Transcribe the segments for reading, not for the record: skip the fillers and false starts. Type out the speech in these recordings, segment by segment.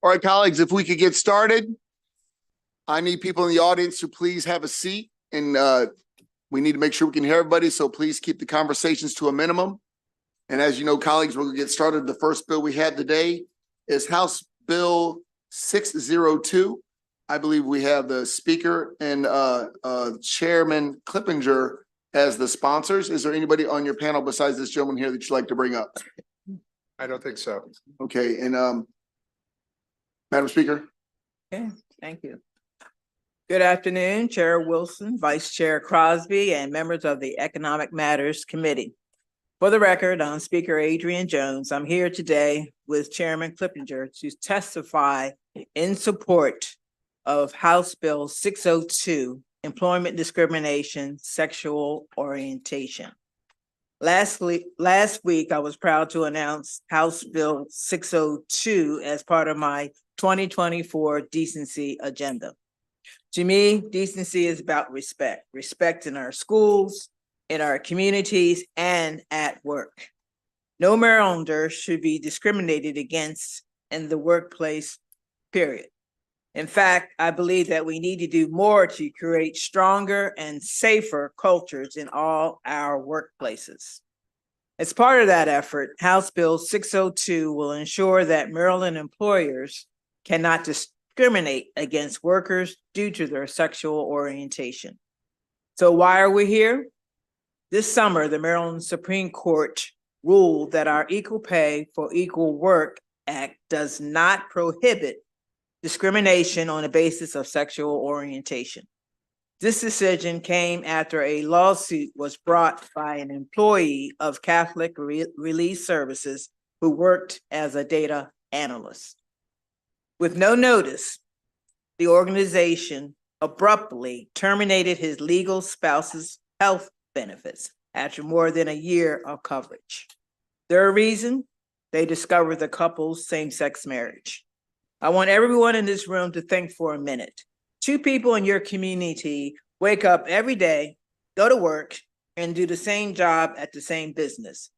All right, colleagues, if we could get started. I need people in the audience to please have a seat, and we need to make sure we can hear everybody, so please keep the conversations to a minimum. And as you know, colleagues, we're going to get started. The first bill we have today is House Bill 602. I believe we have the Speaker and Chairman Clippinger as the sponsors. Is there anybody on your panel besides this gentleman here that you'd like to bring up? I don't think so. Okay, and Madam Speaker. Okay, thank you. Good afternoon, Chair Wilson, Vice Chair Crosby, and members of the Economic Matters Committee. For the record, I'm Speaker Adrian Jones. I'm here today with Chairman Clippinger to testify in support of House Bill 602, Employment Discrimination, Sexual Orientation. Last week, I was proud to announce House Bill 602 as part of my 2024 decency agenda. To me, decency is about respect, respect in our schools, in our communities, and at work. No Marylander should be discriminated against in the workplace, period. In fact, I believe that we need to do more to create stronger and safer cultures in all our workplaces. As part of that effort, House Bill 602 will ensure that Maryland employers cannot discriminate against workers due to their sexual orientation. So why are we here? This summer, the Maryland Supreme Court ruled that our Equal Pay for Equal Work Act does not prohibit discrimination on the basis of sexual orientation. This decision came after a lawsuit was brought by an employee of Catholic Relief Services who worked as a data analyst. With no notice, the organization abruptly terminated his legal spouse's health benefits after more than a year of coverage. Their reason? They discovered the couple's same-sex marriage. I want everyone in this room to think for a minute. Two people in your community wake up every day, go to work, and do the same job at the same business.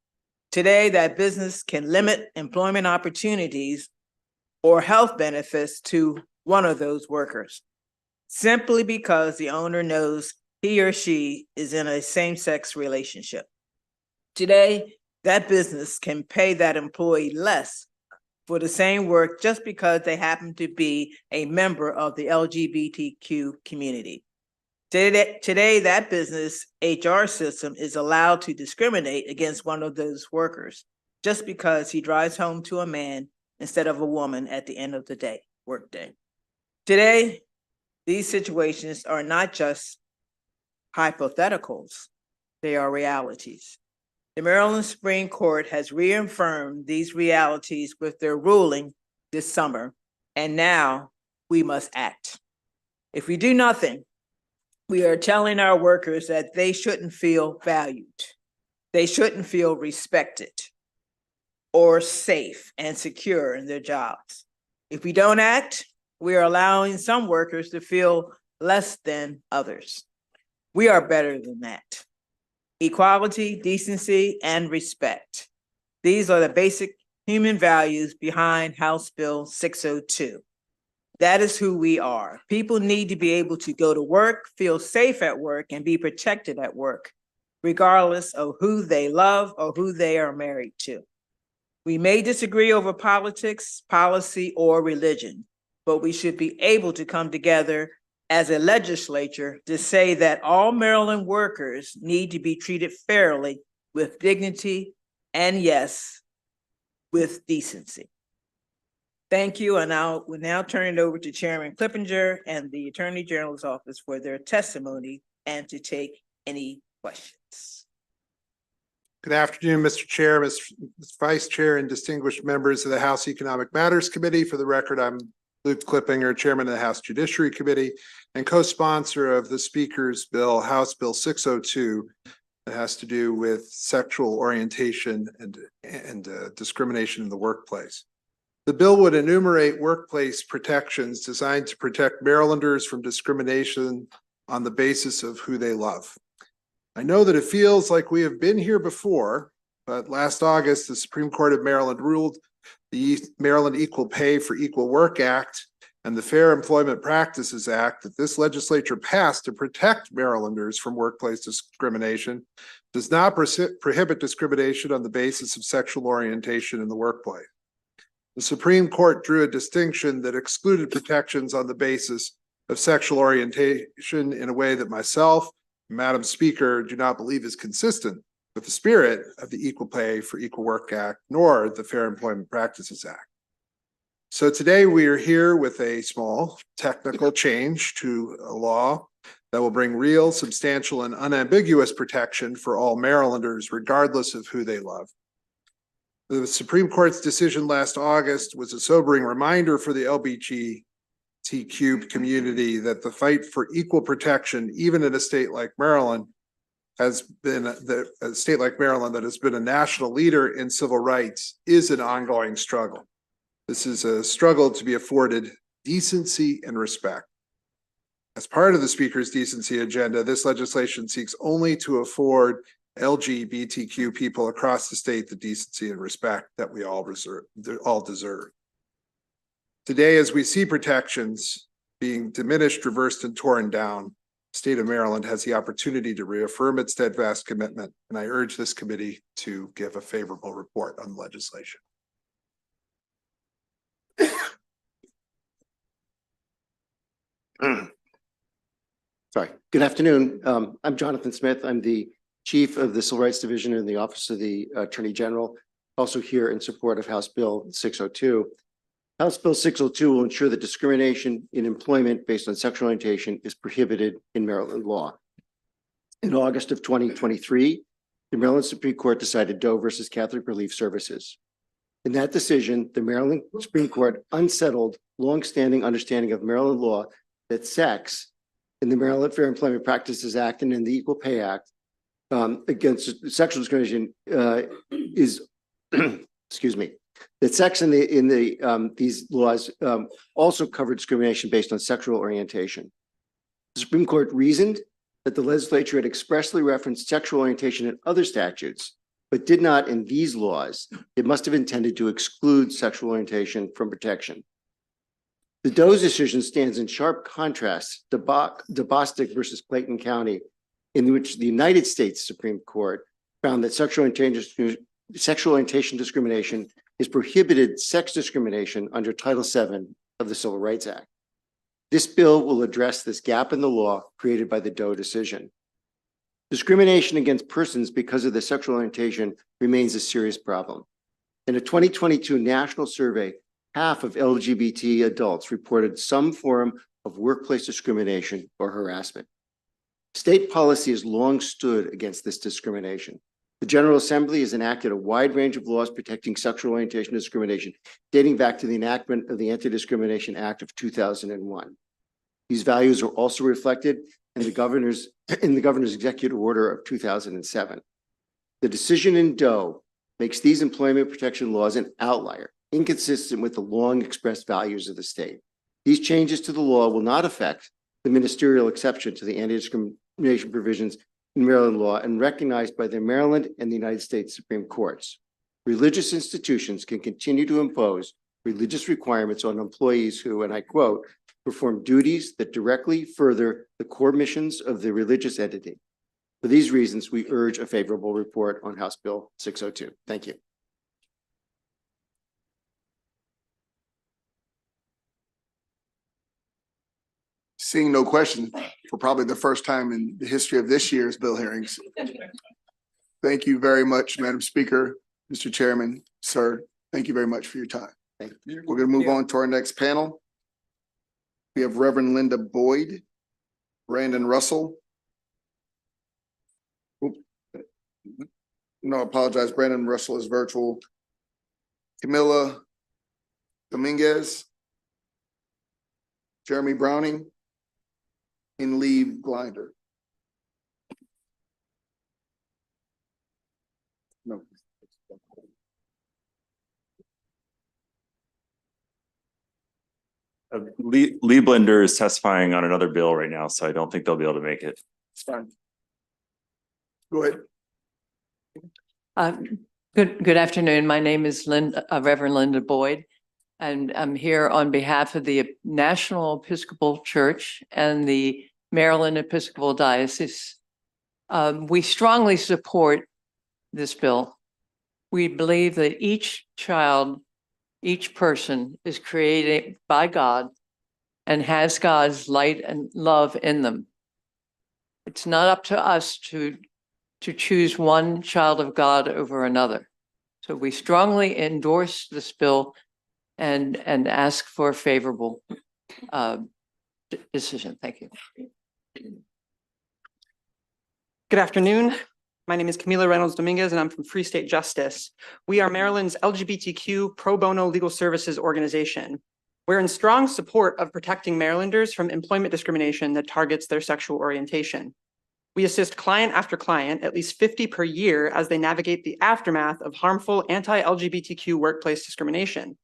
Today, that business can limit employment opportunities or health benefits to one of those workers, simply because the owner knows he or she is in a same-sex relationship. Today, that business can pay that employee less for the same work just because they happen to be a member of the LGBTQ community. Today, that business HR system is allowed to discriminate against one of those workers just because he drives home to a man instead of a woman at the end of the day, workday. Today, these situations are not just hypotheticals, they are realities. The Maryland Supreme Court has reaffirmed these realities with their ruling this summer, and now we must act. If we do nothing, we are telling our workers that they shouldn't feel valued, they shouldn't feel respected or safe and secure in their jobs. If we don't act, we are allowing some workers to feel less than others. We are better than that. Equality, decency, and respect. These are the basic human values behind House Bill 602. That is who we are. People need to be able to go to work, feel safe at work, and be protected at work, regardless of who they love or who they are married to. We may disagree over politics, policy, or religion, but we should be able to come together as a legislature to say that all Maryland workers need to be treated fairly with dignity and, yes, with decency. Thank you, and I will now turn it over to Chairman Clippinger and the Attorney General's office for their testimony and to take any questions. Good afternoon, Mr. Chair, Mr. Vice Chair, and distinguished members of the House Economic Matters Committee. For the record, I'm Luke Clippinger, Chairman of the House Judiciary Committee and co-sponsor of the Speaker's bill, House Bill 602, that has to do with sexual orientation and discrimination in the workplace. The bill would enumerate workplace protections designed to protect Marylanders from discrimination on the basis of who they love. I know that it feels like we have been here before, but last August, the Supreme Court of Maryland ruled the Maryland Equal Pay for Equal Work Act, and the Fair Employment Practices Act that this legislature passed to protect Marylanders from workplace discrimination does not prohibit discrimination on the basis of sexual orientation in the workplace. The Supreme Court drew a distinction that excluded protections on the basis of sexual orientation in a way that myself, Madam Speaker, do not believe is consistent with the spirit of the Equal Pay for Equal Work Act, nor the Fair Employment Practices Act. So today we are here with a small technical change to a law that will bring real, substantial, and unambiguous protection for all Marylanders, regardless of who they love. The Supreme Court's decision last August was a sobering reminder for the LGBTQ community that the fight for equal protection, even in a state like Maryland, has been a state like Maryland that has been a national leader in civil rights, is an ongoing struggle. This is a struggle to be afforded decency and respect. As part of the Speaker's decency agenda, this legislation seeks only to afford LGBTQ people across the state the decency and respect that we all deserve. Today, as we see protections being diminished, reversed, and torn down, the state of Maryland has the opportunity to reaffirm its steadfast commitment, and I urge this committee to give a favorable report on the legislation. Sorry. Good afternoon. I'm Jonathan Smith. I'm the Chief of the Civil Rights Division in the Office of the Attorney General, also here in support of House Bill 602. House Bill 602 will ensure that discrimination in employment based on sexual orientation is prohibited in Maryland law. In August of 2023, the Maryland Supreme Court decided Doe versus Catholic Relief Services. In that decision, the Maryland Supreme Court unsettled longstanding understanding of Maryland law that sex in the Maryland Fair Employment Practices Act and in the Equal Pay Act against sexual discrimination is, excuse me, that sex in these laws also cover discrimination based on sexual orientation. The Supreme Court reasoned that the legislature had expressly referenced sexual orientation in other statutes, but did not in these laws. It must have intended to exclude sexual orientation from protection. The Doe's decision stands in sharp contrast to Bostick versus Clayton County, in which the United States Supreme Court found that sexual orientation discrimination is prohibited sex discrimination under Title VII of the Civil Rights Act. This bill will address this gap in the law created by the Doe decision. Discrimination against persons because of their sexual orientation remains a serious problem. In a 2022 national survey, half of LGBT adults reported some form of workplace discrimination or harassment. State policy has long stood against this discrimination. The General Assembly has enacted a wide range of laws protecting sexual orientation discrimination, dating back to the enactment of the Anti-Discrimination Act of 2001. These values are also reflected in the governor's executive order of 2007. The decision in Doe makes these employment protection laws an outlier, inconsistent with the long expressed values of the state. These changes to the law will not affect the ministerial exception to the anti-discrimination provisions in Maryland law and recognized by the Maryland and the United States Supreme Courts. Religious institutions can continue to impose religious requirements on employees who, and I quote, perform duties that directly further the core missions of the religious entity. For these reasons, we urge a favorable report on House Bill 602. Thank you. Seeing no questions for probably the first time in the history of this year's bill hearings. Thank you very much, Madam Speaker, Mr. Chairman, sir. Thank you very much for your time. Thank you. We're going to move on to our next panel. We have Reverend Linda Boyd, Brandon Russell. No, I apologize. Brandon Russell is virtual. Camilla Dominguez, Jeremy Browning, and Lee Glinder. No. Lee Blender is testifying on another bill right now, so I don't think they'll be able to make it. It's fine. Go ahead. Good afternoon. My name is Reverend Linda Boyd, and I'm here on behalf of the National Episcopal Church and the Maryland Episcopal Diocese. We strongly support this bill. We believe that each child, each person is created by God and has God's light and love in them. It's not up to us to choose one child of God over another. So we strongly endorse this bill and ask for a favorable decision. Thank you. Good afternoon. My name is Camila Reynolds Dominguez, and I'm from Free State Justice. We are Maryland's LGBTQ pro bono legal services organization. We're in strong support of protecting Marylanders from employment discrimination that targets their sexual orientation. We assist client after client, at least 50 per year, as they navigate the aftermath of harmful anti-LGBTQ workplace discrimination.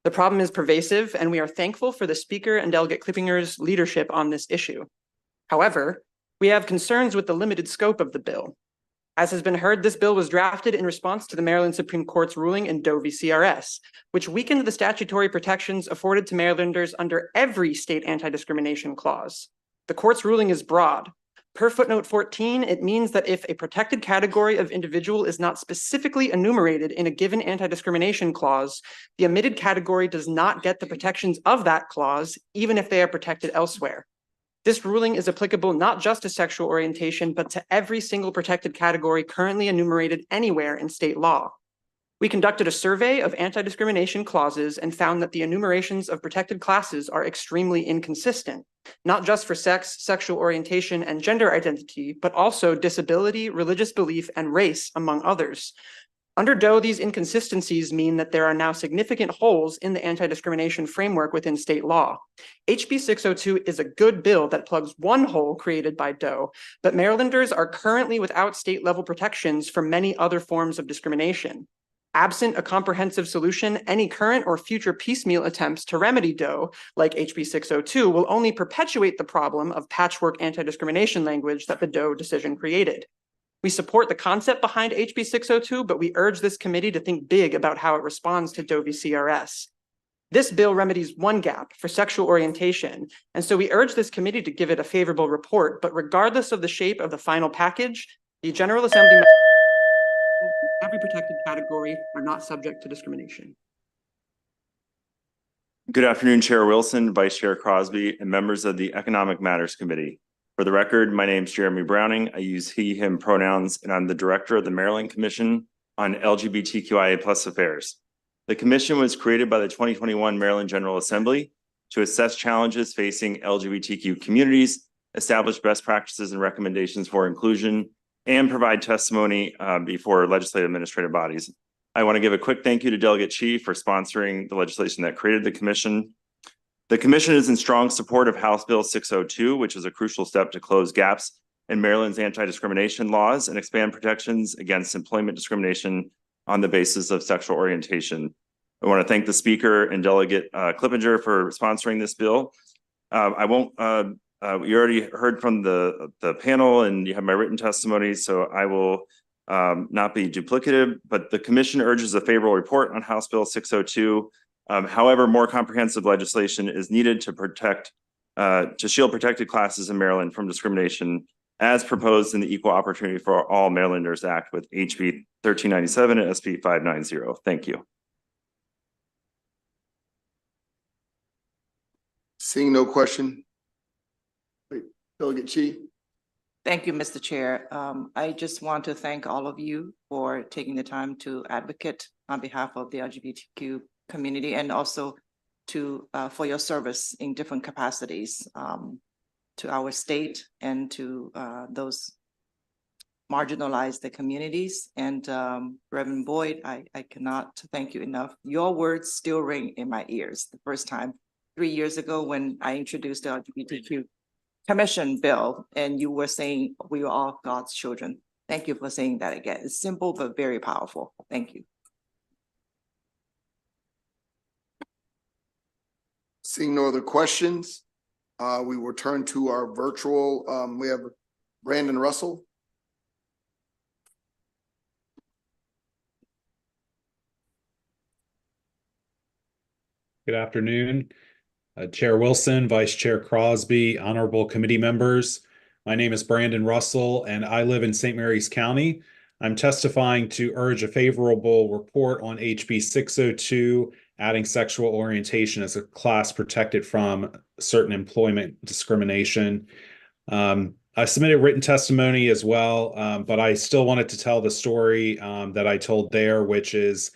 The problem is pervasive, and we are thankful for the Speaker and Delegate Clippinger's leadership on this issue. However, we have concerns with the limited scope of the bill. As has been heard, this bill was drafted in response to the Maryland Supreme Court's ruling in Doe v. CRS, which weakened the statutory protections afforded to Marylanders under every state anti-discrimination clause. The court's ruling is broad. Per footnote 14, it means that if a protected category of individual is not specifically enumerated in a given anti-discrimination clause, the omitted category does not get the protections of that clause, even if they are protected elsewhere. This ruling is applicable not just to sexual orientation, but to every single protected category currently enumerated anywhere in state law. We conducted a survey of anti-discrimination clauses and found that the enumerations of protected classes are extremely inconsistent, not just for sex, sexual orientation, and gender identity, but also disability, religious belief, and race, among others. Under Doe, these inconsistencies mean that there are now significant holes in the anti-discrimination framework within state law. HB 602 is a good bill that plugs one hole created by Doe, but Marylanders are currently without state-level protections for many other forms of discrimination. Absent a comprehensive solution, any current or future piecemeal attempts to remedy Doe, like HB 602, will only perpetuate the problem of patchwork anti-discrimination language that the Doe decision created. We support the concept behind HB 602, but we urge this committee to think big about how it responds to Doe v. CRS. This bill remedies one gap for sexual orientation, and so we urge this committee to give it a favorable report, but regardless of the shape of the final package, the General Assembly every protected category are not subject to discrimination. Good afternoon, Chair Wilson, Vice Chair Crosby, and members of the Economic Matters Committee. For the record, my name is Jeremy Browning. I use he, him pronouns, and I'm the director of the Maryland Commission on LGBTQIA+ affairs. The commission was created by the 2021 Maryland General Assembly to assess challenges facing LGBTQ communities, establish best practices and recommendations for inclusion, and provide testimony before legislative administrative bodies. I want to give a quick thank you to Delegate Chief for sponsoring the legislation that created the commission. The commission is in strong support of House Bill 602, which is a crucial step to close gaps in Maryland's anti-discrimination laws and expand protections against employment discrimination on the basis of sexual orientation. I want to thank the Speaker and Delegate Clippinger for sponsoring this bill. You already heard from the panel and you have my written testimony, so I will not be duplicative, but the commission urges a favorable report on House Bill 602. However, more comprehensive legislation is needed to shield protected classes in Maryland from discrimination as proposed in the Equal Opportunity for All Marylanders Act with HB 1397 and SB 590. Thank you. Seeing no question. Delegate Chi. Thank you, Mr. Chair. I just want to thank all of you for taking the time to advocate on behalf of the LGBTQ community and also for your service in different capacities to our state and to those marginalized communities. And Reverend Boyd, I cannot thank you enough. Your words still ring in my ears. The first time 3 years ago when I introduced the LGBTQ Commission bill, and you were saying we are all God's children. Thank you for saying that again. It's simple, but very powerful. Thank you. Seeing no other questions, we will turn to our virtual. We have Brandon Russell. Good afternoon. Chair Wilson, Vice Chair Crosby, honorable committee members. My name is Brandon Russell and I live in St. Mary's County. I'm testifying to urge a favorable report on HB 602, adding sexual orientation as a class protected from certain employment discrimination. I submitted written testimony as well, but I still wanted to tell the story that I told there, which is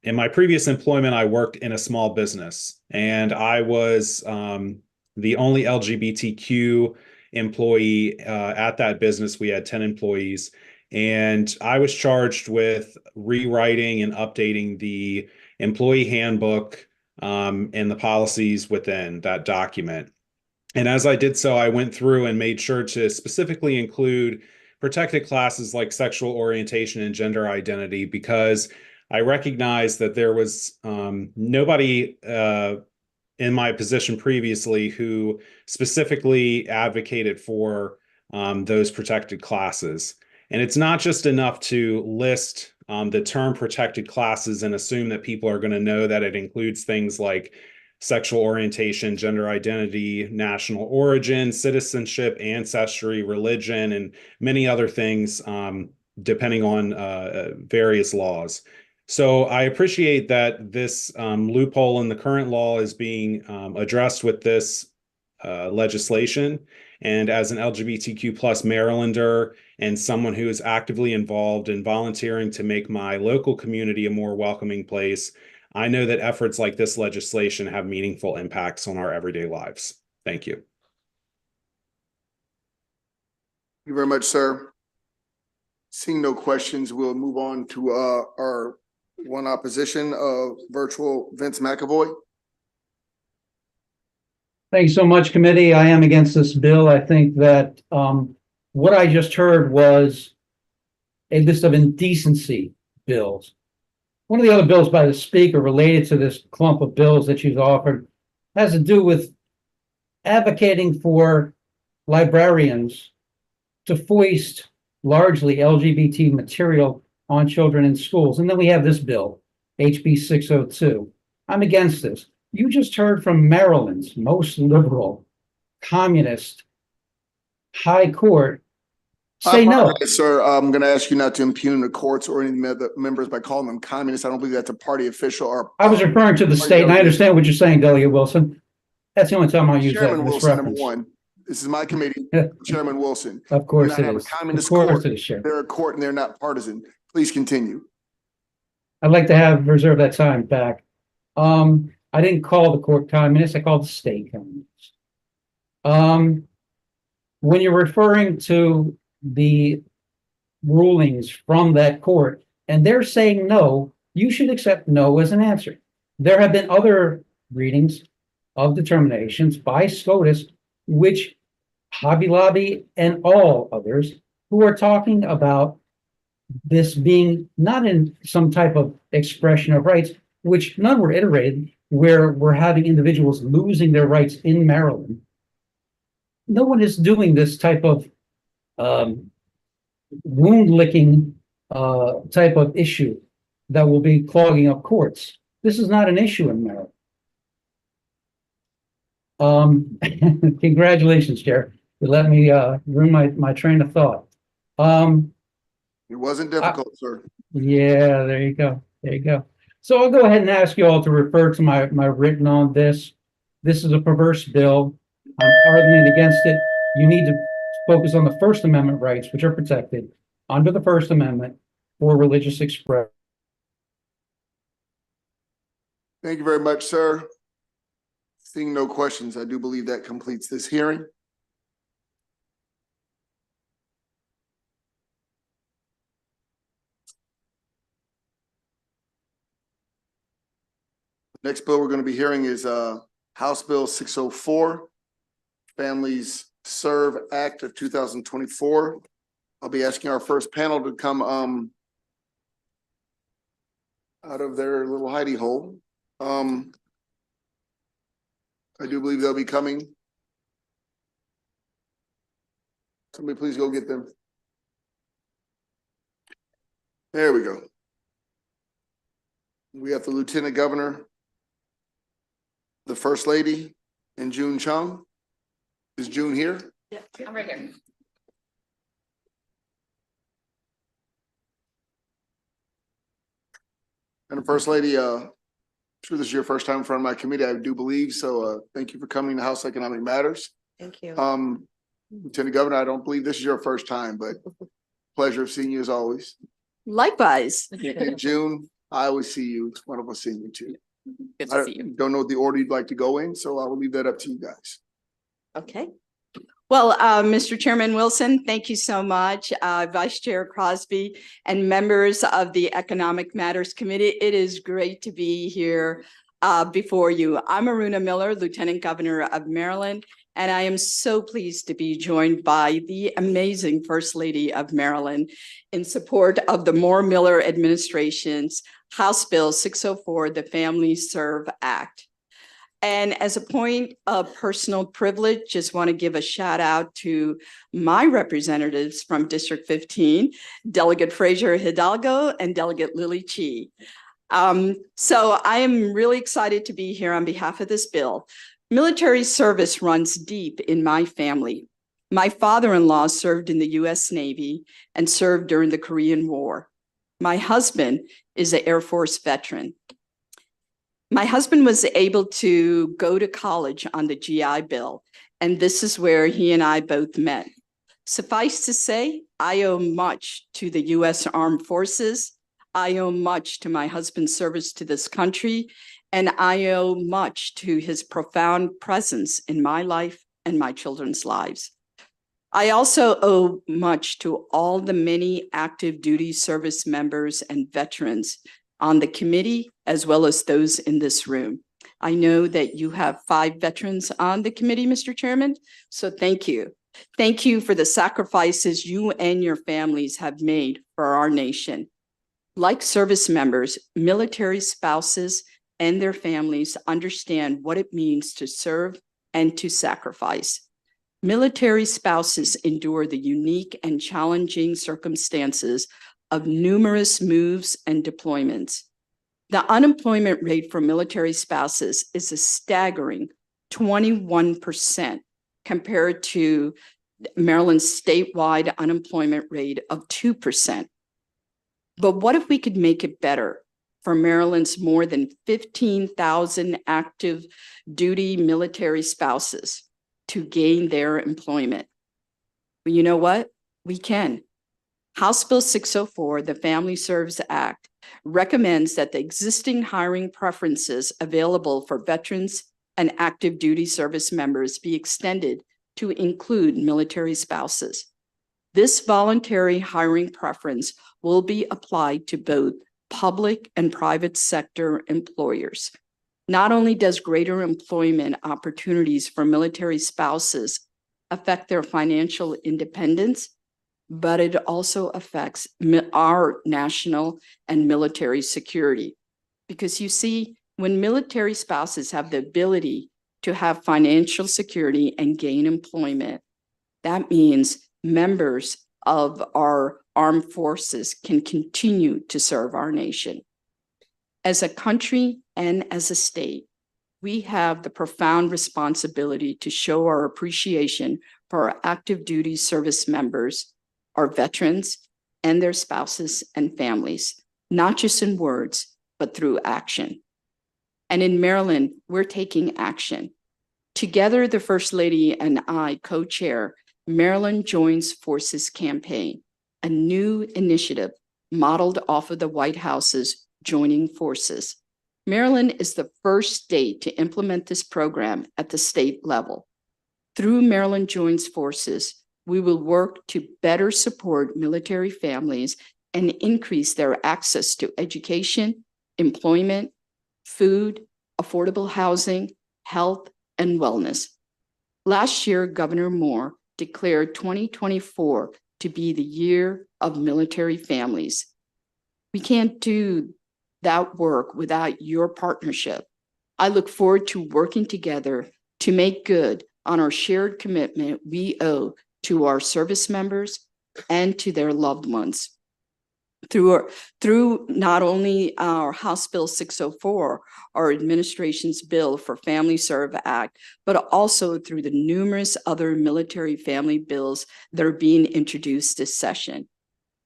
in my previous employment, I worked in a small business and I was the only LGBTQ employee at that business. We had 10 employees and I was charged with rewriting and updating the employee handbook and the policies within that document. And as I did so, I went through and made sure to specifically include protected classes like sexual orientation and gender identity, because I recognized that there was nobody in my position previously who specifically advocated for those protected classes. And it's not just enough to list the term protected classes and assume that people are going to know that it includes things like sexual orientation, gender identity, national origin, citizenship, ancestry, religion, and many other things, depending on various laws. So I appreciate that this loophole in the current law is being addressed with this legislation. And as an LGBTQ plus Marylander and someone who is actively involved in volunteering to make my local community a more welcoming place, I know that efforts like this legislation have meaningful impacts on our everyday lives. Thank you. Thank you very much, sir. Seeing no questions, we'll move on to our one opposition of virtual Vince McAvoy. Thank you so much, committee. I am against this bill. I think that what I just heard was a list of indecency bills. One of the other bills by the speaker related to this clump of bills that she's offered has to do with advocating for librarians to foist largely LGBT material on children in schools. And then we have this bill, HB 602. I'm against this. You just heard from Maryland's most liberal, communist high court say no. Sir, I'm going to ask you not to impugn the courts or any other members by calling them communists. I don't believe that's a party official or. I was referring to the state, and I understand what you're saying, Delegate Wilson. That's the only time I'll use that Chairman in this Wilson, number reference. one. This is my committee, Chairman Wilson. Of course Do it not have is. a communist Of course court. it is, Chair. They're a court and they're not partisan. Please continue. I'd like to reserve that time back. I didn't call the court communist, I called the state communist. When you're referring to the rulings from that court and they're saying no, you should accept no as an answer. There have been other readings of determinations by SCOTUS, which Hobby Lobby and all others who are talking about this being not in some type of expression of rights, which none were iterated, where we're having individuals losing their rights in Maryland. No one is doing this type of wound licking type of issue that will be clogging up courts. This is not an issue in Maryland. Congratulations, Chair. You let me ruin my train of thought. It wasn't difficult, sir. Yeah, there you go. There you go. So I'll go ahead and ask you all to refer to my written on this. This is a perverse bill. I'm arguing against it. You need to focus on the First Amendment rights, which are protected under the First Amendment for religious expression. Thank you very much, sir. Seeing no questions, I do believe that completes this hearing. Next bill we're going to be hearing is House Bill 604, Families Serve Act of 2024. I'll be asking our first panel to come out of their little hidey hole. I do believe they'll be coming. Somebody please go get them. There we go. We have the Lieutenant Governor the First Lady and June Chung. Is June here? Yeah, I'm right here. And the First Lady, I'm sure this is your first time in front of my committee, I do believe, so thank you for coming to House Economic Matters. Thank you. Lieutenant Governor, I don't believe this is your first time, but pleasure of seeing you as always. Likewise. And June, I always see you. It's wonderful seeing you too. Good I to see you. don't know the order you'd like to go in, so I will leave that up to you guys. Okay. Well, Mr. Chairman Wilson, thank you so much. Vice Chair Crosby and members of the Economic Matters Committee. It is great to be here before you. I'm Aruna Miller, Lieutenant Governor of Maryland, and I am so pleased to be joined by the amazing First Lady of Maryland in support of the Moore-Miller administration's House Bill 604, the Family Serve Act. And as a point of personal privilege, just want to give a shout out to my representatives from District 15, Delegate Fraser Hidalgo and Delegate Lily Chi. So I am really excited to be here on behalf of this bill. Military service runs deep in my family. My father-in-law served in the U.S. Navy and served during the Korean War. My husband is an Air Force veteran. My husband was able to go to college on the GI Bill, and this is where he and I both met. Suffice to say, I owe much to the U.S. Armed Forces. I owe much to my husband's service to this country, and I owe much to his profound presence in my life and my children's lives. I also owe much to all the many active duty service members and veterans on the committee, as well as those in this room. I know that you have 5 veterans on the committee, Mr. Chairman, so thank you. Thank you for the sacrifices you and your families have made for our nation. Like service members, military spouses and their families understand what it means to serve and to sacrifice. Military spouses endure the unique and challenging circumstances of numerous moves and deployments. The unemployment rate for military spouses is a staggering 21% compared to Maryland's statewide unemployment rate of 2%. But what if we could make it better for Maryland's more than 15,000 active duty military spouses to gain their employment? Well, you know what? We can. House Bill 604, the Family Serves Act, recommends that the existing hiring preferences available for veterans and active duty service members be extended to include military spouses. This voluntary hiring preference will be applied to both public and private sector employers. Not only does greater employment opportunities for military spouses affect their financial independence, but it also affects our national and military security. Because you see, when military spouses have the ability to have financial security and gain employment, that means members of our armed forces can continue to serve our nation. As a country and as a state, we have the profound responsibility to show our appreciation for our active duty service members, our veterans, and their spouses and families, not just in words, but through action. And in Maryland, we're taking action. Together, the First Lady and I co-chair Maryland Joins Forces campaign, a new initiative modeled off of the White House's Joining Forces. Maryland is the first state to implement this program at the state level. Through Maryland Joins Forces, we will work to better support military families and increase their access to education, employment, food, affordable housing, health, and wellness. Last year, Governor Moore declared 2024 to be the year of military families. We can't do that work without your partnership. I look forward to working together to make good on our shared commitment we owe to our service members and to their loved ones. through not only our House Bill 604, our administration's bill for Family Serve Act, but also through the numerous other military family bills that are being introduced this session.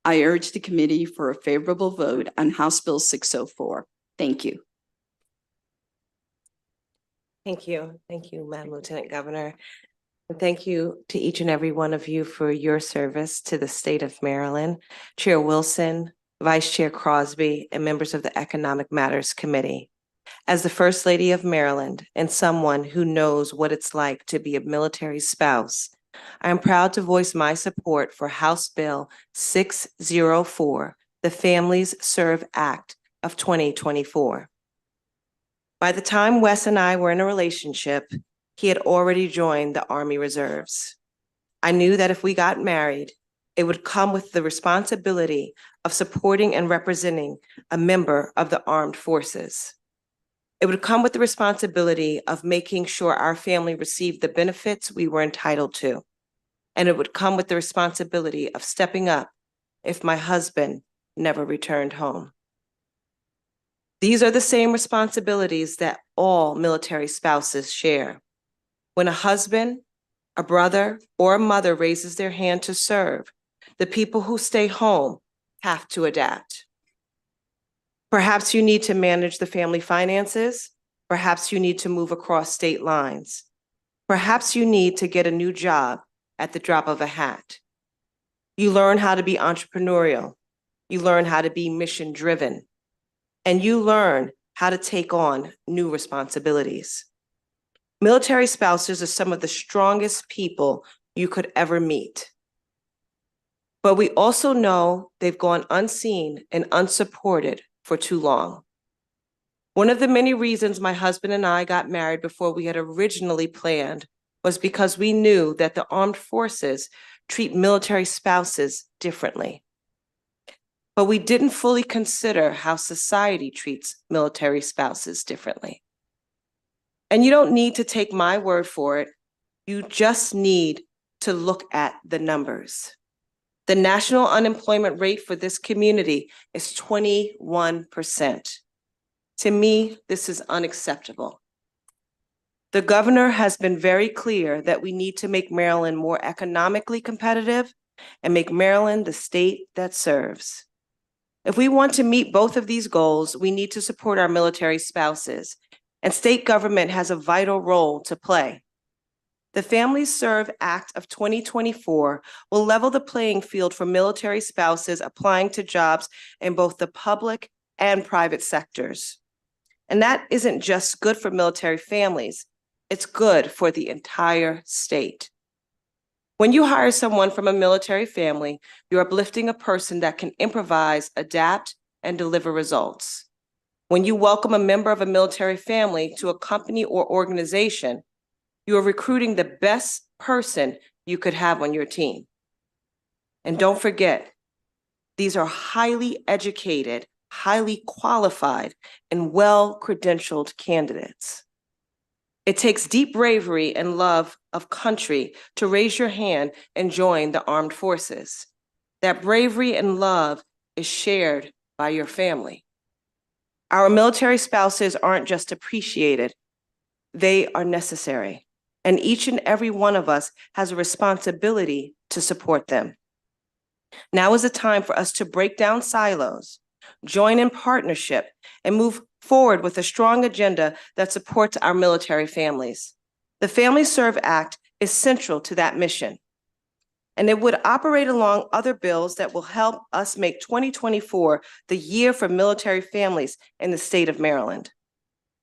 I urge the committee for a favorable vote on House Bill 604. Thank you. Thank you. Thank you, Madam Lieutenant Governor. And thank you to each and every one of you for your service to the state of Maryland. Chair Wilson, Vice Chair Crosby, and members of the Economic Matters Committee. As the First Lady of Maryland and someone who knows what it's like to be a military spouse, I am proud to voice my support for House Bill 604, the Families Serve Act of 2024. By the time Wes and I were in a relationship, he had already joined the Army Reserves. I knew that if we got married, it would come with the responsibility of supporting and representing a member of the armed forces. It would come with the responsibility of making sure our family received the benefits we were entitled to. And it would come with the responsibility of stepping up if my husband never returned home. These are the same responsibilities that all military spouses share. When a husband, a brother, or a mother raises their hand to serve, the people who stay home have to adapt. Perhaps you need to manage the family finances. Perhaps you need to move across state lines. Perhaps you need to get a new job at the drop of a hat. You learn how to be entrepreneurial. You learn how to be mission-driven. And you learn how to take on new responsibilities. Military spouses are some of the strongest people you could ever meet. But we also know they've gone unseen and unsupported for too long. One of the many reasons my husband and I got married before we had originally planned was because we knew that the armed forces treat military spouses differently. But we didn't fully consider how society treats military spouses differently. And you don't need to take my word for it. You just need to look at the numbers. The national unemployment rate for this community is 21%. To me, this is unacceptable. The governor has been very clear that we need to make Maryland more economically competitive and make Maryland the state that serves. If we want to meet both of these goals, we need to support our military spouses, and state government has a vital role to play. The Families Serve Act of 2024 will level the playing field for military spouses applying to jobs in both the public and private sectors. And that isn't just good for military families, it's good for the entire state. When you hire someone from a military family, you're uplifting a person that can improvise, adapt, and deliver results. When you welcome a member of a military family to a company or organization, you are recruiting the best person you could have on your team. And don't forget, these are highly educated, highly qualified, and well-credentialed candidates. It takes deep bravery and love of country to raise your hand and join the armed forces. That bravery and love is shared by your family. Our military spouses aren't just appreciated, they are necessary. And each and every one of us has a responsibility to support them. Now is the time for us to break down silos, join in partnership, and move forward with a strong agenda that supports our military families. The Families Serve Act is central to that mission, and it would operate along other bills that will help us make 2024 the year for military families in the state of Maryland.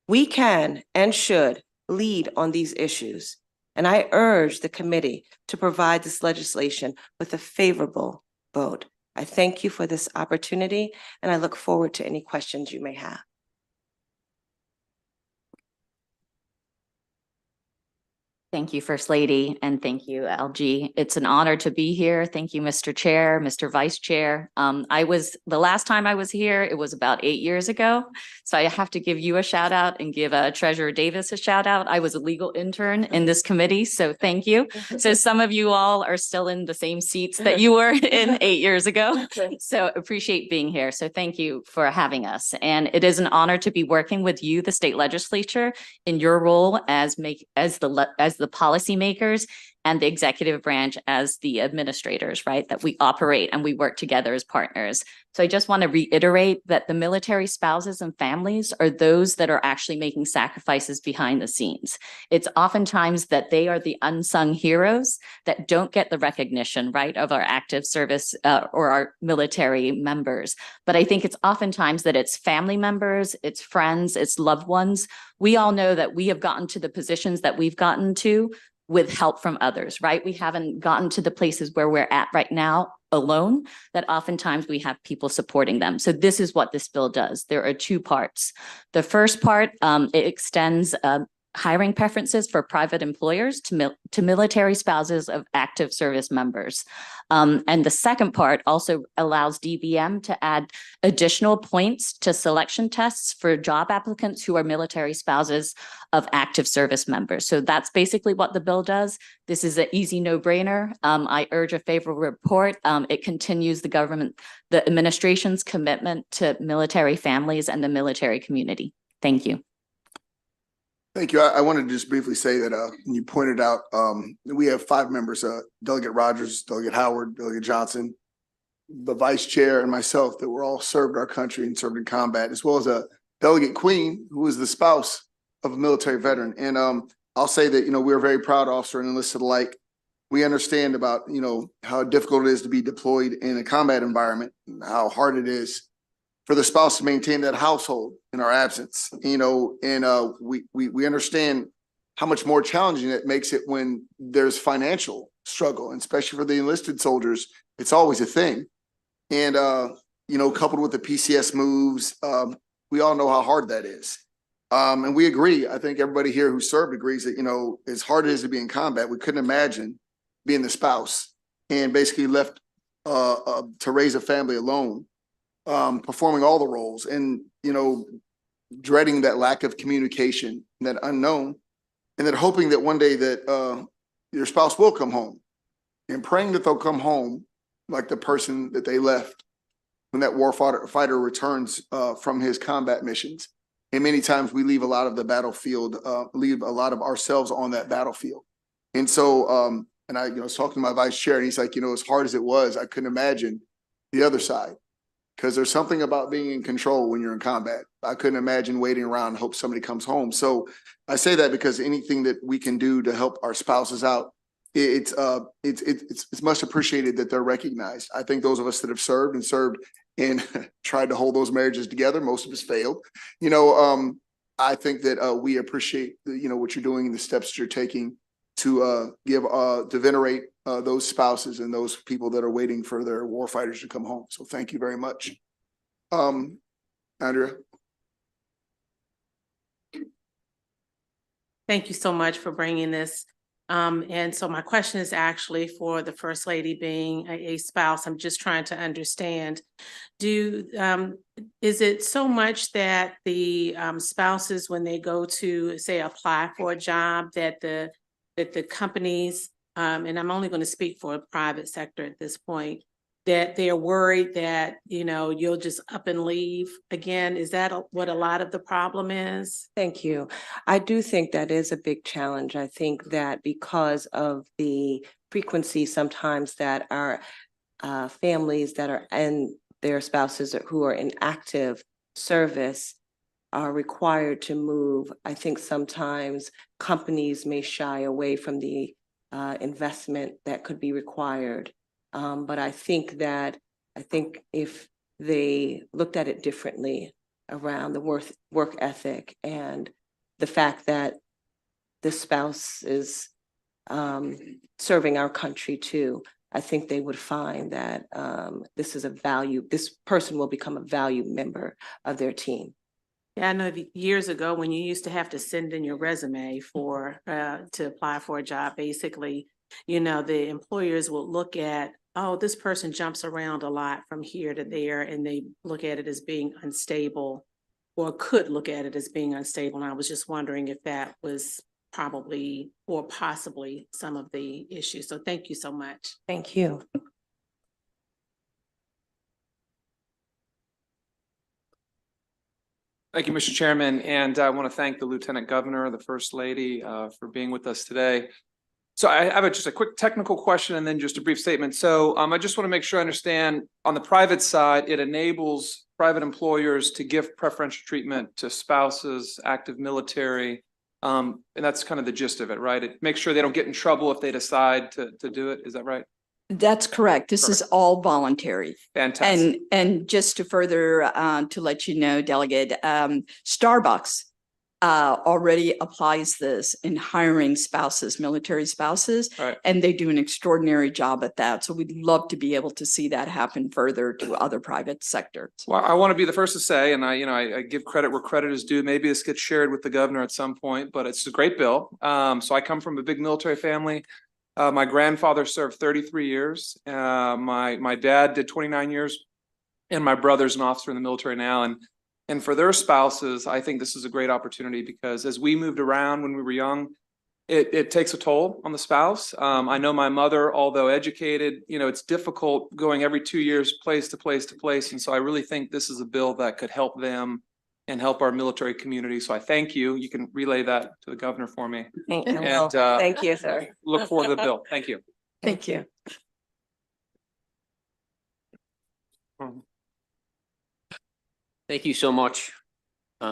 We can and should lead on these issues, and I urge the committee to provide this legislation with a favorable vote. I thank you for this opportunity, and I look forward to any questions you may have. Thank you, First Lady, and thank you, LG. It's an honor to be here. Thank you, Mr. Chair, Mr. Vice Chair. The last time I was here, it was about 8 years ago. So I have to give you a shout out and give Treasurer Davis a shout out. I was a legal intern in this committee, so thank you. So some of you all are still in the same seats that you were in 8 years ago. So appreciate being here. So thank you for having us. And it is an honor to be working with you, the state legislature, in your role as the policymakers and the executive branch as the administrators, right? That we operate and we work together as partners. So I just want to reiterate that the military spouses and families are those that are actually making sacrifices behind the scenes. It's oftentimes that they are the unsung heroes that don't get the recognition, right, of our active service or our military members. But I think it's oftentimes that it's family members, it's friends, it's loved ones. We all know that we have gotten to the positions that we've gotten to with help from others, right? We haven't gotten to the places where we're at right now alone, that oftentimes we have people supporting them. So this is what this bill does. There are two parts. The first part, it extends hiring preferences for private employers to military spouses of active service members. And the second part also allows DVM to add additional points to selection tests for job applicants who are military spouses of active service members. So that's basically what the bill does. This is an easy no-brainer. I urge a favorable report. It continues the administration's commitment to military families and the military community. Thank you. Thank you. I wanted to just briefly say that you pointed out we have 5 members, Delegate Rogers, Delegate Howard, Delegate Johnson, the Vice Chair, and myself, that were all served our country and served in combat, as well as a Delegate Queen, who is the spouse of a military veteran. And I'll say that, we're a very proud officer and enlisted alike. We understand about, how difficult it is to be deployed in a combat environment, and how hard it is for the spouse to maintain that household in our absence, and we understand how much more challenging it makes it when there's financial struggle, and especially for the enlisted soldiers, it's always a thing. And, coupled with the PCS moves, we all know how hard that is. And we agree. I think everybody here who served agrees that, as hard as it is to be in combat, we couldn't imagine being the spouse and basically left to raise a family alone. Performing all the roles and, dreading that lack of communication, that unknown, and then hoping that one day that your spouse will come home, and praying that they'll come home like the person that they left when that warfighter returns from his combat missions. And many times we leave a lot of the battlefield, leave a lot of ourselves on that battlefield. And so, and I, was talking to my vice chair, and he's like, as hard as it was, I couldn't imagine the other side. Because there's something about being in control when you're in combat. I couldn't imagine waiting around and hope somebody comes home. So I say that because anything that we can do to help our spouses out, it's much appreciated that they're recognized. I think those of us that have served and tried to hold those marriages together, most of us failed. I think that we appreciate what you're doing and the steps that you're taking to venerate those spouses and those people that are waiting for their warfighters to come home. So thank you very much. Andrea. Thank you so much for bringing this. And so my question is actually for the First Lady, being a spouse. I'm just trying to understand, is it so much that the spouses, when they go to, say, apply for a job, that the companies, and I'm only going to speak for the private sector at this point, that they're worried that, you'll just up and leave again? Is that what a lot of the problem is? Thank you. I do think that is a big challenge. I think that because of the frequency sometimes that our families that are and their spouses who are in active service are required to move, I think sometimes companies may shy away from the investment that could be required. But I think if they looked at it differently around the work ethic and the fact that the spouse is serving our country too, I think they would find that this person will become a valued member of their team. Yeah, I know years ago when you used to have to send in your resume for, to apply for a job, basically, you know, the employers will look at, oh, this person jumps around a lot from here to there, and they look at it as being unstable, or could look at it as being unstable. And I was just wondering if that was probably or possibly some of the issues. So thank you so much. Thank you. Thank you, Mr. Chairman, and I want to thank the Lieutenant Governor, the First Lady, for being with us today. So I have just a quick technical question and then just a brief statement. So I just want to make sure I understand, on the private side, it enables private employers to give preferential treatment to spouses, active military, and that's kind of the gist of it, right? It makes sure they don't get in trouble if they decide to do it. Is that right? That's correct. This is all voluntary. Fantastic. And just to further, to let you know, Delegate, Starbucks already applies this in hiring spouses, military spouses, Right. and they do an extraordinary job at that. So we'd love to be able to see that happen further to other private sectors. Well, I want to be the first to say, and I give credit where credit is due. Maybe this gets shared with the governor at some point, but it's a great bill. So I come from a big military family. My grandfather served 33 years. My dad did 29 years, and my brother's an officer in the military now. And for their spouses, I think this is a great opportunity, because as we moved around when we were young, it takes a toll on the spouse. I know my mother, although educated, it's difficult going every 2 years, place to place to place. And so I really think this is a bill that could help them and help our military community. So I thank you. You can relay that to the governor for me. Thank you. And Thank you, sir. look forward to the bill. Thank you. Thank you. Thank you so much.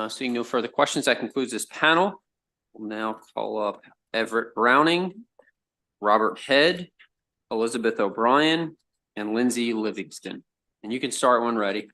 Seeing no further questions, that concludes this panel. We'll now call up Everett Browning, Robert Head, Elizabeth O'Brien, and Lindsay Livingston. And you can start when ready.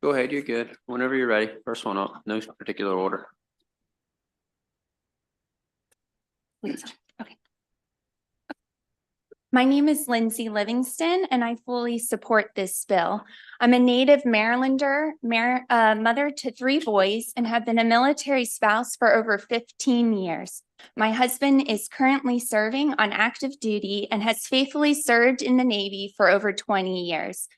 Go ahead, you're good. Whenever you're ready. First one up, no particular order. Okay. My name is Lindsay Livingston, and I fully support this bill. I'm a native Marylander, mother to 3 boys, and have been a military spouse for over 15 years. My husband is currently serving on active duty and has faithfully served in the Navy for over 20 years.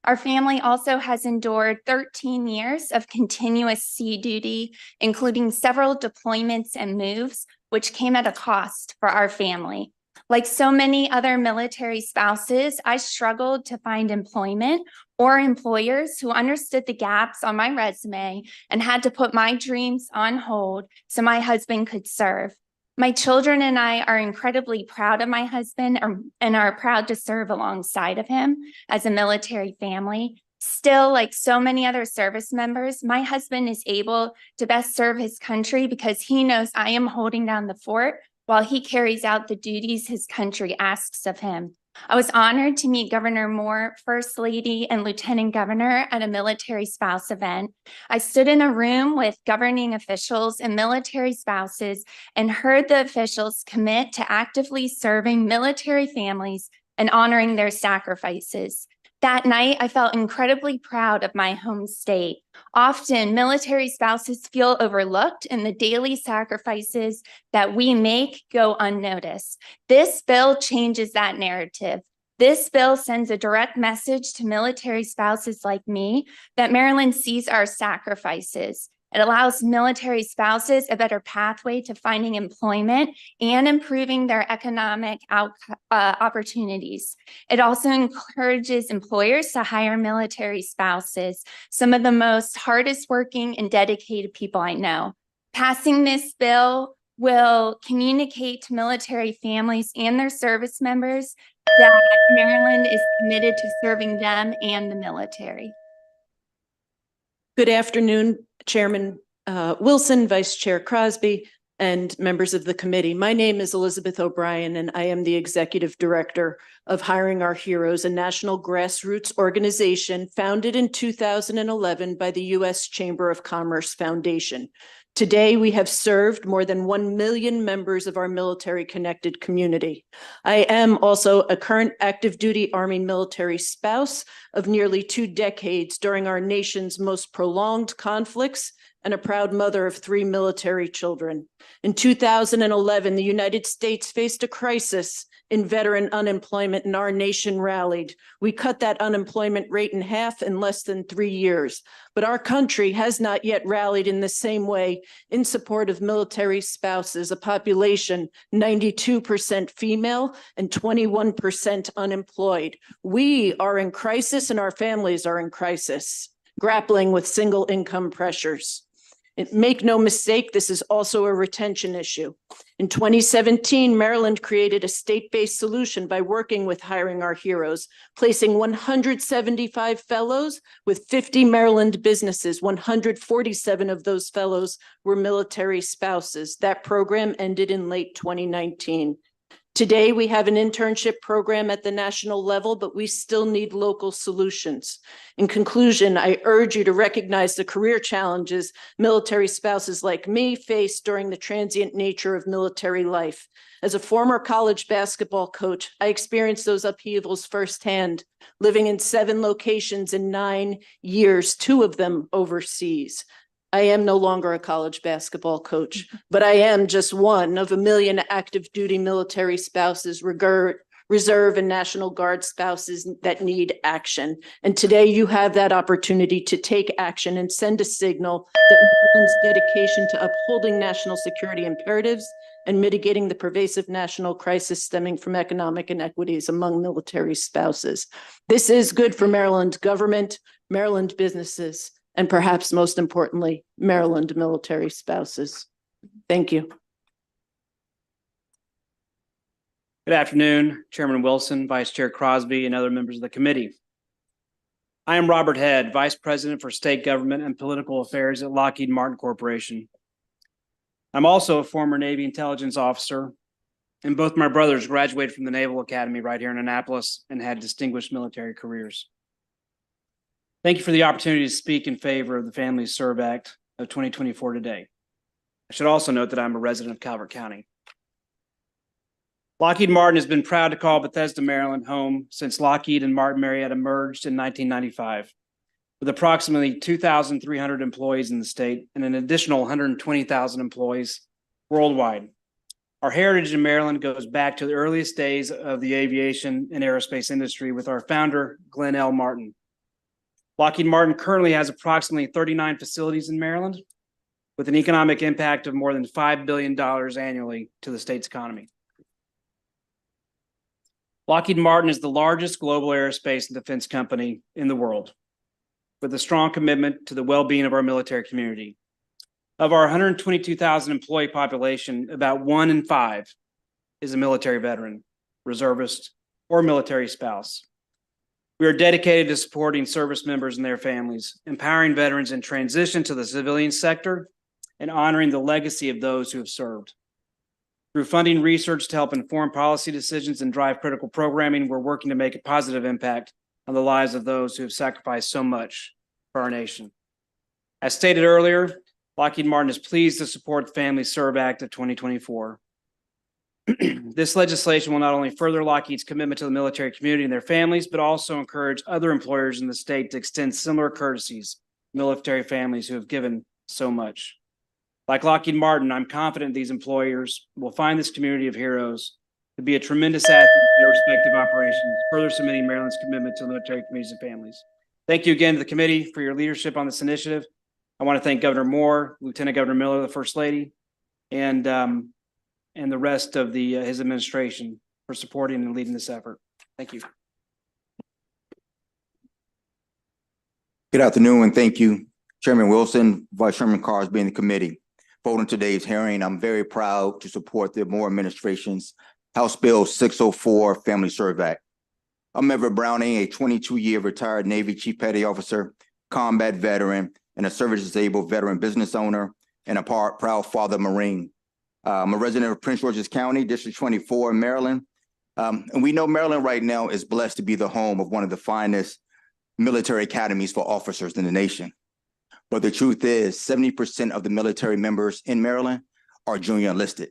Our family also has endured 13 years of continuous sea duty, including several deployments and moves, which came at a cost for our family. Like so many other military spouses, I struggled to find employment or employers who understood the gaps on my resume and had to put my dreams on hold so my husband could serve. My children and I are incredibly proud of my husband and are proud to serve alongside of him as a military family. Still, like so many other service members, my husband is able to best serve his country because he knows I am holding down the fort while he carries out the duties his country asks of him. I was honored to meet Governor Moore, First Lady, and Lieutenant Governor at a military spouse event. I stood in a room with governing officials and military spouses and heard the officials commit to actively serving military families and honoring their sacrifices. That night, I felt incredibly proud of my home state. Often, military spouses feel overlooked and the daily sacrifices that we make go unnoticed. This bill changes that narrative. This bill sends a direct message to military spouses like me that Maryland sees our sacrifices. It allows military spouses a better pathway to finding employment and improving their economic opportunities. It also encourages employers to hire military spouses, some of the most hardest working and dedicated people I know. Passing this bill will communicate to military families and their service members that Maryland is committed to serving them and the military. Good afternoon, Chairman Wilson, Vice Chair Crosby, and members of the committee. My name is Elizabeth O'Brien, and I am the Executive Director of Hiring Our Heroes, a national grassroots organization founded in 2011 by the U.S. Chamber of Commerce Foundation. Today, we have served more than 1 million members of our military-connected community. I am also a current active duty Army military spouse of nearly 2 decades during our nation's most prolonged conflicts and a proud mother of 3 military children. In 2011, the United States faced a crisis in veteran unemployment and our nation rallied. We cut that unemployment rate in half in less than 3 years. But our country has not yet rallied in the same way in support of military spouses, a population 92% female and 21% unemployed. We are in crisis and our families are in crisis, grappling with single income pressures. Make no mistake, this is also a retention issue. In 2017, Maryland created a state-based solution by working with Hiring Our Heroes, placing 175 fellows with 50 Maryland businesses. 147 of those fellows were military spouses. That program ended in late 2019. Today, we have an internship program at the national level, but we still need local solutions. In conclusion, I urge you to recognize the career challenges military spouses like me face during the transient nature of military life. As a former college basketball coach, I experienced those upheavals firsthand, living in 7 locations in 9 years, 2 of them overseas. I am no longer a college basketball coach, but I am just one of 1 million active duty military spouses, reserve and National Guard spouses that need action. And today you have that opportunity to take action and send a signal that Maryland's dedication to upholding national security imperatives and mitigating the pervasive national crisis stemming from economic inequities among military spouses. This is good for Maryland government, Maryland businesses, and perhaps most importantly, Maryland military spouses. Thank you. Good afternoon, Chairman Wilson, Vice Chair Crosby, and other members of the committee. I am Robert Head, Vice President for State Government and Political Affairs at Lockheed Martin Corporation. I'm also a former Navy intelligence officer, and both my brothers graduated from the Naval Academy right here in Annapolis and had distinguished military careers. Thank you for the opportunity to speak in favor of the Family Serve Act of 2024 today. I should also note that I'm a resident of Calvert County. Lockheed Martin has been proud to call Bethesda, Maryland home since Lockheed and Martin Marietta merged in 1995, with approximately 2,300 employees in the state and an additional 120,000 employees worldwide. Our heritage in Maryland goes back to the earliest days of the aviation and aerospace industry with our founder, Glenn L. Martin. Lockheed Martin currently has approximately 39 facilities in Maryland, with an economic impact of more than $5 billion annually to the state's economy. Lockheed Martin is the largest global aerospace and defense company in the world, with a strong commitment to the well-being of our military community. Of our 122,000 employee population, about 1 in 5 is a military veteran, reservist, or military spouse. We are dedicated to supporting service members and their families, empowering veterans in transition to the civilian sector, and honoring the legacy of those who have served. Through funding research to help inform policy decisions and drive critical programming, we're working to make a positive impact on the lives of those who have sacrificed so much for our nation. As stated earlier, Lockheed Martin is pleased to support the Family Serve Act of 2024. This legislation will not only further Lockheed's commitment to the military community and their families, but also encourage other employers in the state to extend similar courtesies to military families who have given so much. Like Lockheed Martin, I'm confident these employers will find this community of heroes to be a tremendous asset to their respective operations, further cementing Maryland's commitment to military communities and families. Thank you again to the committee for your leadership on this initiative. I want to thank Governor Moore, Lieutenant Governor Miller, the First Lady, and the rest of his administration for supporting and leading this effort. Thank you. Good afternoon, and thank you, Chairman Wilson, Vice Chairman Crosby, and the committee. Voting today's hearing, I'm very proud to support the Moore administration's House Bill 604 Family Serve Act. I'm Everett Browning, a 22-year retired Navy Chief Petty Officer, combat veteran, and a service-disabled veteran business owner, and a proud father Marine. I'm a resident of Prince George's County, District 24 in Maryland. And we know Maryland right now is blessed to be the home of one of the finest military academies for officers in the nation. But the truth is 70% of the military members in Maryland are junior enlisted.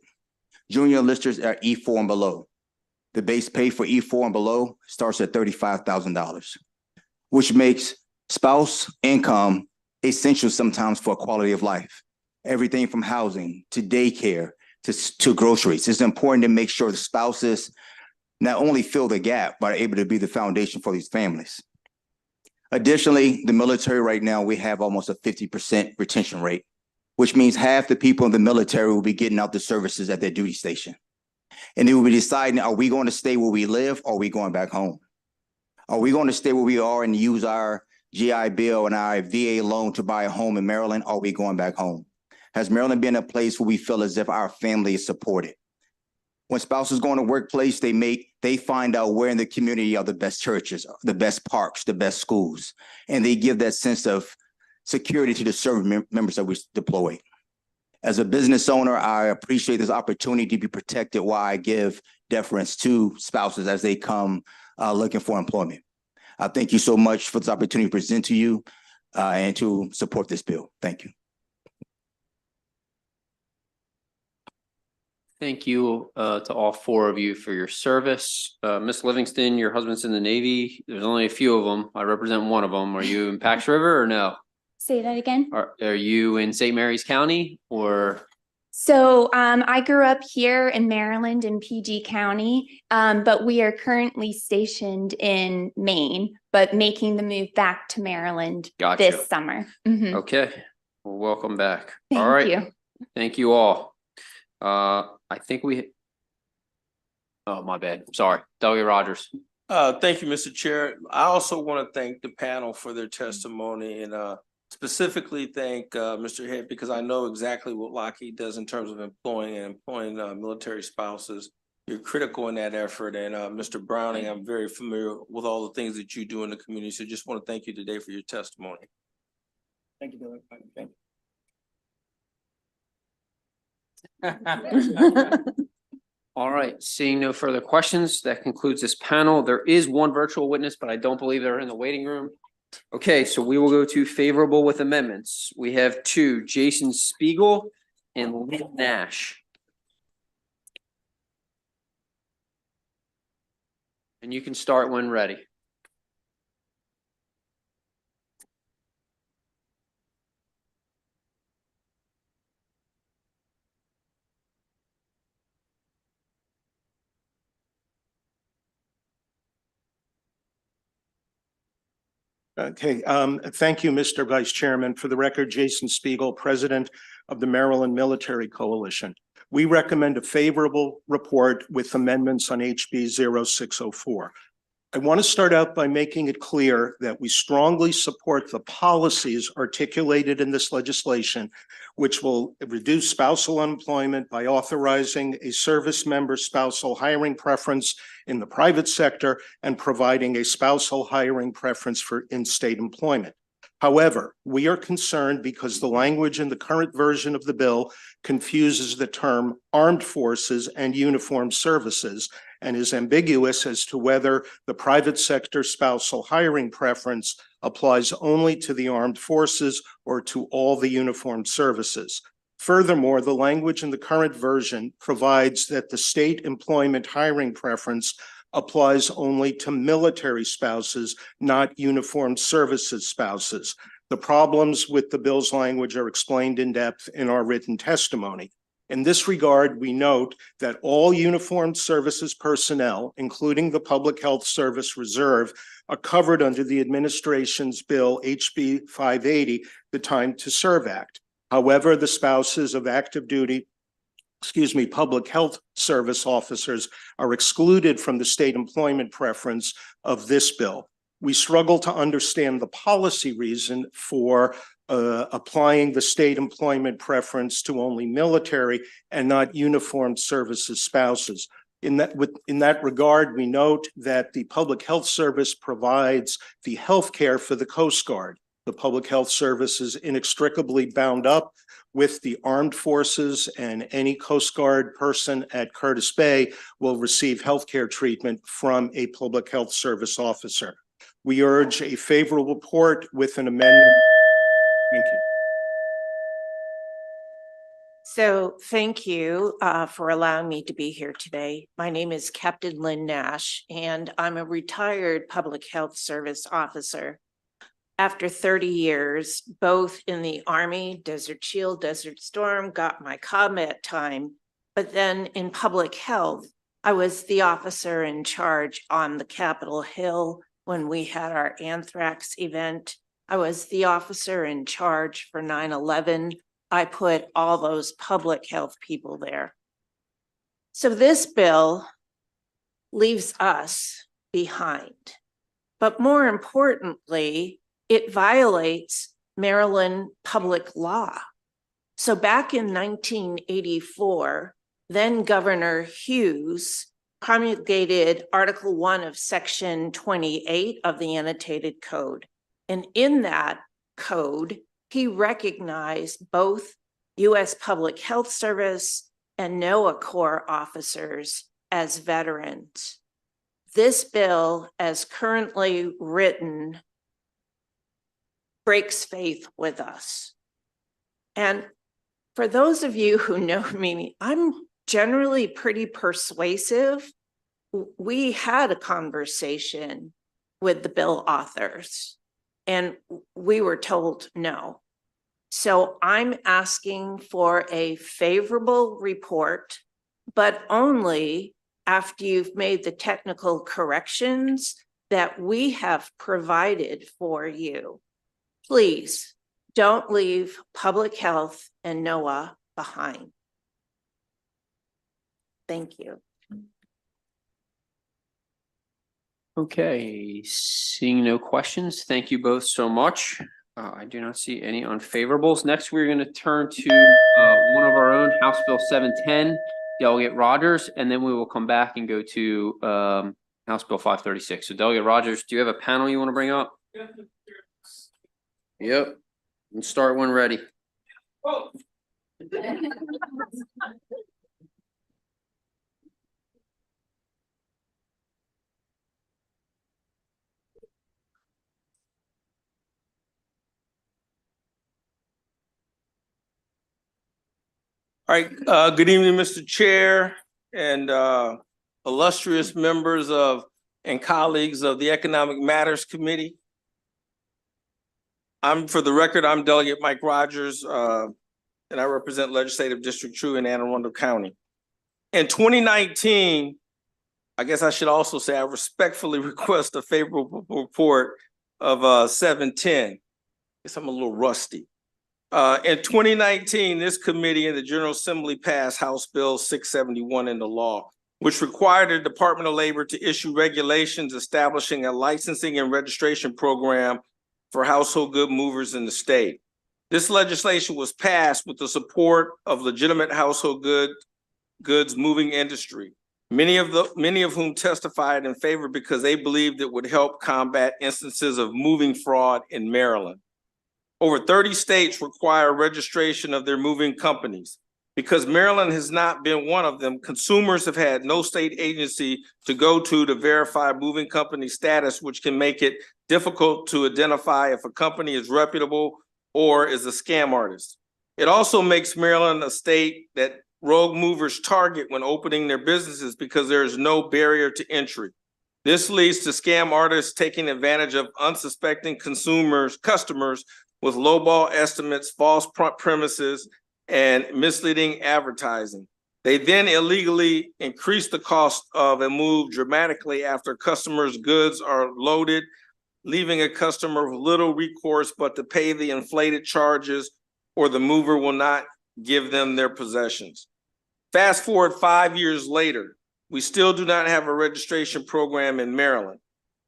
Junior enlisters are E4 and below. The base pay for E4 and below starts at $35,000, which makes spouse income essential sometimes for quality of life. Everything from housing to daycare to groceries. It's important to make sure the spouses not only fill the gap, but are able to be the foundation for these families. Additionally, the military right now, we have almost a 50% retention rate, which means half the people in the military will be getting out the services at their duty station. And they will be deciding, are we going to stay where we live or are we going back home? Are we going to stay where we are and use our GI Bill and our VA loan to buy a home in Maryland? Or are we going back home? Has Maryland been a place where we feel as if our family is supported? When spouses go in the workplace, they find out where in the community are the best churches, the best parks, the best schools, and they give that sense of security to the service members that we deploy. As a business owner, I appreciate this opportunity to be protected while I give deference to spouses as they come looking for employment. I thank you so much for this opportunity to present to you and to support this bill. Thank you. Thank you to all four of you for your service. Ms. Livingston, your husband's in the Navy. There's only a few of them. I represent one of them. Are you in Pax River or no? Say that again. Are you in St. Mary's County or? So I grew up here in Maryland in PG County, but we are currently stationed in Maine, but making the move back to Maryland Gotcha. this summer. Mhm. Okay, well, welcome back. Thank All right. you. Thank you all. I think oh, my bad. Sorry. Delegate Rogers. Thank you, Mr. Chair. I also want to thank the panel for their testimony and specifically thank Mr. Head because I know exactly what Lockheed does in terms of employing military spouses. You're critical in that effort. And Mr. Browning, I'm very familiar with all the things that you do in the community. So just want to thank you today for your testimony. Thank you, Billy. Thank you. All right, seeing no further questions, that concludes this panel. There is one virtual witness, but I don't believe they're in the waiting room. Okay, so we will go to favorable with amendments. We have two, Jason Spiegel and Lynn Nash. And you can start when ready. Okay, thank you, Mr. Vice Chairman. For the record, Jason Spiegel, President of the Maryland Military Coalition. We recommend a favorable report with amendments on HB 0604. I want to start out by making it clear that we strongly support the policies articulated in this legislation, which will reduce spousal unemployment by authorizing a service member spousal hiring preference in the private sector and providing a spousal hiring preference for in-state employment. However, we are concerned because the language in the current version of the bill confuses the term armed forces and uniformed services and is ambiguous as to whether the private sector spousal hiring preference applies only to the armed forces or to all the uniformed services. Furthermore, the language in the current version provides that the state employment hiring preference applies only to military spouses, not uniformed services spouses. The problems with the bill's language are explained in depth in our written testimony. In this regard, we note that all uniformed services personnel, including the Public Health Service Reserve, are covered under the administration's bill HB 580, the Time to Serve Act. However, the spouses of active duty public health service officers are excluded from the state employment preference of this bill. We struggle to understand the policy reason for applying the state employment preference to only military and not uniformed services spouses. In that regard, we note that the Public Health Service provides the health care for the Coast Guard. The Public Health Service is inextricably bound up with the armed forces, and any Coast Guard person at Curtis Bay will receive healthcare treatment from a public health service officer. We urge a favorable report with an amendment. Thank you. So thank you for allowing me to be here today. My name is Captain Lynn Nash, and I'm a retired public health service officer. After 30 years, both in the Army, Desert Shield, Desert Storm, got my combat time, but then in public health, I was the officer in charge on the Capitol Hill when we had our anthrax event. I was the officer in charge for 9/11. I put all those public health people there. So this bill leaves us behind. But more importantly, it violates Maryland public law. So back in 1984, then Governor Hughes promulgated Article 1 of Section 28 of the Annotated Code. And in that code, he recognized both U.S. Public Health Service and NOAA Corps officers as veterans. This bill, as currently written, breaks faith with us. And for those of you who know me, I'm generally pretty persuasive. We had a conversation with the bill authors, and we were told no. So I'm asking for a favorable report, but only after you've made the technical corrections that we have provided for you. Please don't leave public health and NOAA behind. Thank you. Okay, seeing no questions, thank you both so much. I do not see any unfavorables. Next, we're going to turn to one of our own, House Bill 710, Delegate Rogers, and then we will come back and go to House Bill 536. So Delegate Rogers, do you have a panel you want to bring up? Yep, and start when ready. All right, good evening, Mr. Chair and illustrious members of and colleagues of the Economic Matters Committee. For the record, I'm Delegate Mike Rogers, and I represent Legislative District 2 in Anne Arundel County. In 2019, I guess I should also say I respectfully request a favorable report of 710. I guess I'm a little rusty. In 2019, this committee and the General Assembly passed House Bill 671 into law, which required the Department of Labor to issue regulations establishing a licensing and registration program for household good movers in the state. This legislation was passed with the support of legitimate household goods moving industry, many of whom testified in favor because they believed it would help combat instances of moving fraud in Maryland. Over 30 states require registration of their moving companies. Because Maryland has not been one of them, consumers have had no state agency to go to verify moving company status, which can make it difficult to identify if a company is reputable or is a scam artist. It also makes Maryland a state that rogue movers target when opening their businesses because there is no barrier to entry. This leads to scam artists taking advantage of unsuspecting customers with lowball estimates, false premises, and misleading advertising. They then illegally increase the cost of a move dramatically after customers' goods are loaded, leaving a customer with little recourse but to pay the inflated charges, or the mover will not give them their possessions. Fast forward 5 years later, we still do not have a registration program in Maryland.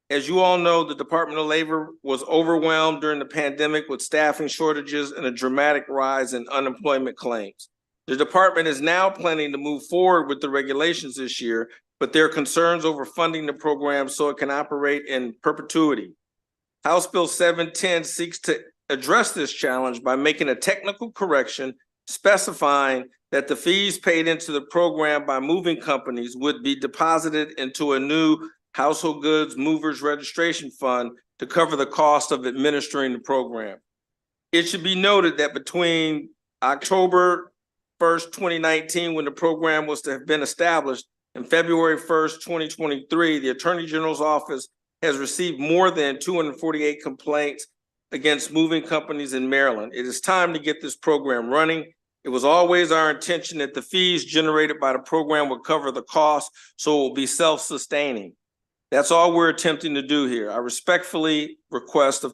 As you all know, the Department of Labor was overwhelmed during the pandemic with staffing shortages and a dramatic rise in unemployment claims. The department is now planning to move forward with the regulations this year, but there are concerns over funding the program so it can operate in perpetuity. House Bill 710 seeks to address this challenge by making a technical correction specifying that the fees paid into the program by moving companies would be deposited into a new household goods movers registration fund to cover the cost of administering the program. It should be noted that between October 1st, 2019, when the program was to have been established, and February 1st, 2023, the Attorney General's office has received more than 248 complaints against moving companies in Maryland. It is time to get this program running. It was always our intention that the fees generated by the program would cover the cost, so it will be self-sustaining. That's all we're attempting to do here. I respectfully request a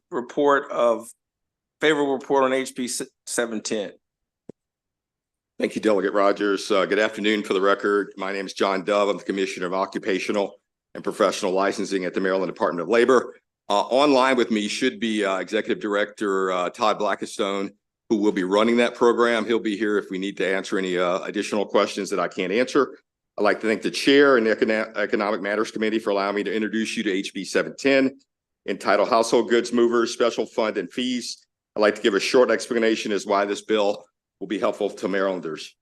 favorable report on HB 710. Thank you, Delegate Rogers. Good afternoon. For the record, my name is John Dove. I'm the Commissioner of Occupational and Professional Licensing at the Maryland Department of Labor. Online with me should be Executive Director Todd Blackistone, who will be running that program. He'll be here if we need to answer any additional questions that I can't answer. I'd like to thank the Chair and the Economic Matters Committee for allowing me to introduce you to HB 710, entitled Household Goods Movers Special Fund and Fees. I'd like to give a short explanation as why this bill will be helpful to Marylanders.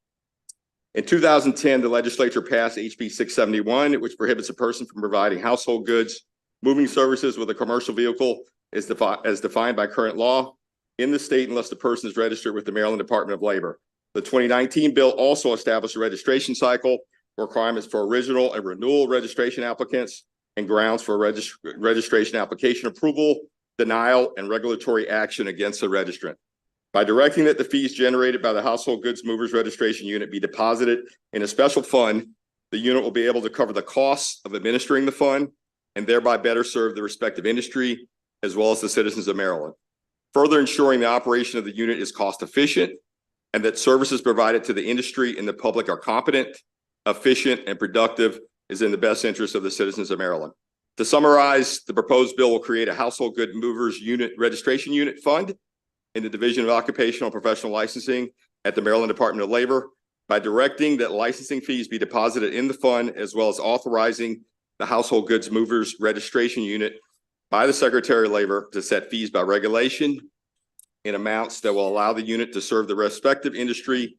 In 2010, the legislature passed HB 671, which prohibits a person from providing household goods moving services with a commercial vehicle as defined by current law in the state unless the person is registered with the Maryland Department of Labor. The 2019 bill also established a registration cycle, requirements for original and renewal registration applicants, and grounds for registration application approval, denial, and regulatory action against the registrant. By directing that the fees generated by the Household Goods Movers Registration Unit be deposited in a special fund, the unit will be able to cover the costs of administering the fund and thereby better serve the respective industry as well as the citizens of Maryland. Further ensuring the operation of the unit is cost efficient and that services provided to the industry and the public are competent, efficient, and productive is in the best interest of the citizens of Maryland. To summarize, the proposed bill will create a Household Good Movers Unit Registration Unit Fund in the Division of Occupational and Professional Licensing at the Maryland Department of Labor by directing that licensing fees be deposited in the fund as well as authorizing the Household Goods Movers Registration Unit by the Secretary of Labor to set fees by regulation in amounts that will allow the unit to serve the respective industry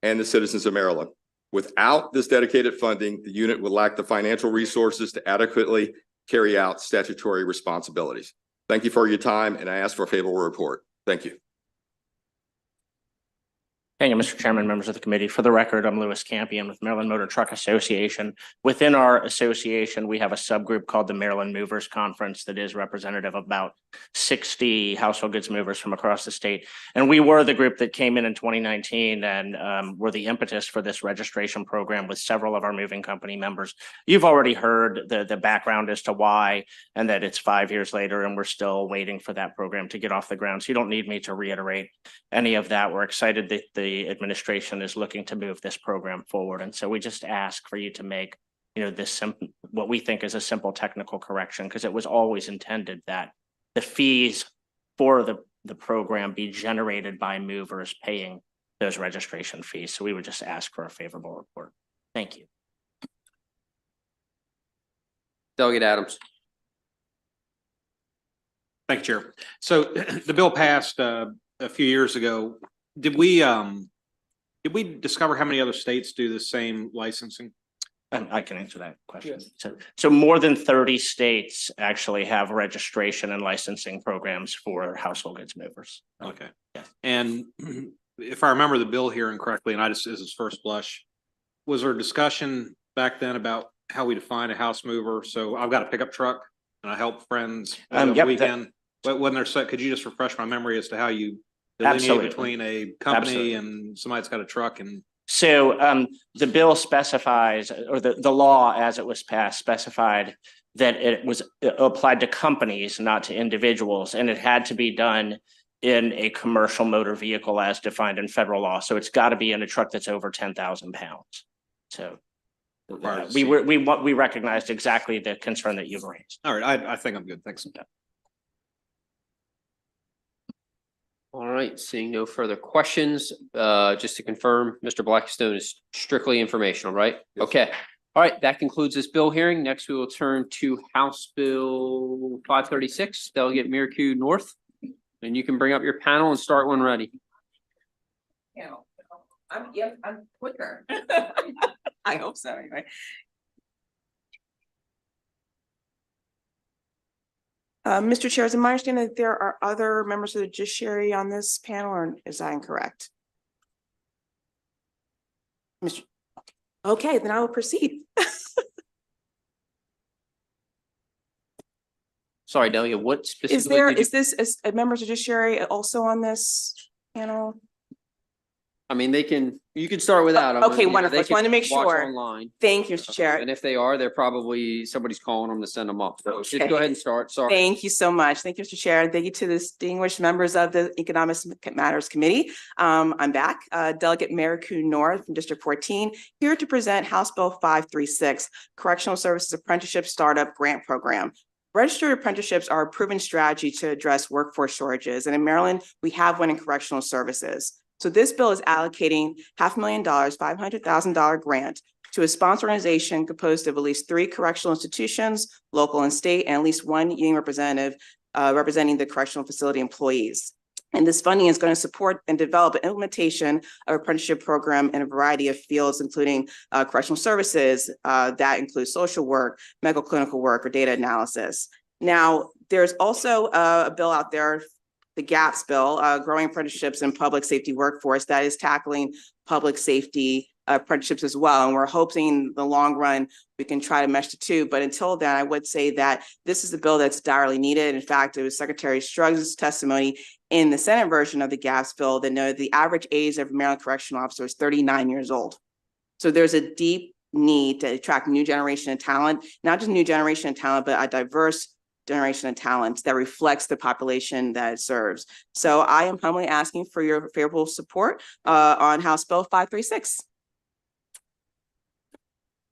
and the citizens of Maryland. Without this dedicated funding, the unit would lack the financial resources to adequately carry out statutory responsibilities. Thank you for your time, and I ask for a favorable report. Thank you. Thank you, Mr. Chairman, members of the committee. For the record, I'm Louis Campion with Maryland Motor Truck Association. Within our association, we have a subgroup called the Maryland Movers Conference that is representative of about 60 household goods movers from across the state. And we were the group that came in 2019 and were the impetus for this registration program with several of our moving company members. You've already heard the background as to why and that it's 5 years later and we're still waiting for that program to get off the ground. So you don't need me to reiterate any of that. We're excited that the administration is looking to move this program forward. And so we just ask for you to make, this what we think is a simple technical correction, because it was always intended that the fees for the program be generated by movers paying those registration fees. So we would just ask for a favorable report. Thank you. Delegate Adams. Thank you, Chair. So the bill passed a few years ago. Did we discover how many other states do the same licensing? I can answer that question. Yes. So more than 30 states actually have registration and licensing programs for household goods movers. Okay. Yeah. And if I remember the bill hearing correctly, and this is first blush, was there a discussion back then about how we define a house mover? So I've got a pickup truck and I help friends on the weekend. Wasn't there set? Could you just refresh my memory as to how you delineate between a company and somebody that's got a truck? And so the bill specifies, or the law as it was passed specified that it was applied to companies, not to individuals, and it had to be done in a commercial motor vehicle as defined in federal law. So it's got to be in a truck that's over 10,000 pounds. So we recognized exactly the concern that you've raised. All right, I think I'm good. Thanks. All right, seeing no further questions, just to confirm, Mr. Blackistone is strictly informational, right? Yes. Okay. All right, that concludes this bill hearing. Next, we will turn to House Bill 536, Delegate Mirku North. And you can bring up your panel and start when ready. I'm quicker. I hope so, anyway. Mr. Chair, is it my understanding that there are other members of the judiciary on this panel, or is that incorrect? Okay, then I will proceed. Sorry, Delia, what specifically? Is this members of judiciary also on this panel? I mean, you can start without them. Okay, wonderful. Just wanted to make Watch sure. online. Thank you, Mr. Chair. And if they are, they're probably, somebody's calling them to send them up. So just Okay. go ahead and start. Sorry. Thank you so much. Thank you, Mr. Chair. And thank you to the distinguished members of the Economic Matters Committee. I'm back, Delegate Mary Kuhn North from District 14, here to present House Bill 536, Correctional Services Apprenticeship Startup Grant Program. Registered apprenticeships are a proven strategy to address workforce shortages. And in Maryland, we have one in correctional services. So this bill is allocating $500,000, $500,000 grant to a sponsor organization composed of at least 3 correctional institutions, local and state, and at least 1 union representative representing the correctional facility employees. And this funding is going to support and develop an implementation of apprenticeship program in a variety of fields, including correctional services, that includes social work, medical clinical work, or data analysis. Now, there's also a bill out there, the GAPS bill, Growing Apprenticeships in Public Safety Workforce, that is tackling public safety apprenticeships as well. And we're hoping in the long run, we can try to mesh the two. But until then, I would say that this is a bill that's direly needed. In fact, it was Secretary Struggs' testimony in the Senate version of the GAPS bill that noted the average age of a Maryland correctional officer is 39 years old. So there's a deep need to attract new generation of talent, not just new generation of talent, but a diverse generation of talent that reflects the population that it serves. So I am humbly asking for your favorable support on House Bill 536.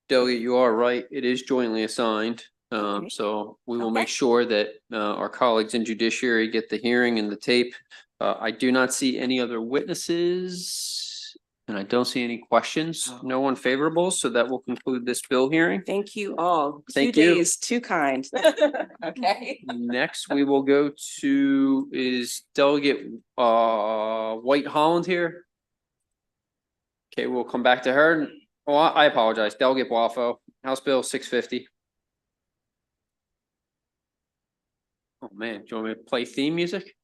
Delegate, you are right. It is jointly assigned. So we will make sure that our colleagues in judiciary get the hearing and the tape. I do not see any other witnesses. And I don't see any questions. No one favorable. So that will conclude this bill hearing. Thank you all. Thank 2 you. days, too kind. Okay. Next, we will go to, is Delegate White Holland here? Okay, we'll come back to her. Oh, I apologize. Delegate Waffo, House Bill 650. Oh, man, do you want me to play theme music?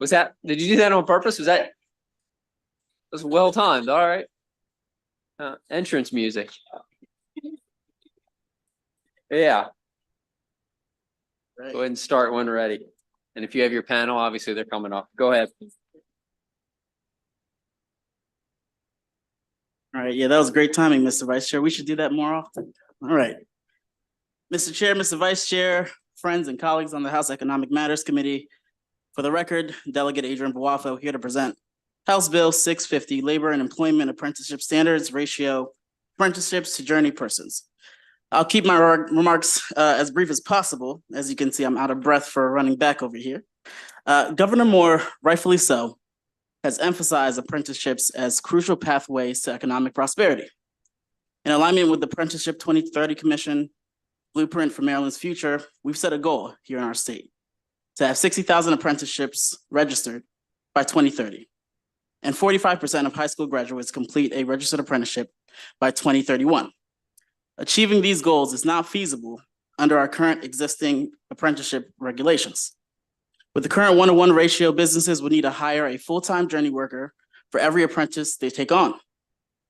Was that, did you do that on purpose? That was well timed. All right. Entrance music. Yeah. Go ahead and start when ready. And if you have your panel, obviously they're coming up. Go ahead. All right, yeah, that was great timing, Mr. Vice Chair. We should do that more often. All right. Mr. Chair, Mr. Vice Chair, friends and colleagues on the House Economic Matters Committee. For the record, Delegate Adrian Boafo here to present House Bill 650, Labor and Employment Apprenticeship Standards Ratio, Apprenticeships to Journey Persons. I'll keep my remarks as brief as possible. As you can see, I'm out of breath for running back over here. Governor Moore, rightfully so, has emphasized apprenticeships as crucial pathways to economic prosperity. In alignment with the Apprenticeship 2030 Commission Blueprint for Maryland's Future, we've set a goal here in our state to have 60,000 apprenticeships registered by 2030. And 45% of high school graduates complete a registered apprenticeship by 2031. Achieving these goals is not feasible under our current existing apprenticeship regulations. With the current 1-to-1 ratio, businesses would need to hire a full-time journey worker for every apprentice they take on.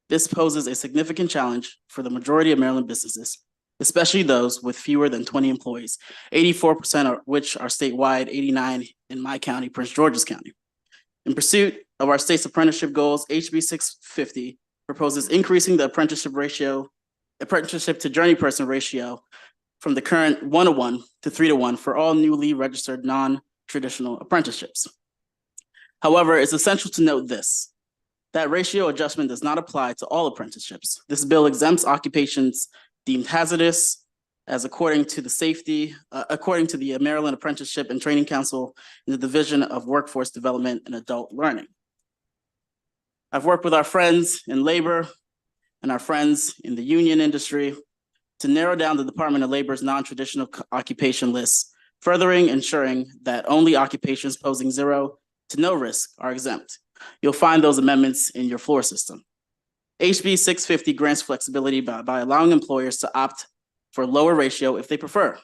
This poses a significant challenge for the majority of Maryland businesses, especially those with fewer than 20 employees, 84% of which are statewide, 89 in my county, Prince George's County. In pursuit of our state's apprenticeship goals, HB 650 proposes increasing the apprenticeship to journey person ratio from the current 1-to-1 to 3-to-1 for all newly registered non-traditional apprenticeships. However, it's essential to note this: that ratio adjustment does not apply to all apprenticeships. This bill exempts occupations deemed hazardous, as according to the Maryland Apprenticeship and Training Council in the Division of Workforce Development and Adult Learning. I've worked with our friends in labor and our friends in the union industry to narrow down the Department of Labor's non-traditional occupation list, furthering ensuring that only occupations posing 0 to no risk are exempt, You'll find those amendments in your floor system. HB 650 grants flexibility by allowing employers to opt for a lower ratio if they prefer.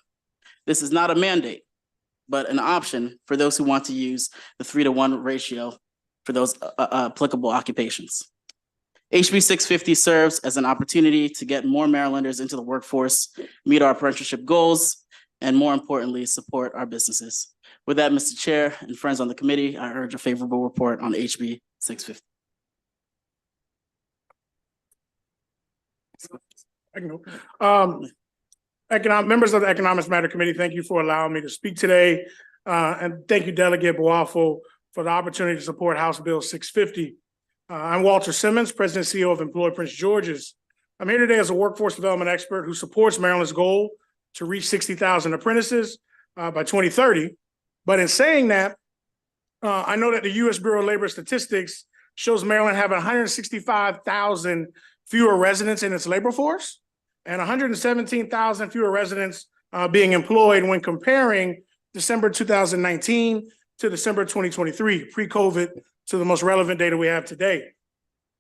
This is not a mandate, but an option for those who want to use the 3-to-1 ratio for those applicable occupations. HB 650 serves as an opportunity to get more Marylanders into the workforce, meet our apprenticeship goals, and more importantly, support our businesses. With that, Mr. Chair and friends on the committee, I urge a favorable report on HB 650. Members of the Economics Matter Committee, thank you for allowing me to speak today. And thank you, Delegate Boafo, for the opportunity to support House Bill 650. I'm Walter Simmons, President and CEO of Employ Prince George's. I'm here today as a workforce development expert who supports Maryland's goal to reach 60,000 apprentices by 2030. But in saying that, I know that the U.S. Bureau of Labor Statistics shows Maryland having 165,000 fewer residents in its labor force and 117,000 fewer residents being employed when comparing December 2019 to December 2023, pre-COVID, to the most relevant data we have today.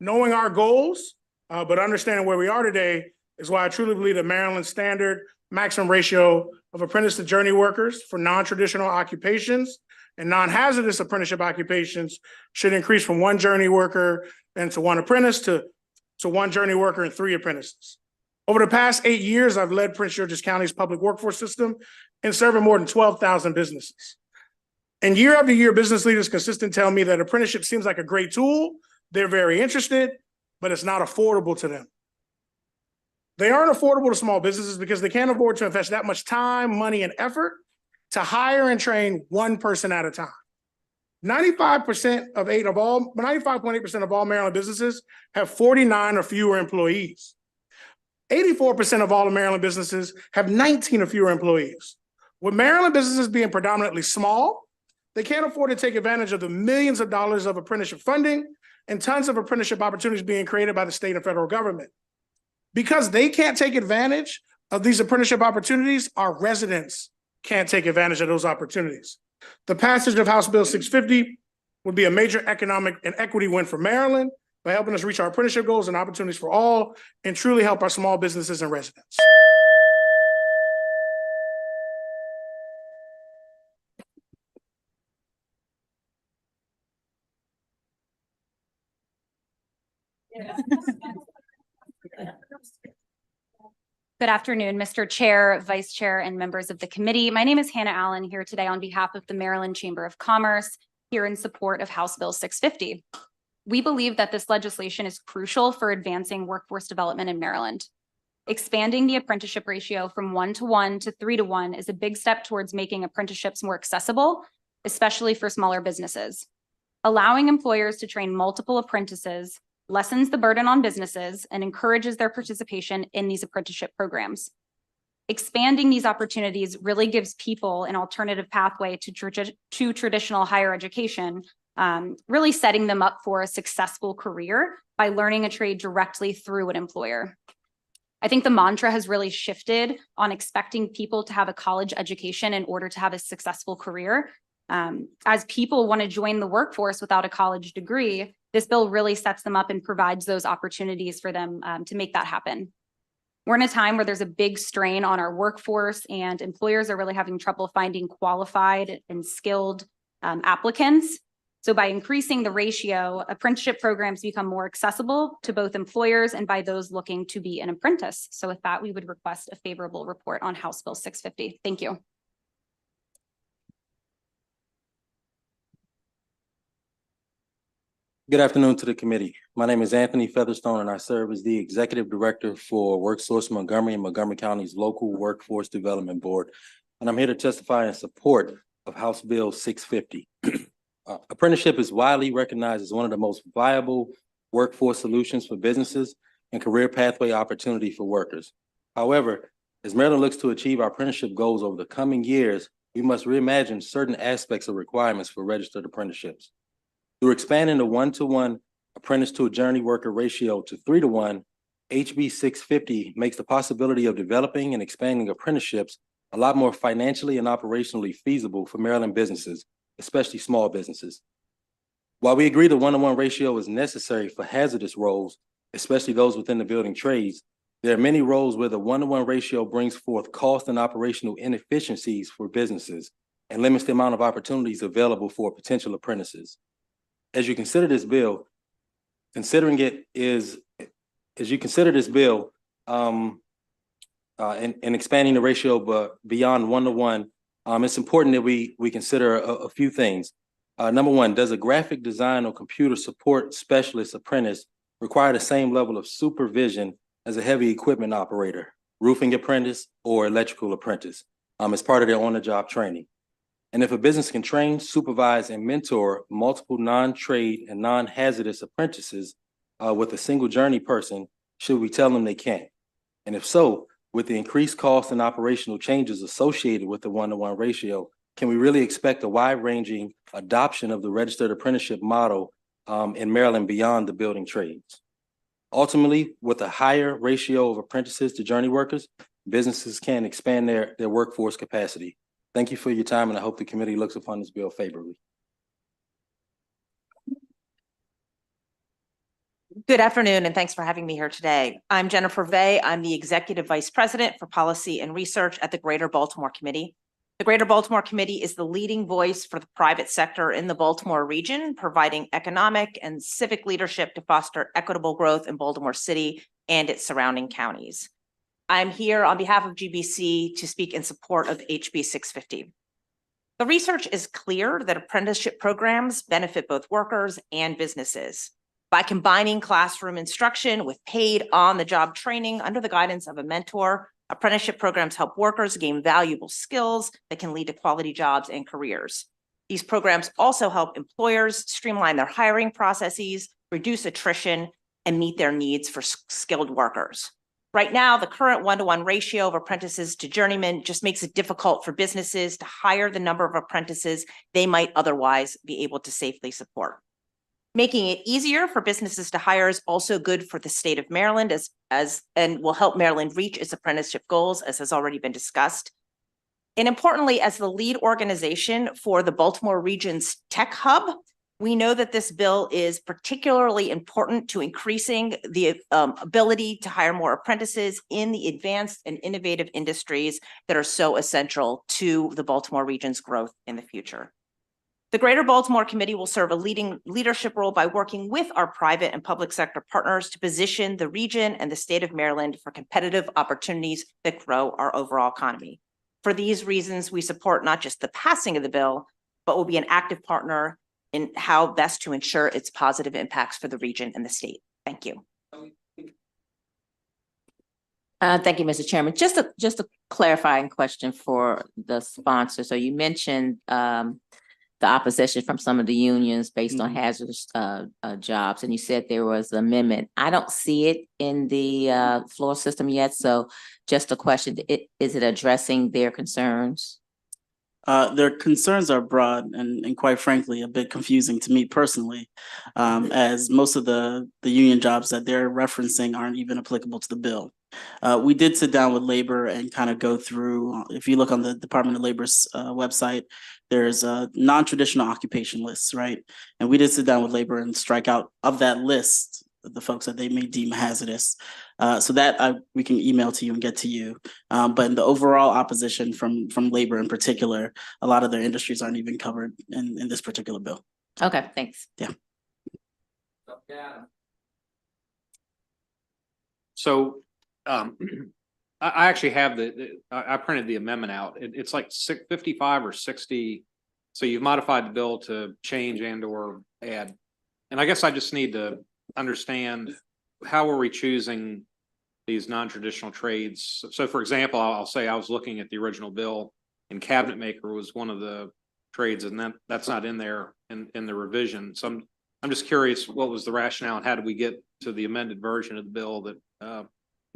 Knowing our goals, but understanding where we are today is why I truly believe that Maryland's standard maximum ratio of apprentice to journey workers for non-traditional occupations and non-hazardous apprenticeship occupations should increase from 1 journey worker and to 1 apprentice to 1 journey worker and 3 apprentices. Over the past 8 years, I've led Prince George's County's public workforce system and serving more than 12,000 businesses. And year after year, business leaders consistently tell me that apprenticeship seems like a great tool. They're very interested, but it's not affordable to them. They aren't affordable to small businesses because they can't afford to invest that much time, money, and effort to hire and train 1 person at a time. 95.8% of all Maryland businesses have 49 or fewer employees. 84% of all Maryland businesses have 19 or fewer employees. With Maryland businesses being predominantly small, they can't afford to take advantage of the millions of dollars of apprenticeship funding and tons of apprenticeship opportunities being created by the state and federal government. Because they can't take advantage of these apprenticeship opportunities, our residents can't take advantage of those opportunities. The passage of House Bill 650 would be a major economic and equity win for Maryland by helping us reach our apprenticeship goals and opportunities for all and truly help our small businesses and residents. Good afternoon, Mr. Chair, Vice Chair, and members of the committee. My name is Hannah Allen, here today on behalf of the Maryland Chamber of Commerce, here in support of House Bill 650. We believe that this legislation is crucial for advancing workforce development in Maryland. Expanding the apprenticeship ratio from 1-to-1 to 3-to-1 is a big step towards making apprenticeships more accessible, especially for smaller businesses. Allowing employers to train multiple apprentices lessens the burden on businesses and encourages their participation in these apprenticeship programs. Expanding these opportunities really gives people an alternative pathway to traditional higher education, really setting them up for a successful career by learning a trade directly through an employer. I think the mantra has really shifted on expecting people to have a college education in order to have a successful career. As people want to join the workforce without a college degree, this bill really sets them up and provides those opportunities for them to make that happen. We're in a time where there's a big strain on our workforce and employers are really having trouble finding qualified and skilled applicants. So by increasing the ratio, apprenticeship programs become more accessible to both employers and by those looking to be an apprentice. So with that, we would request a favorable report on House Bill 650. Thank you. Good afternoon to the committee. My name is Anthony Featherstone, and I serve as the Executive Director for WorkSource Montgomery and Montgomery County's local Workforce Development Board. And I'm here to testify in support of House Bill 650. Apprenticeship is widely recognized as one of the most viable workforce solutions for businesses and career pathway opportunity for workers. However, as Maryland looks to achieve our apprenticeship goals over the coming years, we must reimagine certain aspects of requirements for registered apprenticeships. Through expanding the 1-to-1 apprentice to a journey worker ratio to 3-to-1, HB 650 makes the possibility of developing and expanding apprenticeships a lot more financially and operationally feasible for Maryland businesses, especially small businesses. While we agree the 1-to-1 ratio is necessary for hazardous roles, especially those within the building trades, there are many roles where the 1-to-1 ratio brings forth cost and operational inefficiencies for businesses and limits the amount of opportunities available for potential apprentices. As you consider this bill, and expanding the ratio but beyond 1-to-1, it's important that we consider a few things. Number one, does a graphic design or computer support specialist apprentice require the same level of supervision as a heavy equipment operator, roofing apprentice, or electrical apprentice as part of their on-the-job training? And if a business can train, supervise, and mentor multiple non-trade and non-hazardous apprentices with a single journey person, should we tell them they can't? And if so, with the increased cost and operational changes associated with the 1-to-1 ratio, can we really expect a wide-ranging adoption of the registered apprenticeship model in Maryland beyond the building trades? Ultimately, with a higher ratio of apprentices to journey workers, businesses can expand their workforce capacity. Thank you for your time, and I hope the committee looks upon this bill favorably. Good afternoon, and thanks for having me here today. I'm Jennifer Vey. I'm the Executive Vice President for Policy and Research at the Greater Baltimore Committee. The Greater Baltimore Committee is the leading voice for the private sector in the Baltimore region, providing economic and civic leadership to foster equitable growth in Baltimore City and its surrounding counties. I'm here on behalf of GBC to speak in support of HB 650. The research is clear that apprenticeship programs benefit both workers and businesses. By combining classroom instruction with paid on-the-job training under the guidance of a mentor, apprenticeship programs help workers gain valuable skills that can lead to quality jobs and careers. These programs also help employers streamline their hiring processes, reduce attrition, and meet their needs for skilled workers. Right now, the current 1-to-1 ratio of apprentices to journeymen just makes it difficult for businesses to hire the number of apprentices they might otherwise be able to safely support. Making it easier for businesses to hire is also good for the state of Maryland and will help Maryland reach its apprenticeship goals, as has already been discussed. And importantly, as the lead organization for the Baltimore region's tech hub, we know that this bill is particularly important to increasing the ability to hire more apprentices in the advanced and innovative industries that are so essential to the Baltimore region's growth in the future. The Greater Baltimore Committee will serve a leadership role by working with our private and public sector partners to position the region and the state of Maryland for competitive opportunities that grow our overall economy. For these reasons, we support not just the passing of the bill, but will be an active partner in how best to ensure its positive impacts for the region and the state. Thank you. Thank you, Mr. Chairman. Just a clarifying question for the sponsor. So you mentioned the opposition from some of the unions based on hazardous jobs, and you said there was an amendment. I don't see it in the floor system yet, so just a question, is it addressing their concerns? Their concerns are broad and quite frankly, a bit confusing to me personally, as most of the union jobs that they're referencing aren't even applicable to the bill. We did sit down with labor and kind of go through, if you look on the Department of Labor's website, there's a non-traditional occupation list, right? And we did sit down with labor and strike out of that list the folks that they may deem hazardous. So that we can email to you and get to you. But in the overall opposition from labor in particular, a lot of their industries aren't even covered in this particular bill. Okay, thanks. Yeah. So I actually have I printed the amendment out. It's like 55 or 60. So you've modified the bill to change and or add. And I guess I just need to understand, how are we choosing these non-traditional trades? So for example, I'll say I was looking at the original bill and cabinet maker was one of the trades, and that's not in there in the revision. So I'm just curious, what was the rationale and how did we get to the amended version of the bill that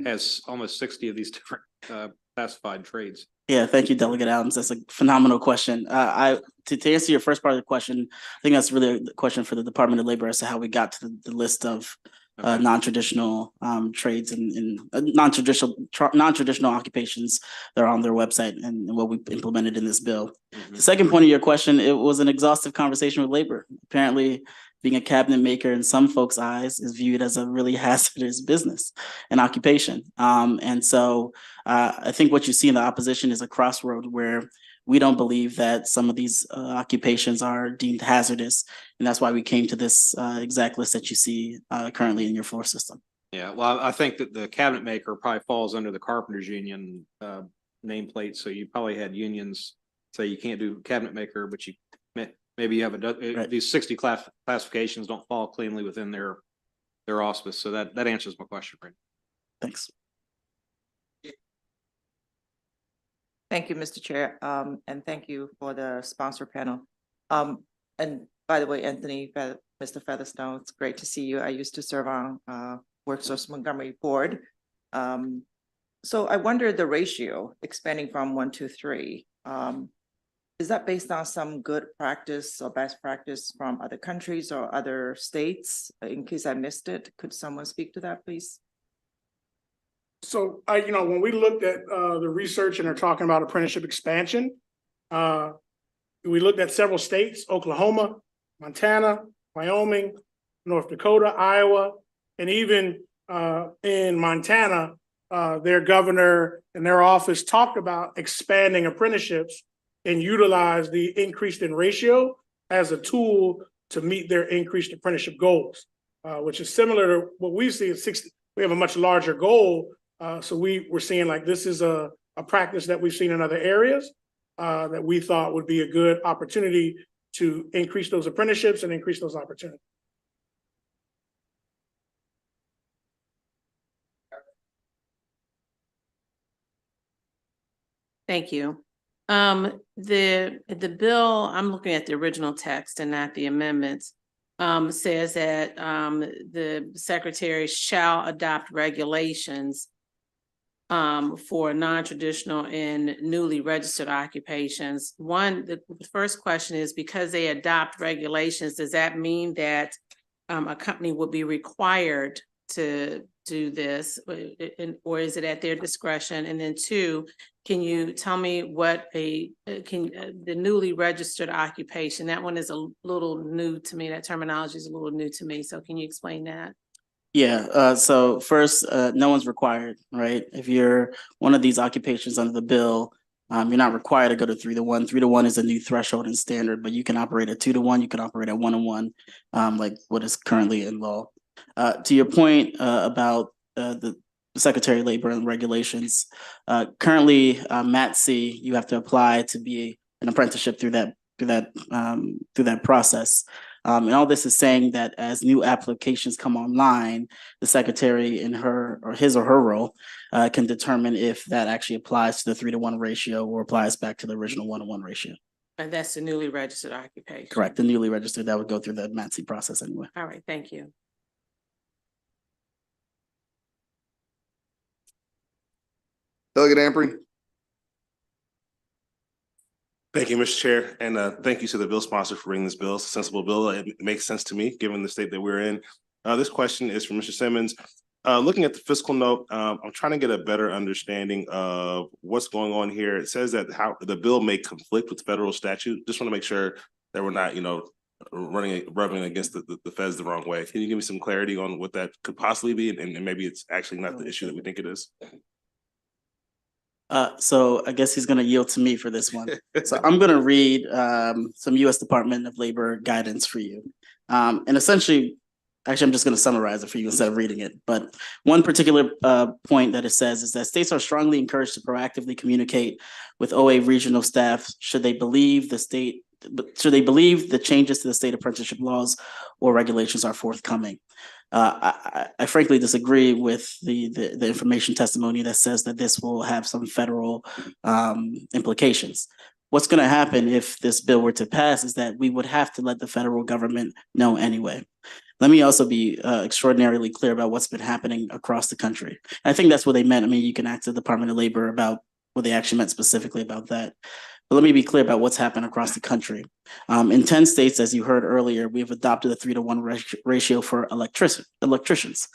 has almost 60 of these different classified trades? Yeah, thank you, Delegate Adams. That's a phenomenal question. To answer your first part of the question, I think that's really a question for the Department of Labor as to how we got to the list of non-traditional trades and non-traditional occupations that are on their website and what we implemented in this bill. The second point of your question, it was an exhaustive conversation with labor. Apparently, being a cabinet maker in some folks' eyes is viewed as a really hazardous business and occupation. And so I think what you see in the opposition is a crossroad where we don't believe that some of these occupations are deemed hazardous. And that's why we came to this exact list that you see currently in your floor system. Yeah, well, I think that the cabinet maker probably falls under the carpenters union nameplate. So you probably had unions say you can't do cabinet maker, but you maybe you have these 60 classifications don't fall cleanly within their auspice. So that answers my question, Brandon. Thanks. Thank you, Mr. Chair, and thank you for the sponsor panel. And by the way, Mr. Featherstone, it's great to see you. I used to serve on WorkSource Montgomery board. So I wonder the ratio expanding from 1 to 3. Is that based on some good practice or best practice from other countries or other states? In case I missed it, could someone speak to that, please? So when we looked at the research and are talking about apprenticeship expansion, we looked at several states: Oklahoma, Montana, Wyoming, North Dakota, Iowa, and even in Montana, their governor and their office talked about expanding apprenticeships and utilize the increased in ratio as a tool to meet their increased apprenticeship goals, which is similar to what we see at 60. We have a much larger goal. So we're seeing like this is a practice that we've seen in other areas that we thought would be a good opportunity to increase those apprenticeships and increase those opportunities. Thank you. The bill, I'm looking at the original text and not the amendments, says that the secretary shall adopt regulations for non-traditional and newly registered occupations. The first question is, because they adopt regulations, does that mean that a company would be required to do this, or is it at their discretion? And then 2, can you tell me what the newly registered occupation, that one is a little new to me, that terminology is a little new to me. So can you explain that? Yeah, so first, no one's required, right? If you're one of these occupations under the bill, you're not required to go to 3 to 1. 3 to 1 is a new threshold and standard, but you can operate at 2 to 1, you can operate at 1 to 1, like what is currently in law. To your point about the Secretary of Labor and Regulations, currently MATC, you have to apply to be an apprenticeship through that process. And all this is saying that as new applications come online, the secretary in his or her role can determine if that actually applies to the 3 to 1 ratio or applies back to the original 1 to 1 ratio. And that's the newly registered occupation. Correct. The newly registered, that would go through the MATC process anyway. All right, thank you. Delegate Amprey. Thank you, Mr. Chair, and thank you to the bill sponsor for bringing this bill. It's a sensible bill. It makes sense to me, given the state that we're in. This question is for Mr. Simmons. Looking at the fiscal note, I'm trying to get a better understanding of what's going on here. It says that how the bill may conflict with federal statute. Just want to make sure that we're not, rubbing against the feds the wrong way. Can you give me some clarity on what that could possibly be, and maybe it's actually not the issue that we think it is? So I guess he's going to yield to me for this one. So I'm going to read some U.S. Department of Labor guidance for you. And essentially, actually, I'm just going to summarize it for you instead of reading it. But one particular point that it says is that states are strongly encouraged to proactively communicate with OA regional staff should they believe the changes to the state apprenticeship laws or regulations are forthcoming. I frankly disagree with the information testimony that says that this will have some federal implications. What's going to happen if this bill were to pass is that we would have to let the federal government know anyway. Let me also be extraordinarily clear about what's been happening across the country. I think that's what they meant. I mean, you can ask the Department of Labor about what they actually meant specifically about that. But let me be clear about what's happened across the country. In 10 states, as you heard earlier, we've adopted a 3 to 1 ratio for electricians.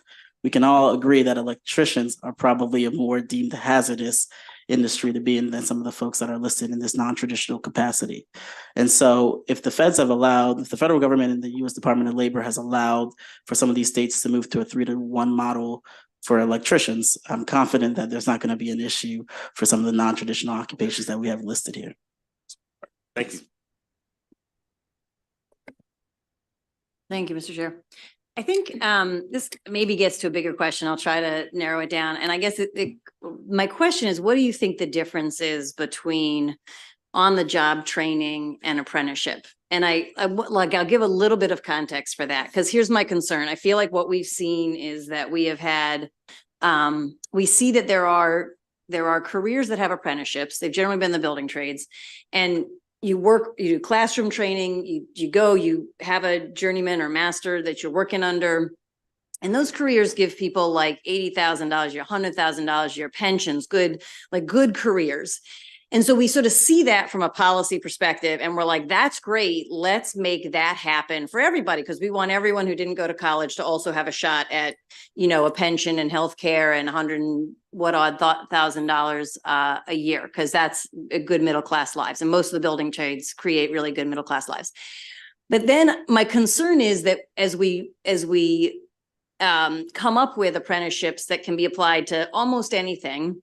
We can all agree that electricians are probably a more deemed hazardous industry to be in than some of the folks that are listed in this non-traditional capacity. And so if the federal government and the US Department of Labor has allowed for some of these states to move to a 3-to-1 model for electricians, I'm confident that there's not going to be an issue for some of the non-traditional occupations that we have listed here. Thank you. Thank you, Mr. Chair. I think this maybe gets to a bigger question. I'll try to narrow it down. And I guess my question is, what do you think the difference is between on-the-job training and apprenticeship? And I'll give a little bit of context for that, because here's my concern. I feel like what we've seen is that we have had, we see that there are careers that have apprenticeships. They've generally been the building trades, and you do classroom training, you have a journeyman or master that you're working under. And those careers give people like $80,000, your $100,000, your pensions, good careers. And so we sort of see that from a policy perspective, and we're like, that's great. Let's make that happen for everybody, because we want everyone who didn't go to college to also have a shot at, a pension and healthcare and $100,000 a year, because that's a good middle class lives. And most of the building trades create really good middle class lives. But then my concern is that as we come up with apprenticeships that can be applied to almost anything,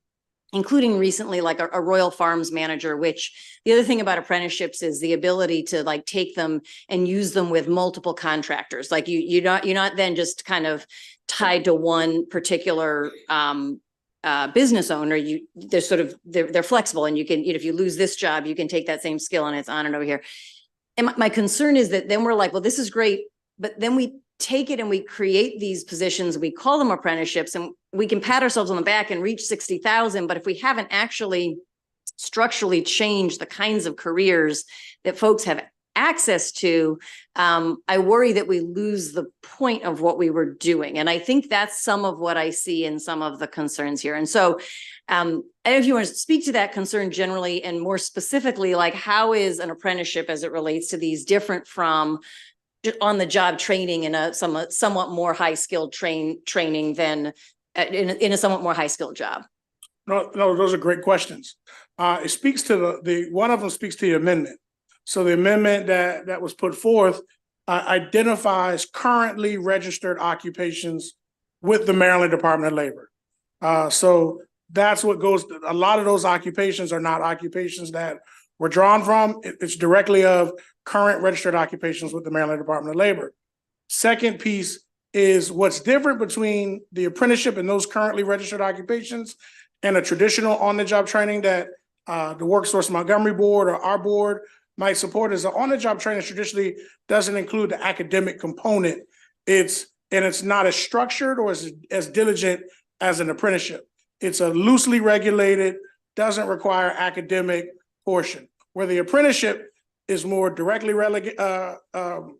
including recently like a Royal Farms manager, which the other thing about apprenticeships is the ability to like take them and use them with multiple contractors. Like you're not then just kind of tied to one particular business owner. They're flexible, and you can, if you lose this job, you can take that same skill and it's on and over here. And my concern is that then we're like, well, this is great, but then we take it and we create these positions, we call them apprenticeships, and we can pat ourselves on the back and reach 60,000. But if we haven't actually structurally changed the kinds of careers that folks have access to, I worry that we lose the point of what we were doing. And I think that's some of what I see in some of the concerns here. And so I don't know if you want to speak to that concern generally, and more specifically, like how is an apprenticeship as it relates to these different from on the job training in a somewhat more high skilled training than in a somewhat more high skilled job? No, those are great questions. It speaks to one of them speaks to the amendment. So the amendment that was put forth identifies currently registered occupations with the Maryland Department of Labor. So that's what goes. A lot of those occupations are not occupations that were drawn from. It's directly of current registered occupations with the Maryland Department of Labor. Second piece is what's different between the apprenticeship and those currently registered occupations and a traditional on-the-job training that the Workforce Montgomery Board or our board might support is the on-the-job training traditionally doesn't include the academic component. It's not as structured or as diligent as an apprenticeship. It's a loosely regulated, doesn't require academic portion, where the apprenticeship is more directly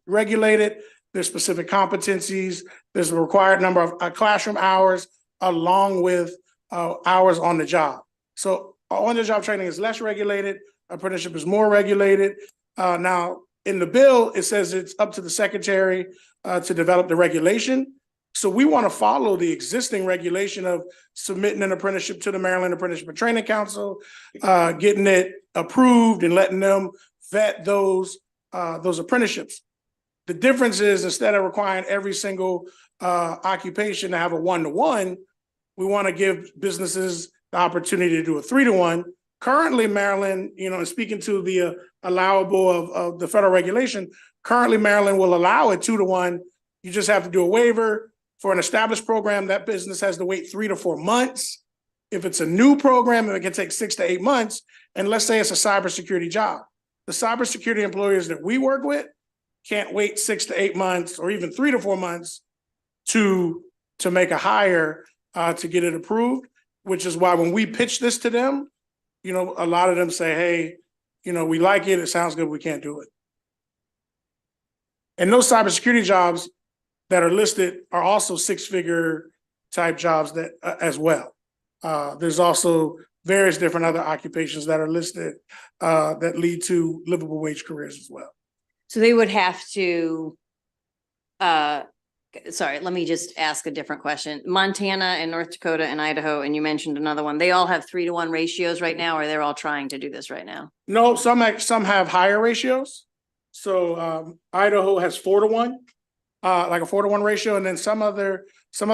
regulated. There's specific competencies. There's a required number of classroom hours along with hours on the job. So on-the-job training is less regulated. Apprenticeship is more regulated. Now, in the bill, it says it's up to the secretary to develop the regulation. So we want to follow the existing regulation of submitting an apprenticeship to the Maryland Apprenticeship and Training Council, getting it approved and letting them vet those apprenticeships. The difference is, instead of requiring every single occupation to have a 1-to-1, we want to give businesses the opportunity to do a 3-to-1. Currently, Maryland, and speaking to the allowable of the federal regulation, currently Maryland will allow a 2-to-1. You just have to do a waiver. For an established program, that business has to wait 3 to 4 months. If it's a new program, it can take 6 to 8 months. And let's say it's a cybersecurity job. The cybersecurity employers that we work with can't wait 6 to 8 months or even 3 to 4 months to make a hire to get it approved, which is why when we pitch this to them, a lot of them say, hey, we like it. It sounds good. We can't do it. And those cybersecurity jobs that are listed are also 6-figure type jobs that as well. There's also various different other occupations that are listed that lead to livable wage careers as well. So they would have to Sorry, let me just ask a different question. Montana and North Dakota and Idaho, and you mentioned another one, they all have 3-to-1 ratios right now, or they're all trying to do this right now? No, some have higher ratios. So Idaho has 4-to-1, like a 4-to-1 ratio, and then some other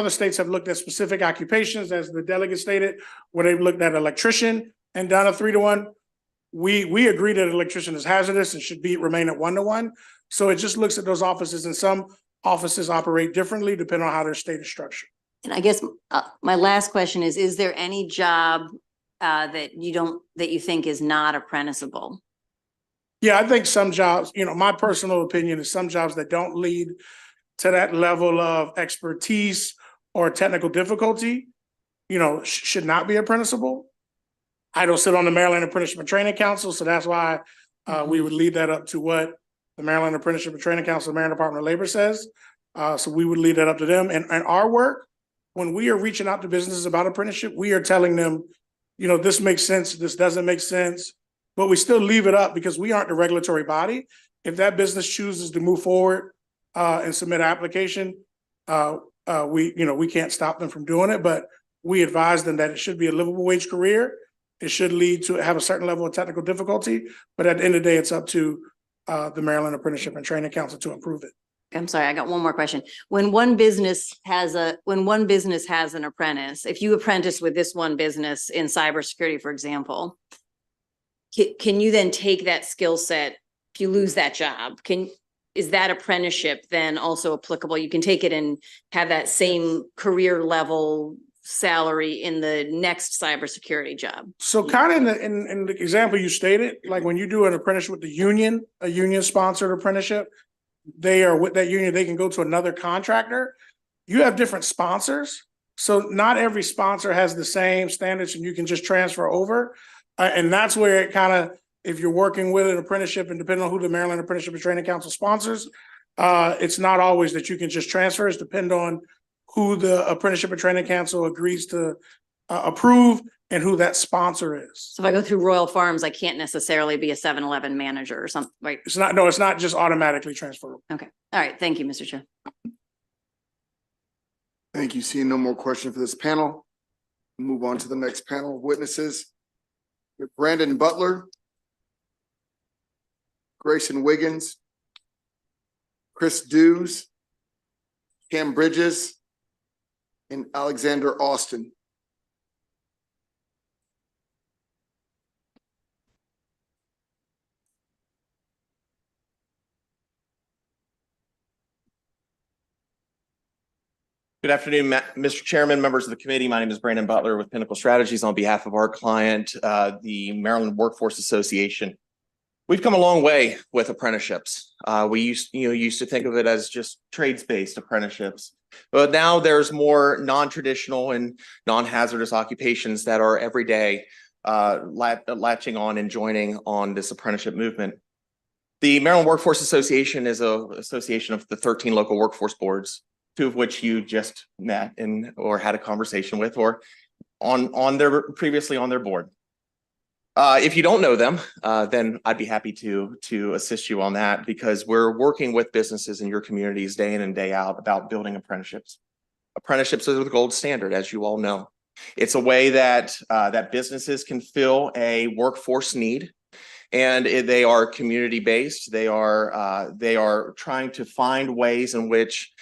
states have looked at specific occupations, as the delegate stated, where they've looked at electrician and done a 3-to-1. We agree that electrician is hazardous and should remain at 1-to-1. So it just looks at those offices, and some offices operate differently depending on how their state is structured. And I guess my last question is there any job that you think is not apprenticeable? Yeah, I think some jobs, my personal opinion is some jobs that don't lead to that level of expertise or technical difficulty, should not be apprenticeable. I don't sit on the Maryland Apprenticeship and Training Council, so that's why we would leave that up to what the Maryland Apprenticeship and Training Council, the Maryland Department of Labor says. So we would leave that up to them. And our work, when we are reaching out to businesses about apprenticeship, we are telling them, this makes sense, this doesn't make sense, but we still leave it up because we aren't the regulatory body. If that business chooses to move forward and submit an application, we can't stop them from doing it, but we advise them that it should be a livable wage career. It should lead to have a certain level of technical difficulty, but at the end of the day, it's up to the Maryland Apprenticeship and Training Council to improve it. I'm sorry, I got one more question. When one business has an apprentice, if you apprentice with this one business in cybersecurity, for example, can you then take that skill set if you lose that job? Is that apprenticeship then also applicable? You can take it and have that same career level salary in the next cybersecurity job? So kind of in the example you stated, like when you do an apprenticeship with the union, a union sponsored apprenticeship, they are with that union, they can go to another contractor. You have different sponsors. So not every sponsor has the same standards and you can just transfer over. And that's where it kind of, if you're working with an apprenticeship and depending on who the Maryland Apprenticeship and Training Council sponsors, it's not always that you can just transfer. It's depend on who the Apprenticeship and Training Council agrees to approve and who that sponsor is. So if I go through Royal Farms, I can't necessarily be a 7-Eleven manager or something, right? It's not just automatically transferable. Okay. All right. Thank you, Mr. Chair. Thank you. Seeing no more questions for this panel. Move on to the next panel of witnesses. Brandon Butler, Grayson Wiggins, Chris Dews, Cam Bridges, and Alexander Austin. Good afternoon, Mr. Chairman, members of the committee. My name is Brandon Butler with Pinnacle Strategies on behalf of our client, the Maryland Workforce Association. We've come a long way with apprenticeships. We used to think of it as just trades-based apprenticeships, but now there's more non-traditional and non-hazardous occupations that are every day latching on and joining on this apprenticeship movement. The Maryland Workforce Association is an association of the 13 local workforce boards, 2 of which you just met or had a conversation with, or previously on their board. If you don't know them, then I'd be happy to assist you on that, because we're working with businesses in your communities day in and day out about building apprenticeships. Apprenticeships are the gold standard, as you all know. It's a way that businesses can fill a workforce need, and they are community-based. They are trying to find ways in which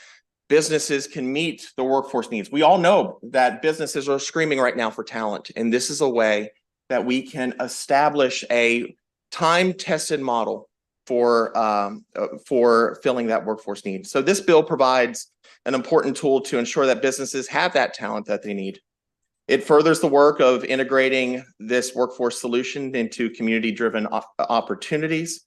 businesses can meet the workforce needs. We all know that businesses are screaming right now for talent, and this is a way that we can establish a time-tested model for filling that workforce need. So this bill provides an important tool to ensure that businesses have that talent that they need. It furthers the work of integrating this workforce solution into community-driven opportunities.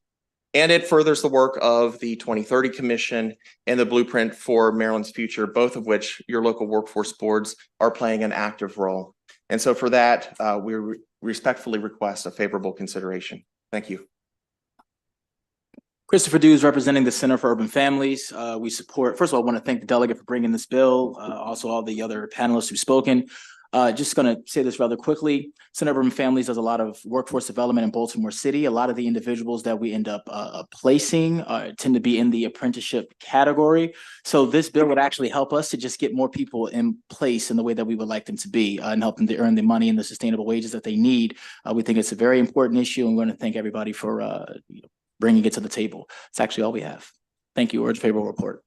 And it furthers the work of the 2030 Commission and the Blueprint for Maryland's Future, both of which your local workforce boards are playing an active role. And so for that, we respectfully request a favorable consideration. Thank you. Christopher Dews, representing the Center for Urban Families. We support, first of all, I want to thank the delegate for bringing this bill, also all the other panelists who've spoken. Just going to say this rather quickly. Center of Urban Families does a lot of workforce development in Baltimore City. A lot of the individuals that we end up placing tend to be in the apprenticeship category. So this bill would actually help us to just get more people in place in the way that we would like them to be and help them to earn the money and the sustainable wages that they need. We think it's a very important issue, and we're going to thank everybody for bringing it to the table. It's actually all we have. Thank you. Urge favorable report.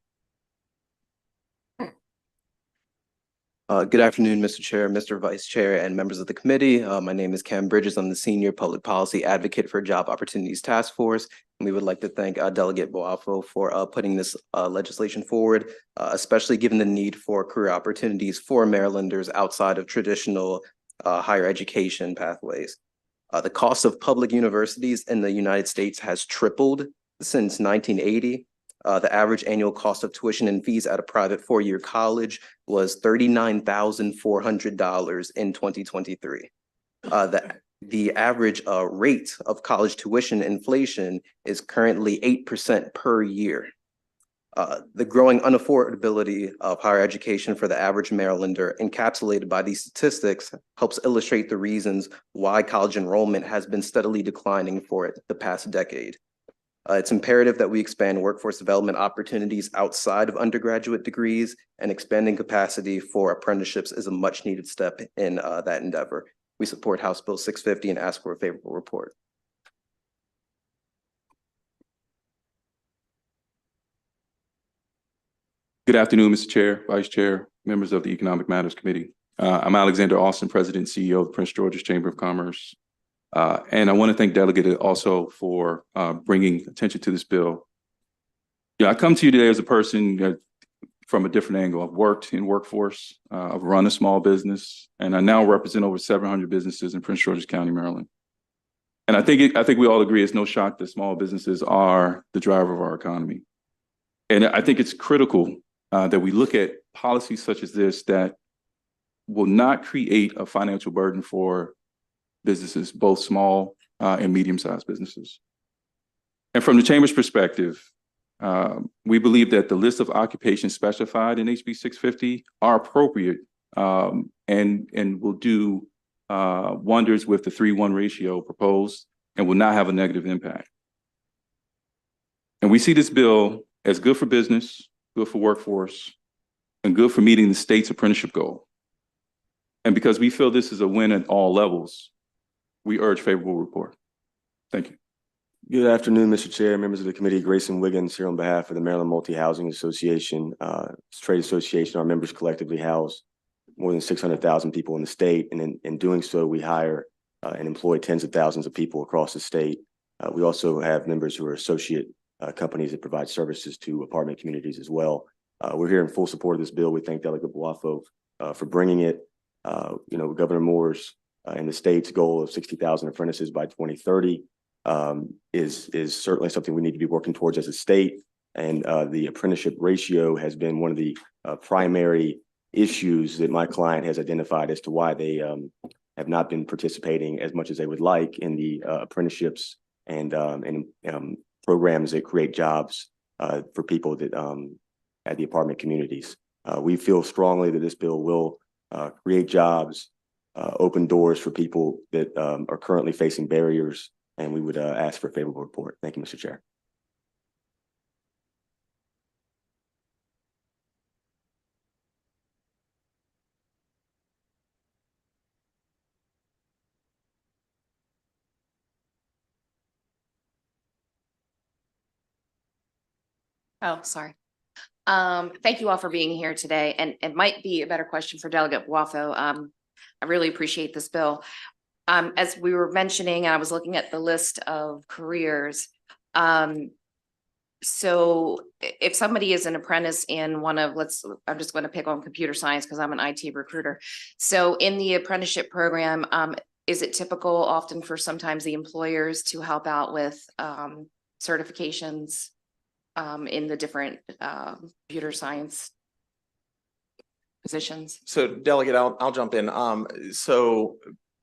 Good afternoon, Mr. Chair, Mr. Vice Chair, and members of the committee. My name is Cam Bridges. I'm the Senior Public Policy Advocate for Job Opportunities Task Force. And we would like to thank Delegate Boafo for putting this legislation forward, especially given the need for career opportunities for Marylanders outside of traditional higher education pathways. The cost of public universities in the United States has tripled since 1980. The average annual cost of tuition and fees at a private four-year college was $39,400 in 2023. The average rate of college tuition inflation is currently 8% per year. The growing unaffordability of higher education for the average Marylander, encapsulated by these statistics, helps illustrate the reasons why college enrollment has been steadily declining for the past decade. It's imperative that we expand workforce development opportunities outside of undergraduate degrees, and expanding capacity for apprenticeships is a much needed step in that endeavor. We support House Bill 650 and ask for a favorable report. Good afternoon, Mr. Chair, Vice Chair, members of the Economic Matters Committee. I'm Alexander Austin, President and CEO of Prince George's Chamber of Commerce. And I want to thank Delegate also for bringing attention to this bill. I come to you today as a person from a different angle. I've worked in workforce, I've run a small business, and I now represent over 700 businesses in Prince George's County, Maryland. And I think we all agree it's no shock that small businesses are the driver of our economy. And I think it's critical that we look at policies such as this that will not create a financial burden for businesses, both small and medium-sized businesses. And from the Chamber's perspective, we believe that the list of occupations specified in HB 650 are appropriate and will do wonders with the 3:1 ratio proposed and will not have a negative impact. And we see this bill as good for business, good for workforce, and good for meeting the state's apprenticeship goal. And because we feel this is a win at all levels, we urge favorable report. Thank you. Good afternoon, Mr. Chair, members of the committee. Grayson Wiggins here on behalf of the Maryland Multi-Housing Association. Trade association, our members collectively house more than 600,000 people in the state. And in doing so, we hire and employ tens of thousands of people across the state. We also have members who are associate companies that provide services to apartment communities as well. We're here in full support of this bill. We thank Delegate Boafo for bringing it. Governor Moore's and the state's goal of 60,000 apprentices by 2030 is certainly something we need to be working towards as a state. And the apprenticeship ratio has been one of the primary issues that my client has identified as to why they have not been participating as much as they would like in the apprenticeships and programs that create jobs for people that at the apartment communities. We feel strongly that this bill will create jobs, open doors for people that are currently facing barriers, and we would ask for a favorable report. Thank you, Mr. Chair. Oh, sorry. Thank you all for being here today. And it might be a better question for Delegate Boafo. I really appreciate this bill. As we were mentioning, I was looking at the list of careers. So if somebody is an apprentice in one of, I'm just going to pick on computer science because I'm an IT recruiter. So in the apprenticeship program, is it typical often for sometimes the employers to help out with certifications in the different computer science positions? So Delegate, I'll jump in. So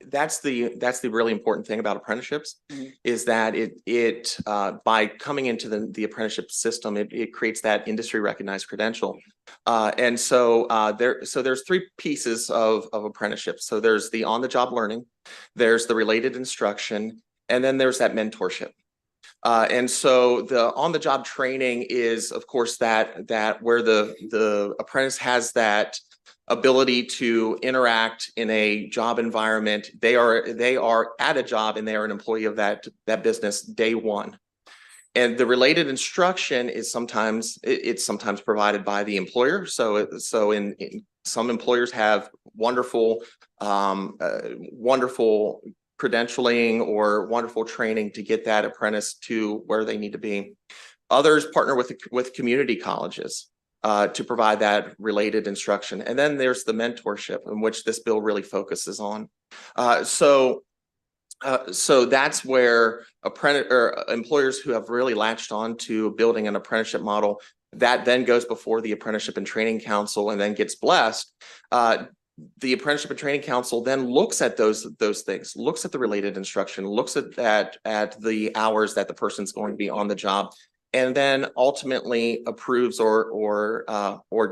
that's the really important thing about apprenticeships Mhm. is that it by coming into the apprenticeship system, it creates that industry recognized credential. And so there's three pieces of apprenticeship. So there's the on-the-job learning, there's the related instruction, and then there's that mentorship. And so the on-the-job training is, of course, that where the apprentice has that ability to interact in a job environment. They are at a job and they are an employee of that business day one. And the related instruction is sometimes provided by the employer. So in some employers have wonderful credentialing or wonderful training to get that apprentice to where they need to be. Others partner with community colleges to provide that related instruction. And then there's the mentorship, in which this bill really focuses on. So that's where employers who have really latched on to building an apprenticeship model, that then goes before the Apprenticeship and Training Council and then gets blessed. The Apprenticeship and Training Council then looks at those things, looks at the related instruction, looks at the hours that the person's going to be on the job, and then ultimately approves or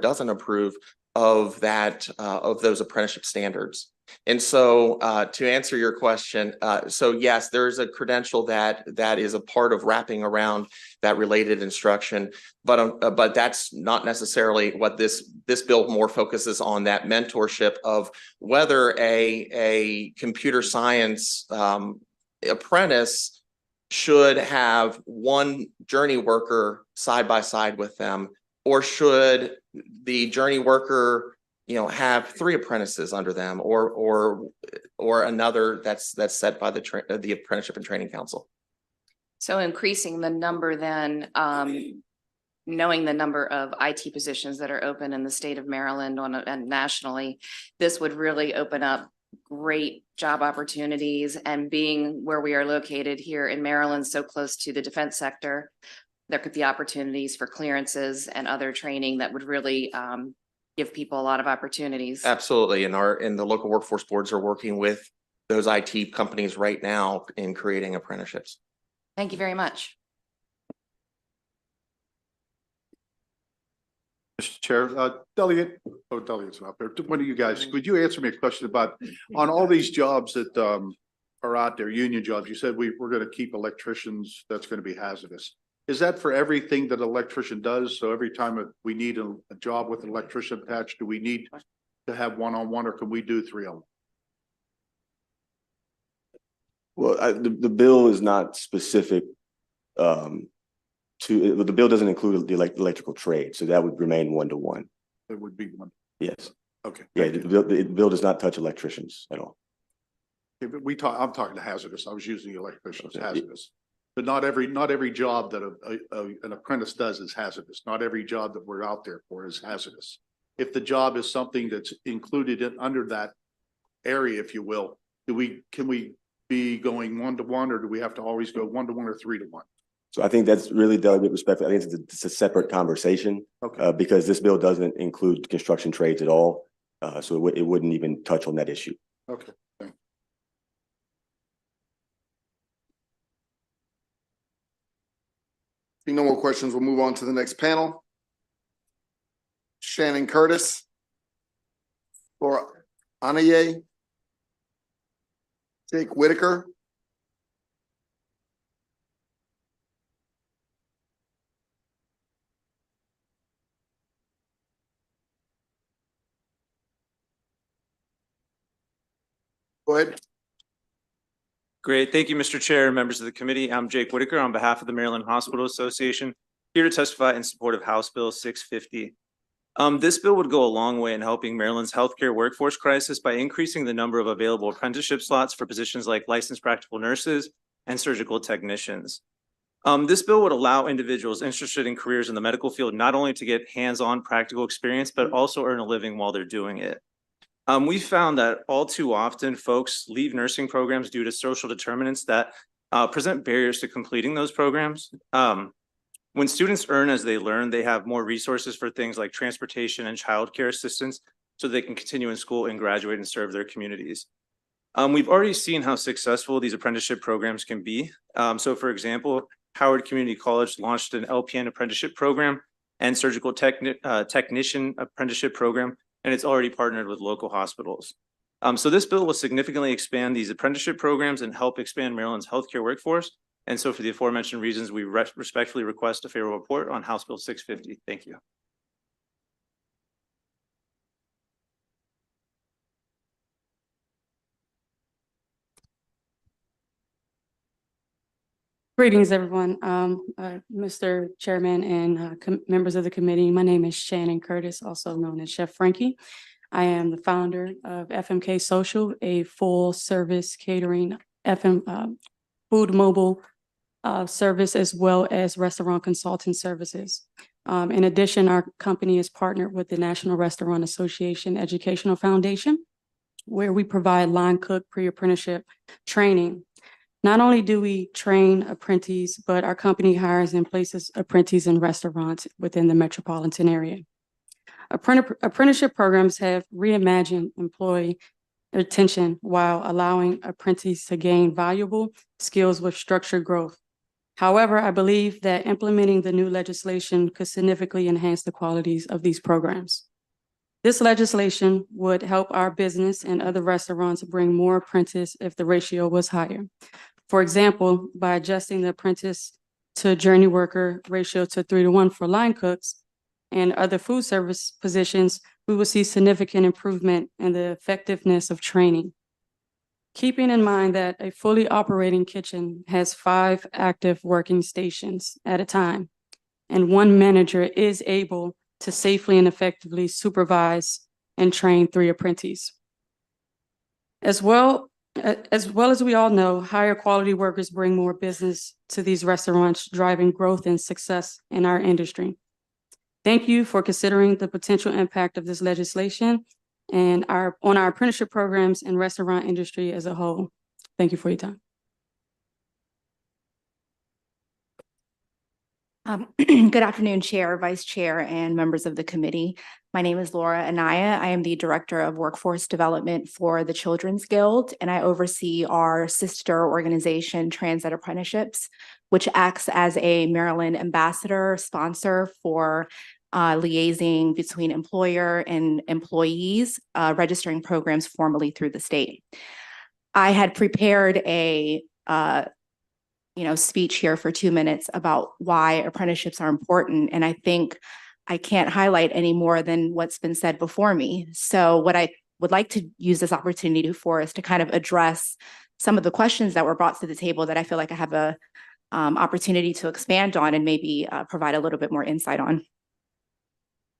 doesn't approve of those apprenticeship standards. And so to answer your question, so yes, there is a credential that is a part of wrapping around that related instruction, but that's not necessarily what this bill more focuses on, that mentorship of whether a computer science apprentice should have one journey worker side by side with them, or should the journey worker have 3 apprentices under them, or another that's set by the Apprenticeship and Training Council. So increasing the number then, knowing the number of IT positions that are open in the state of Maryland and nationally, this would really open up great job opportunities. And being where we are located here in Maryland, so close to the defense sector, there could be opportunities for clearances and other training that would really give people a lot of opportunities. Absolutely. And the local workforce boards are working with those IT companies right now in creating apprenticeships. Thank you very much. Mr. Chair, delegates out there. One of you guys, could you answer me a question about on all these jobs that are out there, union jobs? You said we're going to keep electricians. That's going to be hazardous. Is that for everything that an electrician does? So every time we need a job with an electrician attached, do we need to have one-on-one, or can we do 3-on-1? Well, the bill is not specific the bill doesn't include the electrical trade, so that would remain 1-to-1. It would be one. Yes. Okay. Yeah, the bill does not touch electricians at all. Yeah, but I'm talking to hazardous. I was using electricians, hazardous. But not every job that an apprentice does is hazardous. Not every job that we're out there for is hazardous. If the job is something that's included under that area, if you will, can we be going 1-to-1, or do we have to always go 1-to-1 or 3-to-1? So I think that's really delegate respectful. I think it's a separate conversation. Okay. Because this bill doesn't include construction trades at all. So it wouldn't even touch on that issue. Okay. Thanks. Seeing no more questions, we'll move on to the next panel. Shannon Curtis for Anaye. Jake Whitaker. Go ahead. Great. Thank you, Mr. Chair and members of the committee. I'm Jake Whitaker on behalf of the Maryland Hospital Association, here to testify in support of House Bill 650. This bill would go a long way in helping Maryland's healthcare workforce crisis by increasing the number of available apprenticeship slots for positions like licensed practical nurses and surgical technicians. This bill would allow individuals interested in careers in the medical field not only to get hands-on practical experience, but also earn a living while they're doing it. We found that all too often folks leave nursing programs due to social determinants that present barriers to completing those programs. When students earn as they learn, they have more resources for things like transportation and childcare assistance so they can continue in school and graduate and serve their communities. We've already seen how successful these apprenticeship programs can be. So for example, Howard Community College launched an LPN apprenticeship program and surgical technician apprenticeship program, and it's already partnered with local hospitals. So this bill will significantly expand these apprenticeship programs and help expand Maryland's healthcare workforce. And so for the aforementioned reasons, we respectfully request a favorable report on House Bill 650. Thank you. Greetings, everyone. Mr. Chairman and members of the committee, my name is Shannon Curtis, also known as Chef Frankie. I am the founder of FMK Social, a full-service catering food mobile service, as well as restaurant consulting services. In addition, our company is partnered with the National Restaurant Association Educational Foundation, where we provide line cook pre-apprenticeship training. Not only do we train apprentices, but our company hires and places apprentices in restaurants within the metropolitan area. Apprenticeship programs have reimagined employee retention while allowing apprentices to gain valuable skills with structured growth. However, I believe that implementing the new legislation could significantly enhance the qualities of these programs. This legislation would help our business and other restaurants bring more apprentices if the ratio was higher. For example, by adjusting the apprentice to journey worker ratio to 3:1 for line cooks and other food service positions, we will see significant improvement in the effectiveness of training. Keeping in mind that a fully operating kitchen has 5 active working stations at a time, and 1 manager is able to safely and effectively supervise and train 3 apprentices. As well as we all know, higher quality workers bring more business to these restaurants, driving growth and success in our industry. Thank you for considering the potential impact of this legislation and on our apprenticeship programs and restaurant industry as a whole. Thank you for your time. Good afternoon, Chair, Vice Chair, and members of the committee. My name is Laura Anaya. I am the Director of Workforce Development for the Children's Guild, and I oversee our sister organization, Trans-Ed Apprenticeships, which acts as a Maryland ambassador sponsor for liaising between employer and employees, registering programs formally through the state. I had prepared a speech here for 2 minutes about why apprenticeships are important. And I think I can't highlight any more than what's been said before me. So what I would like to use this opportunity for is to kind of address some of the questions that were brought to the table that I feel like I have a opportunity to expand on and maybe provide a little bit more insight on.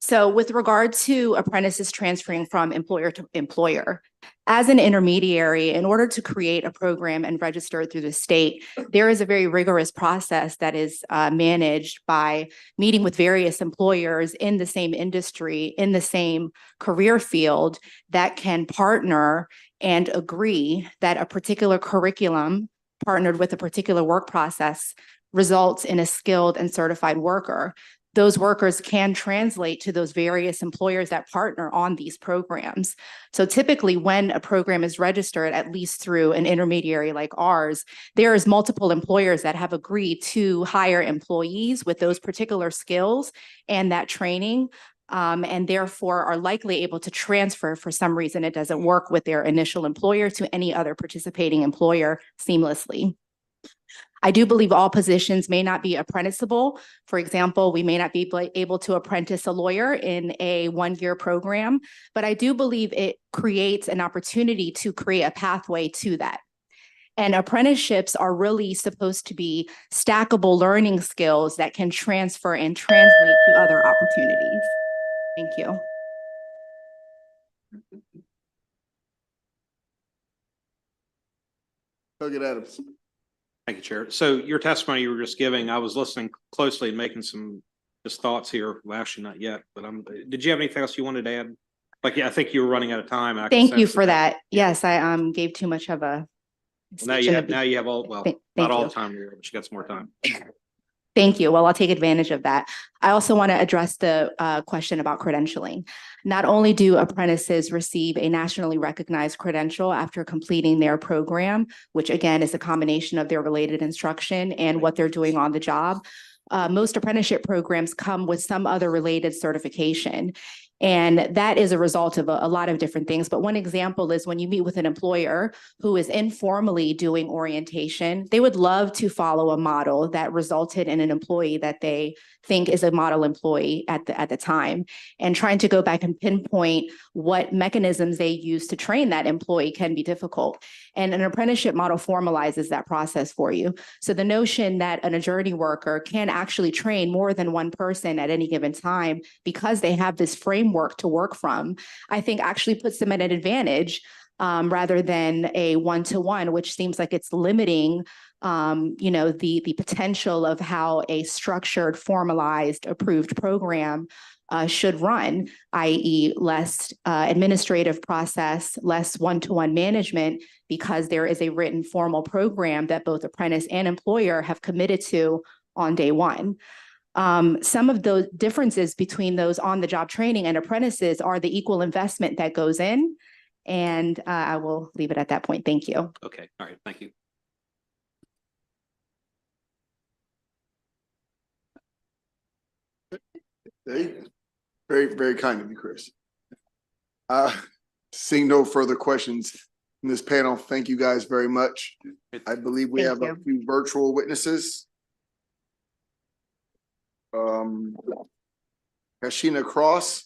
So with regard to apprentices transferring from employer to employer, as an intermediary, in order to create a program and register it through the state, there is a very rigorous process that is managed by meeting with various employers in the same industry, in the same career field, that can partner and agree that a particular curriculum partnered with a particular work process results in a skilled and certified worker. Those workers can translate to those various employers that partner on these programs. So typically when a program is registered, at least through an intermediary like ours, there is multiple employers that have agreed to hire employees with those particular skills and that training, and therefore are likely able to transfer for some reason it doesn't work with their initial employer to any other participating employer seamlessly. I do believe all positions may not be apprenticeable. For example, we may not be able to apprentice a lawyer in a 1-year program, but I do believe it creates an opportunity to create a pathway to that. And apprenticeships are really supposed to be stackable learning skills that can transfer and translate to other opportunities. Thank you. Delegate Adams. Thank you, Chair. So your testimony you were just giving, I was listening closely and making some just thoughts here. Well, actually not yet, but did you have anything else you wanted to add? Like, yeah, I think you were running out of time. Thank you for that. Yes, I gave too much of a. Now you have all, well, not all the time here, but you got some more time. Thank you. Well, I'll take advantage of that. I also want to address the question about credentialing. Not only do apprentices receive a nationally recognized credential after completing their program, which again is a combination of their related instruction and what they're doing on the job, most apprenticeship programs come with some other related certification. And that is a result of a lot of different things. But one example is when you meet with an employer who is informally doing orientation, they would love to follow a model that resulted in an employee that they think is a model employee at the time. And trying to go back and pinpoint what mechanisms they use to train that employee can be difficult. And an apprenticeship model formalizes that process for you. So the notion that a journey worker can actually train more than one person at any given time because they have this framework to work from, I think actually puts them at an advantage rather than a one-to-one, which seems like it's limiting the potential of how a structured, formalized, approved program should run, i.e. less administrative process, less one-to-one management, because there is a written formal program that both apprentice and employer have committed to on day one. Some of those differences between those on-the-job training and apprentices are the equal investment that goes in. And I will leave it at that point. Thank you. Okay, all right, thank you. Very, very kind of you, Chris. Seeing no further questions in this panel, thank you guys very much. I believe we have a few virtual witnesses. Kashina Cross.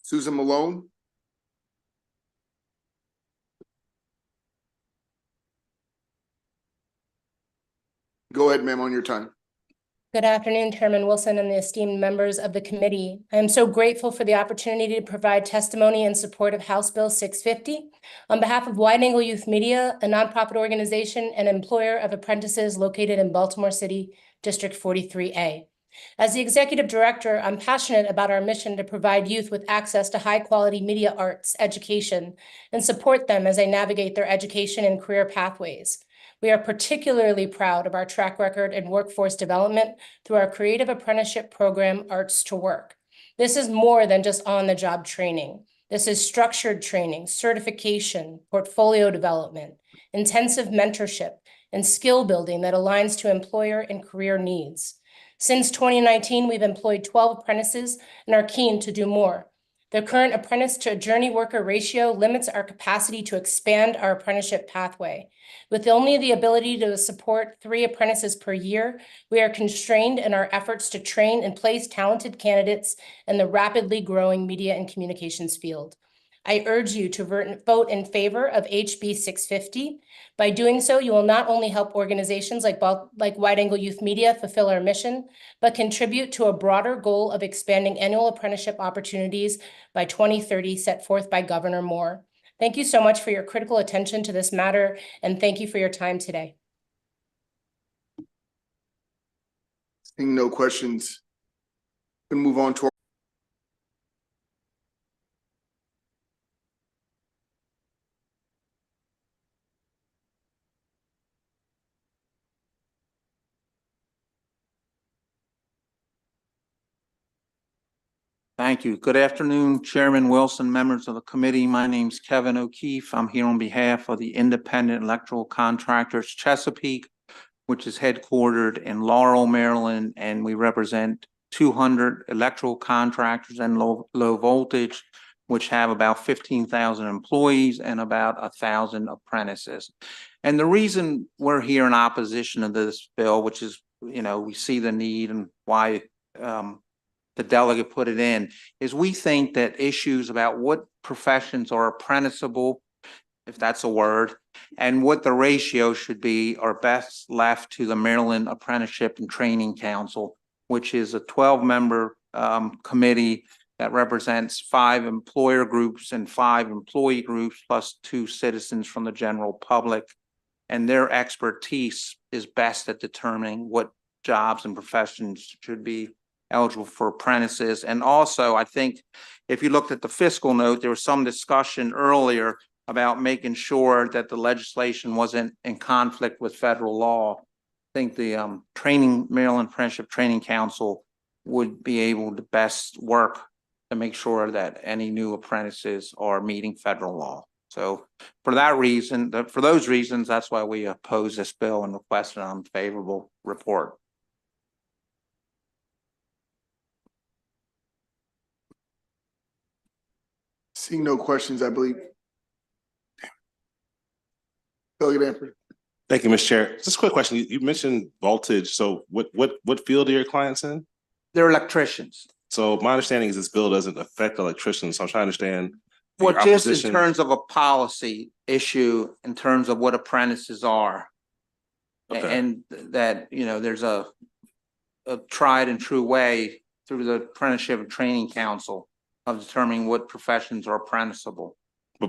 Susan Malone. Go ahead, ma'am, on your time. Good afternoon, Chairman Wilson and the esteemed members of the committee. I am so grateful for the opportunity to provide testimony in support of House Bill 650. On behalf of Wide Angle Youth Media, a nonprofit organization and employer of apprentices located in Baltimore City, District 43A. As the executive director, I'm passionate about our mission to provide youth with access to high-quality media arts education and support them as they navigate their education and career pathways. We are particularly proud of our track record in workforce development through our creative apprenticeship program, Arts to Work. This is more than just on-the-job training. This is structured training, certification, portfolio development, intensive mentorship, and skill building that aligns to employer and career needs. Since 2019, we've employed 12 apprentices and are keen to do more. The current apprentice to journey worker ratio limits our capacity to expand our apprenticeship pathway. With only the ability to support 3 apprentices per year, we are constrained in our efforts to train and place talented candidates in the rapidly growing media and communications field. I urge you to vote in favor of HB 650. By doing so, you will not only help organizations like Wide Angle Youth Media fulfill our mission, but contribute to a broader goal of expanding annual apprenticeship opportunities by 2030 set forth by Governor Moore. Thank you so much for your critical attention to this matter, and thank you for your time today. Seeing no questions, we move on to Thank you. Good afternoon, Chairman Wilson, members of the committee. My name's Kevin O'Keefe. I'm here on behalf of the Independent Electrical Contractors Chesapeake, which is headquartered in Laurel, Maryland, and we represent 200 electrical contractors and low voltage, which have about 15,000 employees and about 1,000 apprentices. And the reason we're here in opposition to this bill, which is, we see the need and why the delegate put it in, is we think that issues about what professions are apprenticeable, if that's a word, and what the ratio should be are best left to the Maryland Apprenticeship and Training Council, which is a 12-member committee that represents 5 employer groups and 5 employee groups, plus 2 citizens from the general public. And their expertise is best at determining what jobs and professions should be eligible for apprentices. And also, I think if you looked at the fiscal note, there was some discussion earlier about making sure that the legislation wasn't in conflict with federal law. I think the Maryland Apprenticeship Training Council would be able to best work to make sure that any new apprentices are meeting federal law. So for that reason, for those reasons, that's why we oppose this bill and request an unfavorable report. Seeing no questions, I believe. Delegate Amper. Thank you, Mr. Chair. Just a quick question. You mentioned voltage. So what field are your clients in? They're electricians. So my understanding is this bill doesn't affect electricians. So I'm trying to understand. Well, your just in opposition. terms of a policy issue, in terms of what apprentices are. Okay. And that, you know, there's a tried and true way through the Apprenticeship and Training Council of determining what professions are apprenticeable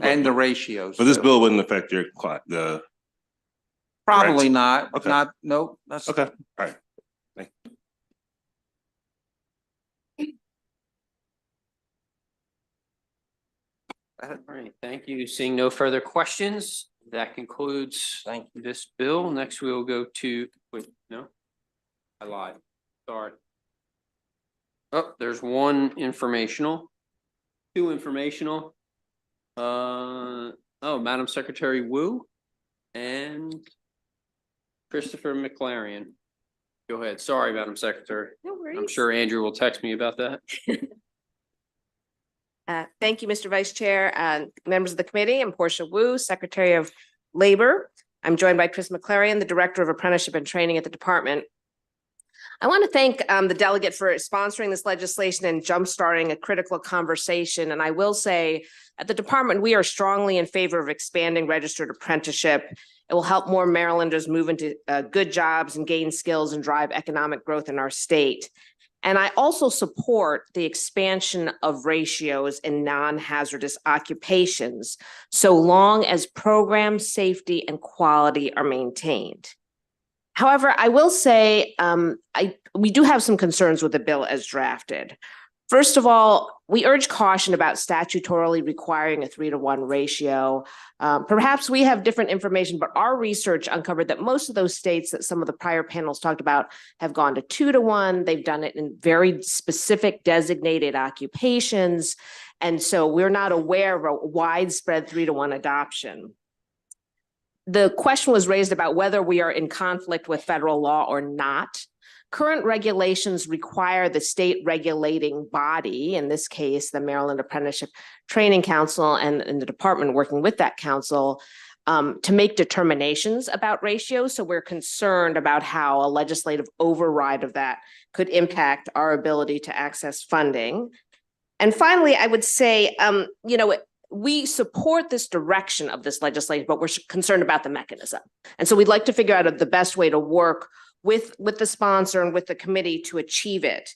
and the ratios. But this too. bill wouldn't affect your client, Probably not, Okay. nope, that's. Okay, all right. Thank you. All right, thank you. Seeing no further questions, that concludes this bill. Next, we will go to, wait, no? I lied, sorry. Oh, there's one informational, two informational. Oh, Madam Secretary Wu and Christopher McLarian. Go ahead. Sorry, Madam Secretary. No worries. I'm sure Andrew will text me about that. Thank you, Mr. Vice Chair and members of the committee. I'm Portia Wu, Secretary of Labor. I'm joined by Chris McLarian, the Director of Apprenticeship and Training at the department. I want to thank the delegate for sponsoring this legislation and jumpstarting a critical conversation. And I will say, at the department, we are strongly in favor of expanding registered apprenticeship. It will help more Marylanders move into good jobs and gain skills and drive economic growth in our state. And I also support the expansion of ratios in non-hazardous occupations, so long as program safety and quality are maintained. However, I will say we do have some concerns with the bill as drafted. First of all, we urge caution about statutorily requiring a 3-to-1 ratio. Perhaps we have different information, but our research uncovered that most of those states that some of the prior panels talked about have gone to 2-to-1. They've done it in very specific designated occupations. And so we're not aware of a widespread 3-to-1 adoption. The question was raised about whether we are in conflict with federal law or not. Current regulations require the state regulating body, in this case, the Maryland Apprenticeship Training Council and the department working with that council, to make determinations about ratios. So we're concerned about how a legislative override of that could impact our ability to access funding. And finally, I would say, we support this direction of this legislation, but we're concerned about the mechanism. And so we'd like to figure out the best way to work with the sponsor and with the committee to achieve it.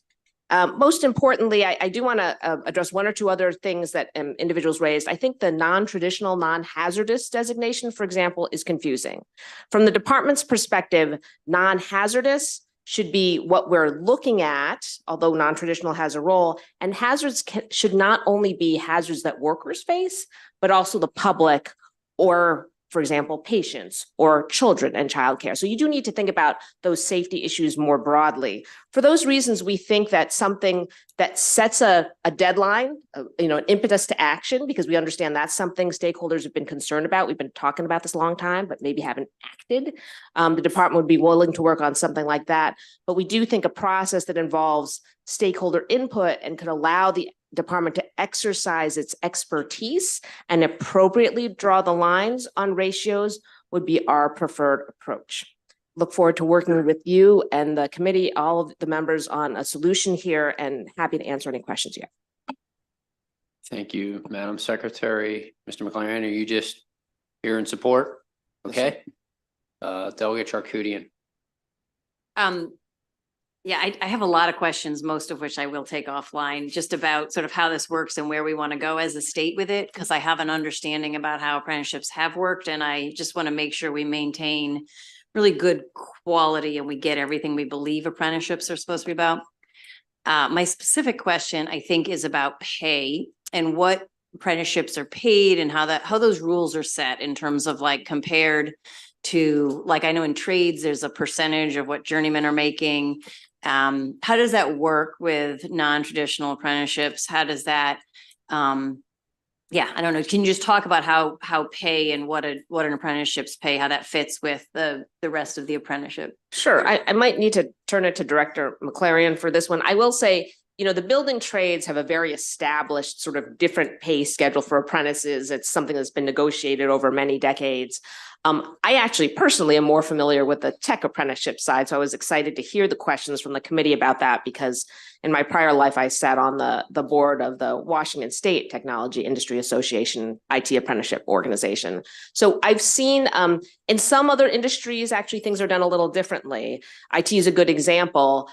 Most importantly, I do want to address one or two other things that individuals raised. I think the non-traditional, non-hazardous designation, for example, is confusing. From the department's perspective, non-hazardous should be what we're looking at, although non-traditional has a role, and hazards should not only be hazards that workers face, but also the public or, for example, patients or children and childcare. So you do need to think about those safety issues more broadly. For those reasons, we think that something that sets a deadline, an impetus to action, because we understand that's something stakeholders have been concerned about. We've been talking about this a long time, but maybe haven't acted. The department would be willing to work on something like that. But we do think a process that involves stakeholder input and could allow the department to exercise its expertise and appropriately draw the lines on ratios would be our preferred approach. Look forward to working with you and the committee, all of the members, on a solution here, and happy to answer any questions you have. Thank you, Madam Secretary. Mr. McLaren, are you just here in support? Okay. Delegate Charkoudian. Yeah, I have a lot of questions, most of which I will take offline, just about sort of how this works and where we want to go as a state with it, because I have an understanding about how apprenticeships have worked, and I just want to make sure we maintain really good quality and we get everything we believe apprenticeships are supposed to be about. My specific question, I think, is about pay and what apprenticeships are paid and how those rules are set in terms of like compared to, like, I know in trades, there's a percentage of what journeymen are making. How does that work with non-traditional apprenticeships? How does that, yeah, I don't know. Can you just talk about how pay and what an apprenticeship's pay, how that fits with the rest of the apprenticeship? Sure, I might need to turn it to Director McClarian for this one. I will say, you know, the building trades have a very established sort of different pay schedule for apprentices. It's something that's been negotiated over many decades. I actually personally am more familiar with the tech apprenticeship side, so I was excited to hear the questions from the committee about that because in my prior life, I sat on the board of the Washington State Technology Industry Association IT apprenticeship organization. So I've seen in some other industries, actually things are done a little differently. IT is a good example.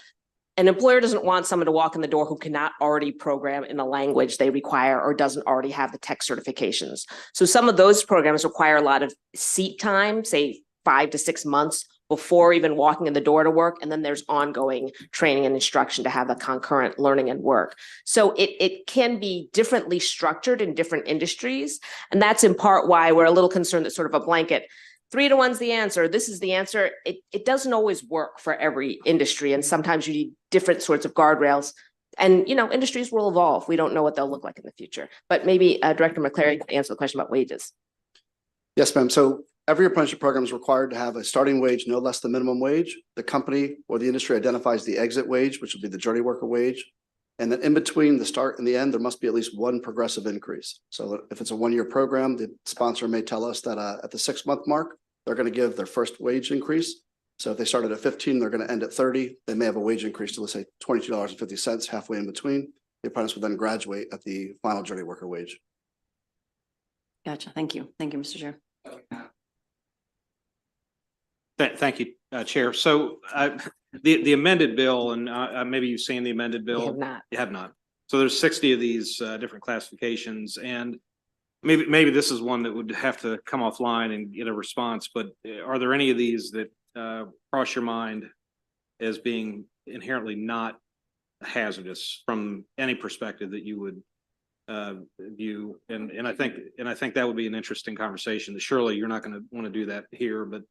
An employer doesn't want someone to walk in the door who cannot already program in the language they require or doesn't already have the tech certifications. So some of those programs require a lot of seat time, say 5 to 6 months before even walking in the door to work. And then there's ongoing training and instruction to have a concurrent learning and work. So it can be differently structured in different industries. And that's in part why we're a little concerned that sort of a blanket 3 to 1's the answer. This is the answer. It doesn't always work for every industry. And sometimes you need different sorts of guardrails. And, you know, industries will evolve. We don't know what they'll look like in the future. But maybe Director McClary can answer the question about wages. Yes, ma'am. So every apprenticeship program is required to have a starting wage no less than minimum wage. The company or the industry identifies the exit wage, which will be the journey worker wage. And then in between the start and the end, there must be at least one progressive increase. So if it's a 1-year program, the sponsor may tell us that at the 6-month mark, they're going to give their first wage increase. So if they started at 15, they're going to end at 30. They may have a wage increase to, let's say, $22.50 halfway in between. The apprentice will then graduate at the final journey worker wage. Gotcha. Thank you. Thank you, Mr. Chair. Thank you, Chair. So the amended bill, and maybe you've seen the amended bill. We have not. You have not. So there's 60 of these different classifications, and maybe this is one that would have to come offline and get a response. But are there any of these that cross your mind as being inherently not hazardous from any perspective that you would view? And I think that would be an interesting conversation. Surely you're not going to want to do that here, but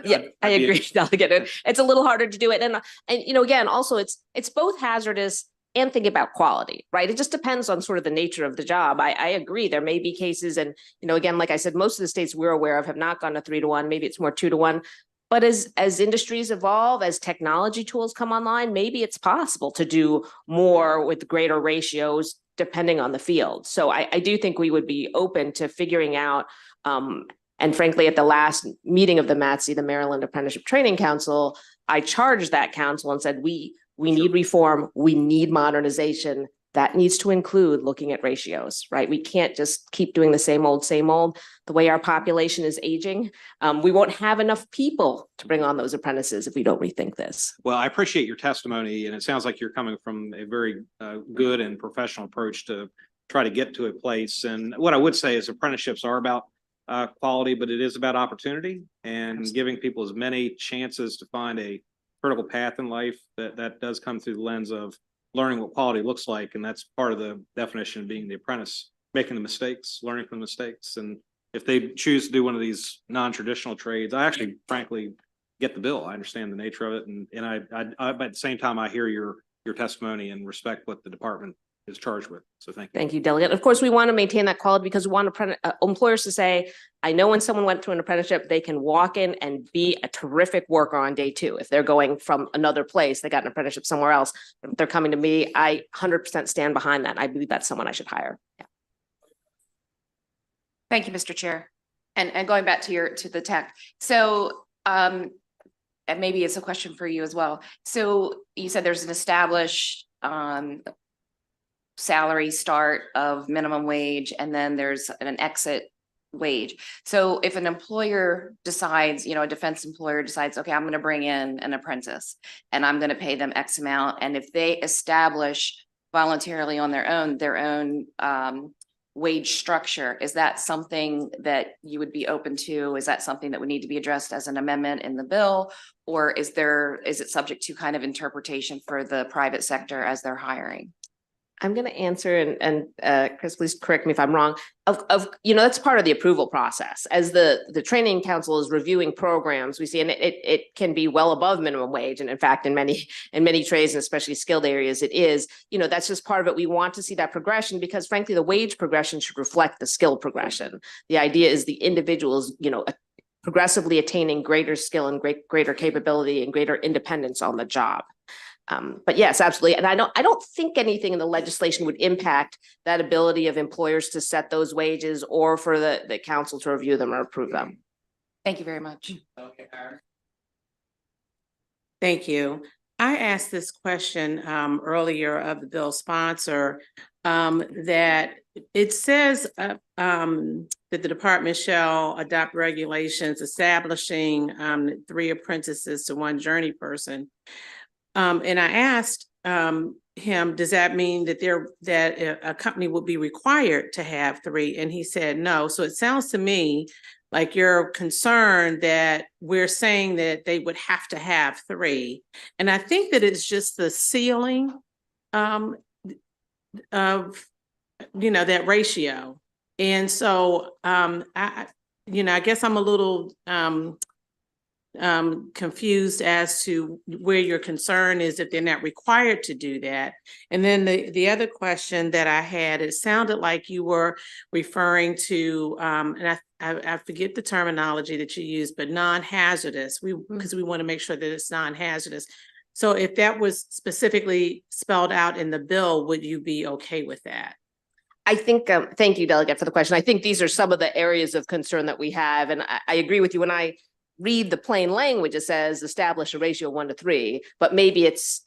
Yeah, I agree, Delegate. It's a little harder to do it. And you know, again, also it's both hazardous and think about quality, right? It just depends on sort of the nature of the job. I agree. There may be cases, and, you know, again, like I said, most of the states we're aware of have not gone to 3 to 1. Maybe it's more 2 to 1. But as industries evolve, as technology tools come online, maybe it's possible to do more with greater ratios depending on the field. So I do think we would be open to figuring out, and frankly, at the last meeting of the MATC, the Maryland Apprenticeship Training Council, I charged that council and said, we need reform, we need modernization. That needs to include looking at ratios, right? We can't just keep doing the same old. The way our population is aging, we won't have enough people to bring on those apprentices if we don't rethink this. well, I appreciate your testimony, and it sounds like you're coming from a very good and professional approach to try to get to a place. And what I would say is apprenticeships are about quality, but it is about opportunity and giving people as many chances to find a critical path in life. That does come through the lens of learning what quality looks like. And that's part of the definition of being the apprentice, making the mistakes, learning from the mistakes. And if they choose to do one of these non-traditional trades, I actually frankly get the bill. I understand the nature of it. And I but at the same time, I hear your testimony and respect what the department is charged with. So thank you. Thank you, Delegate. Of course, we want to maintain that quality because we want employers to say, I know when someone went through an apprenticeship, they can walk in and be a terrific worker on day 2. If they're going from another place, they got an apprenticeship somewhere else. If they're coming to me, I 100% stand behind that. I believe that's someone I should hire. Yeah. Thank you, Mr. Chair. And going back to the tech. So, and maybe it's a question for you as well. So you said there's an established salary start of minimum wage, and then there's an exit wage. So if an employer decides, you know, a defense employer decides, okay, I'm going to bring in an apprentice and I'm going to pay them X amount. And if they establish voluntarily on their own wage structure, is that something that you would be open to? Is that something that would need to be addressed as an amendment in the bill? Or is it subject to kind of interpretation for the private sector as they're hiring? I'm going to answer and Chris, please correct me if I'm wrong. That's part of the approval process. As the training council is reviewing programs, we see, and it can be well above minimum wage. And in fact, in many trades, and especially skilled areas, it is, that's just part of it. We want to see that progression because frankly, the wage progression should reflect the skill progression. The idea is the individuals, progressively attaining greater skill and greater capability and greater independence on the job. But yes, absolutely. And I don't think anything in the legislation would impact that ability of employers to set those wages or for the council to review them or approve them. Thank you very much. Thank you. I asked this question earlier of the bill sponsor that it says that the department shall adopt regulations establishing 3 apprentices to 1 journey person. And I asked him, does that mean that a company will be required to have 3? And he said no. So it sounds to me like you're concerned that we're saying that they would have to have 3. And I think that it's just the ceiling of that ratio. And so I guess I'm a little confused as to where your concern is if they're not required to do that. And then the other question that I had, it sounded like you were referring to, and I forget the terminology that you used, but non-hazardous, because we want to make sure that it's non-hazardous. So if that was specifically spelled out in the bill, would you be okay with that? I think, thank you, Delegate, for the question. I think these are some of the areas of concern that we have. And I agree with you. When I read the plain language, it says establish a ratio of 1 to 3, but maybe it's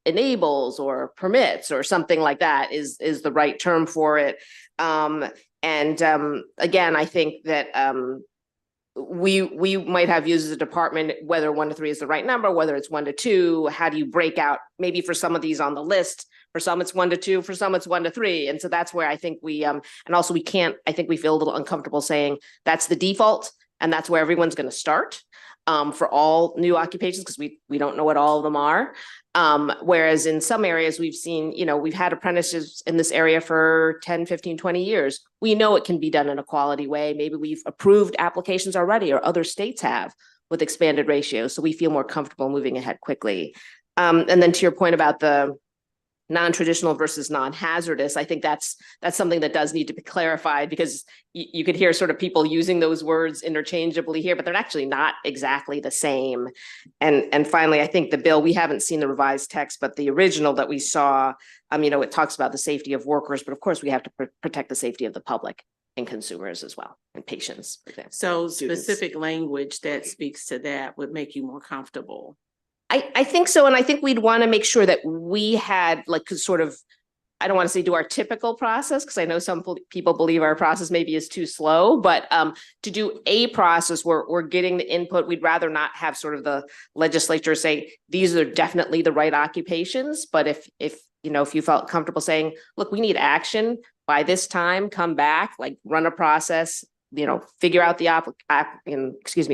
enables or permits or something like that is the right term for it. Again, I think that we might have used as a department whether 1 to 3 is the right number, whether it's 1 to 2. How do you break out? Maybe for some of these on the list, for some it's 1 to 2, for some it's 1 to 3, and so that's where I think we and also we can't. I think we feel a little uncomfortable saying that's the default. And that's where everyone's going to start for all new occupations because we don't know what all of them are. Whereas in some areas we've seen, we've had apprentices in this area for 10, 15, 20 years. We know it can be done in a quality way. Maybe we've approved applications already or other states have with expanded ratios. So we feel more comfortable moving ahead quickly. And then to your point about the non-traditional versus non-hazardous, I think that's something that does need to be clarified because you could hear sort of people using those words interchangeably here, but they're actually not exactly the same. And finally, I think the bill, we haven't seen the revised text, but the original that we saw, it talks about the safety of workers, but of course we have to protect the safety of the public and consumers as well, and patients, for example. So specific language that speaks to that would make you more comfortable. I think so. And I think we'd want to make sure that we had sort of, I don't want to say do our typical process, because I know some people believe our process maybe is too slow, but to do a process where we're getting the input, we'd rather not have sort of the legislature say, these are definitely the right occupations. But if you felt comfortable saying, look, we need action by this time, come back, run a process, figure out the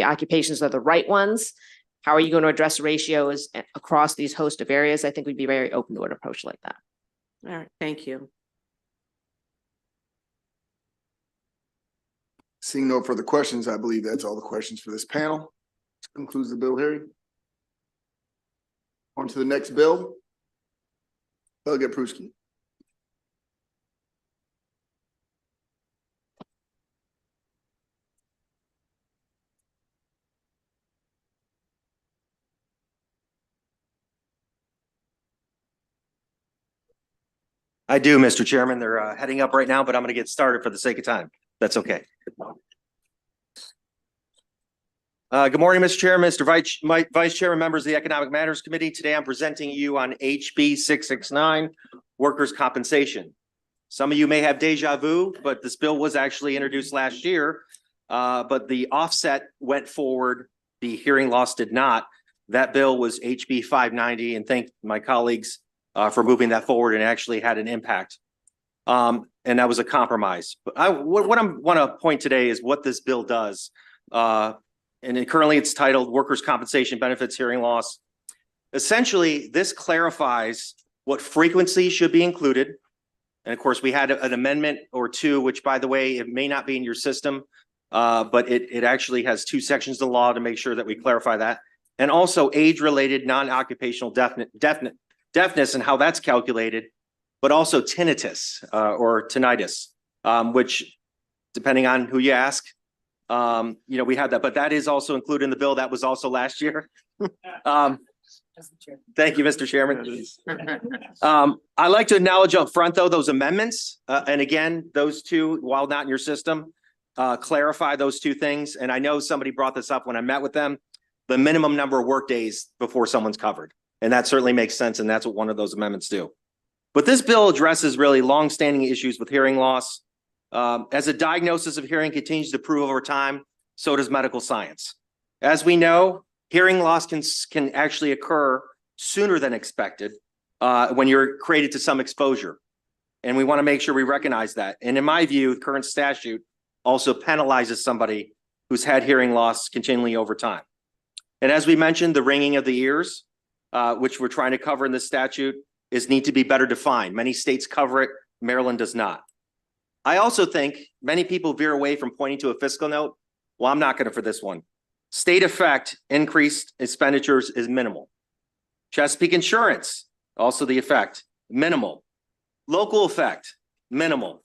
occupations are the right ones. How are you going to address ratios across these host of areas? I think we'd be very open to an approach like that. All right, thank you. Seeing no further questions, I believe that's all the questions for this panel. This concludes the bill hearing. On to the next bill. Delegate Pruski. I do, Mr. Chairman. They're heading up right now, but I'm going to get started for the sake of time. That's okay. Good morning, Mr. Chair, Mr. Vice Chairman, members of the Economic Matters Committee. Today, I'm presenting you on HB 669, workers' compensation. Some of you may have deja vu, but this bill was actually introduced last year, but the offset went forward. The hearing loss did not. That bill was HB 590, and thank my colleagues for moving that forward and actually had an impact. And that was a compromise. But what I want to point today is what this bill does. and currently it's titled Workers' Compensation Benefits Hearing Loss. Essentially, this clarifies what frequency should be included. And of course, we had an amendment or two, which by the way, it may not be in your system, but it actually has two sections of the law to make sure that we clarify that. And also age-related non-occupational deafness and how that's calculated, but also tinnitus or tinnitus, which depending on who you ask, we had that, but that is also included in the bill. That was also last year. Thank you, Mr. Chairman. I'd like to acknowledge up front, though, those amendments. And again, those two, while not in your system, clarify those two things. And I know somebody brought this up when I met with them, the minimum number of work days before someone's covered. And that certainly makes sense. And that's what one of those amendments do. But this bill addresses really longstanding issues with hearing loss. As a diagnosis of hearing continues to improve over time, so does medical science. As we know, hearing loss can actually occur sooner than expected when you're created to some exposure. And we want to make sure we recognize that. And in my view, the current statute also penalizes somebody who's had hearing loss continually over time. And as we mentioned, the ringing of the ears, which we're trying to cover in this statute, need to be better defined. Many states cover it, Maryland does not. I also think many people veer away from pointing to a fiscal note. Well, I'm not going to for this one. State effect, increased expenditures is minimal. Chesapeake Insurance, also the effect, minimal. Local effect, minimal.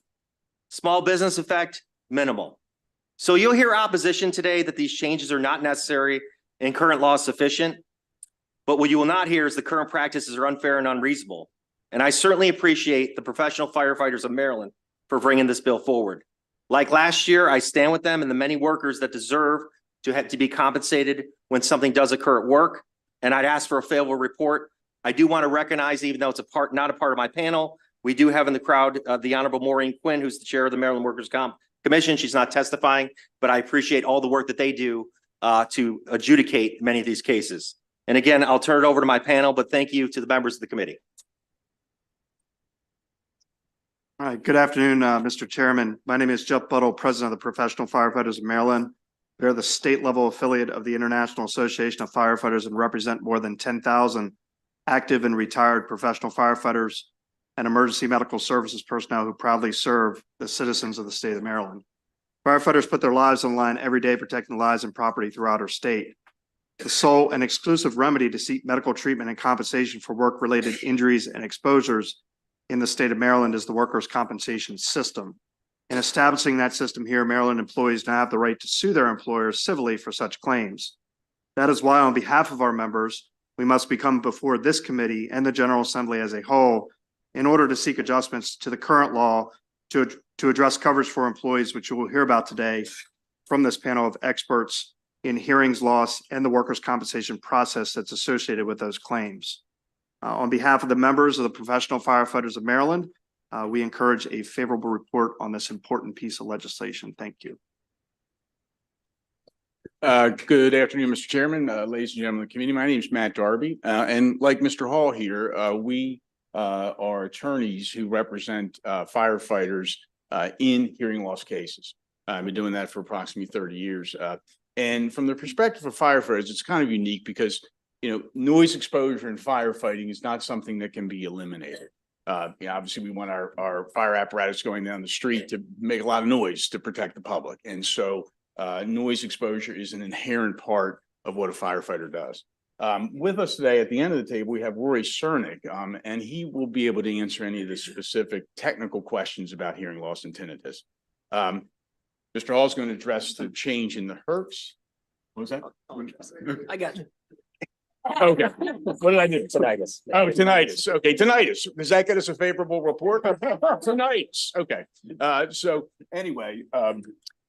Small business effect, minimal. So you'll hear opposition today that these changes are not necessary and current law is sufficient. But what you will not hear is the current practices are unfair and unreasonable. And I certainly appreciate the professional firefighters of Maryland for bringing this bill forward. Like last year, I stand with them and the many workers that deserve to have to be compensated when something does occur at work. And I'd ask for a favorable report. I do want to recognize, even though it's not a part of my panel, we do have in the crowd the Honorable Maureen Quinn, who's the chair of the Maryland Workers' Comp Commission. She's not testifying, but I appreciate all the work that they do to adjudicate many of these cases. And again, I'll turn it over to my panel, but thank you to the members of the committee. All right, good afternoon, Mr. Chairman. My name is Jeff Buttle, President of the Professional Firefighters of Maryland. They're the state level affiliate of the International Association of Firefighters and represent more than 10,000 active and retired professional firefighters and emergency medical services personnel who proudly serve the citizens of the state of Maryland. Firefighters put their lives on the line every day, protecting the lives and property throughout our state. The sole and exclusive remedy to seek medical treatment and compensation for work-related injuries and exposures in the state of Maryland is the workers' compensation system. In establishing that system here, Maryland employees now have the right to sue their employers civilly for such claims. That is why, on behalf of our members, we must become before this committee and the General Assembly as a whole in order to seek adjustments to the current law to address coverage for employees, which you will hear about today from this panel of experts in hearings loss and the workers' compensation process that's associated with those claims. On behalf of the members of the Professional Firefighters of Maryland, we encourage a favorable report on this important piece of legislation. Thank you. Good afternoon, Mr. Chairman, ladies and gentlemen of the committee. My name is Matt Darby, and like Mr. Hall here, we are attorneys who represent firefighters in hearing loss cases. I've been doing that for approximately 30 years. And from the perspective of firefighters, it's kind of unique because noise exposure in firefighting is not something that can be eliminated. Obviously, we want our fire apparatus going down the street to make a lot of noise to protect the public. And so noise exposure is an inherent part of what a firefighter does. With us today at the end of the table, we have Rory Cernick, and he will be able to answer any of the specific technical questions about hearing loss and tinnitus. Mr. Hall is going to address the change in the hertz. What was that? I got you. Okay. What did I do? Tinnitus. Oh, tinnitus. Okay, tinnitus. Does that get us a favorable report? Tinnitus. Okay. So anyway, now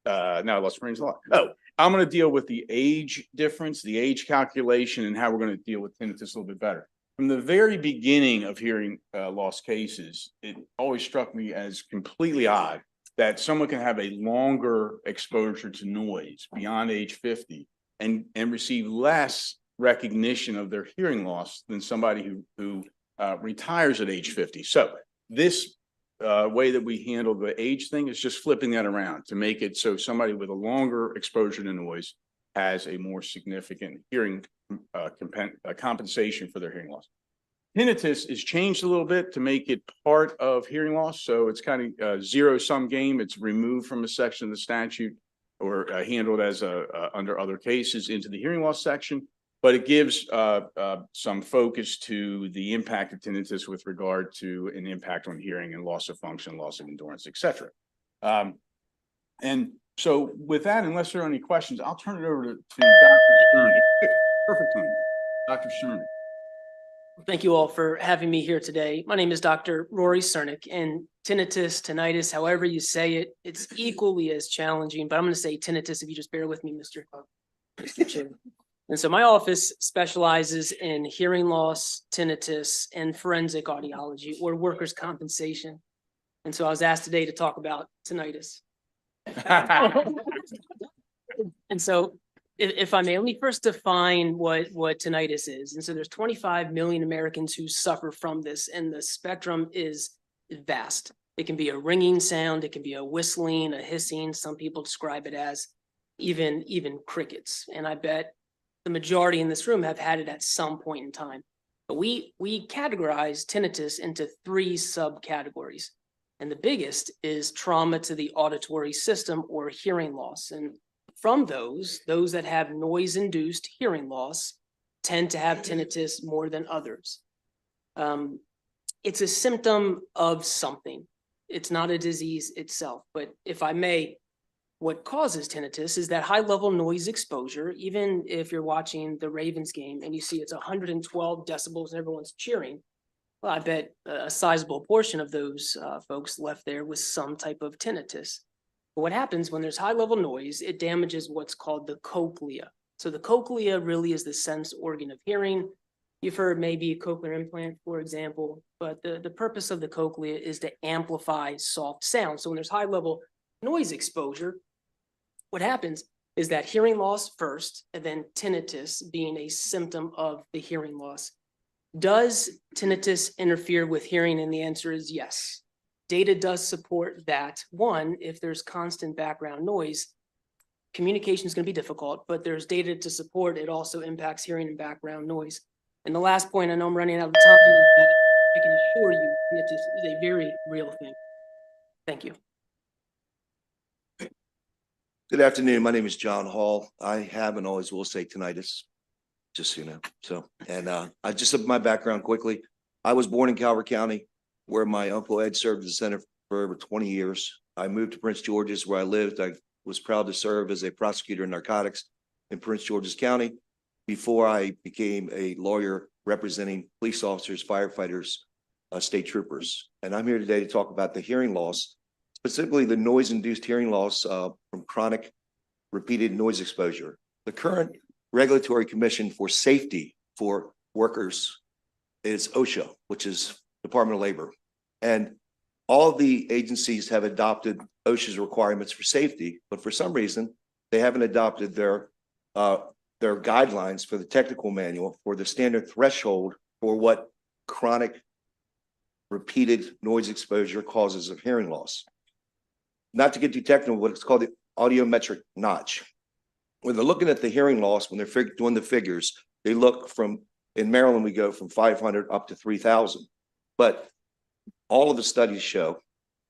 I lost my thought. Oh, I'm going to deal with the age difference, the age calculation, and how we're going to deal with tinnitus a little bit better. From the very beginning of hearing loss cases, it always struck me as completely odd that someone can have a longer exposure to noise beyond age 50 and receive less recognition of their hearing loss than somebody who retires at age 50. So this way that we handle the age thing is just flipping that around to make it so somebody with a longer exposure to noise has a more significant hearing compensation for their hearing loss. Tinnitus is changed a little bit to make it part of hearing loss. So it's kind of a zero-sum game. It's removed from a section of the statute or handled as under other cases into the hearing loss section. But it gives some focus to the impact of tinnitus with regard to an impact on hearing and loss of function, loss of endurance, et cetera. And so with that, unless there are any questions, I'll turn it over to Dr. Cerny. Perfect time. Dr. Cerny. Thank you all for having me here today. My name is Dr. Rory Cernick, and tinnitus, however you say it, it's equally as challenging, but I'm going to say tinnitus if you just bear with me, Mr. Chair. And so my office specializes in hearing loss, tinnitus, and forensic audiology or workers' compensation. And so I was asked today to talk about tinnitus. And so if I may, let me first define what tinnitus is. And so there's 25 million Americans who suffer from this, and the spectrum is vast. It can be a ringing sound, it can be a whistling, a hissing. Some people describe it as even crickets. And I bet the majority in this room have had it at some point in time. But we categorize tinnitus into 3 subcategories. And the biggest is trauma to the auditory system or hearing loss. And from those that have noise-induced hearing loss tend to have tinnitus more than others. It's a symptom of something. It's not a disease itself, but if I may, what causes tinnitus is that high-level noise exposure. Even if you're watching the Ravens game and you see it's 112 decibels and everyone's cheering, well, I bet a sizable portion of those folks left there with some type of tinnitus. But what happens when there's high-level noise, it damages what's called the cochlea. So the cochlea really is the sense organ of hearing. You've heard maybe a cochlear implant, for example, but the purpose of the cochlea is to amplify soft sound. So when there's high-level noise exposure, what happens is that hearing loss first, and then tinnitus being a symptom of the hearing loss. Does tinnitus interfere with hearing? And the answer is yes. Data does support that. One, if there's constant background noise, communication is going to be difficult, but there's data to support it also impacts hearing and background noise. And the last point, I know I'm running out of time, but I can assure you tinnitus is a very real thing. Thank you. Good afternoon. My name is John Hall. I have and always will say tinnitus, just so you know. So, and I just my background quickly. I was born in Calvert County, where my Uncle Ed served as a senator for over 20 years. I moved to Prince George's, where I lived. I was proud to serve as a prosecutor in narcotics in Prince George's County before I became a lawyer representing police officers, firefighters, state troopers. And I'm here today to talk about the hearing loss, specifically the noise-induced hearing loss from chronic repeated noise exposure. The current regulatory commission for safety for workers is OSHA, which is Department of Labor. And all the agencies have adopted OSHA's requirements for safety, but for some reason, they haven't adopted their guidelines for the technical manual for the standard threshold for what chronic repeated noise exposure causes of hearing loss. Not to get too technical, but it's called the audiometric notch. When they're looking at the hearing loss, when they're doing the figures, they look from, in Maryland, we go from 500 up to 3,000. But all of the studies show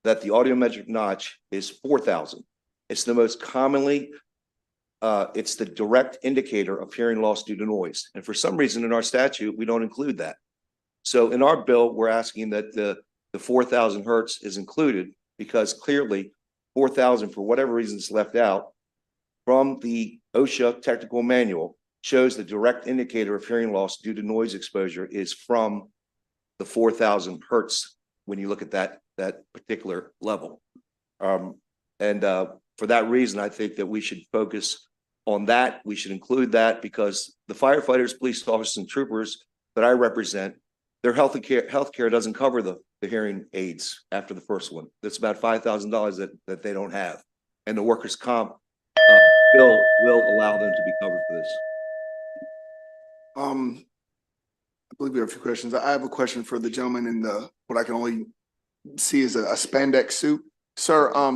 that the audiometric notch is 4,000. It's the most commonly, it's the direct indicator of hearing loss due to noise. And for some reason in our statute, we don't include that. So in our bill, we're asking that the 4,000 hertz is included because clearly 4,000, for whatever reason, is left out from the OSHA technical manual, shows the direct indicator of hearing loss due to noise exposure is from the 4,000 hertz when you look at that particular level. For that reason, I think that we should focus on that. We should include that because the firefighters, police officers, and troopers that I represent, their health care doesn't cover the hearing aids after the first one. That's about $5,000 that they don't have. And the workers' comp bill will allow them to be covered for this. I believe we have a few questions. I have a question for the gentleman in the, what I can only see is a spandex suit. Sir, I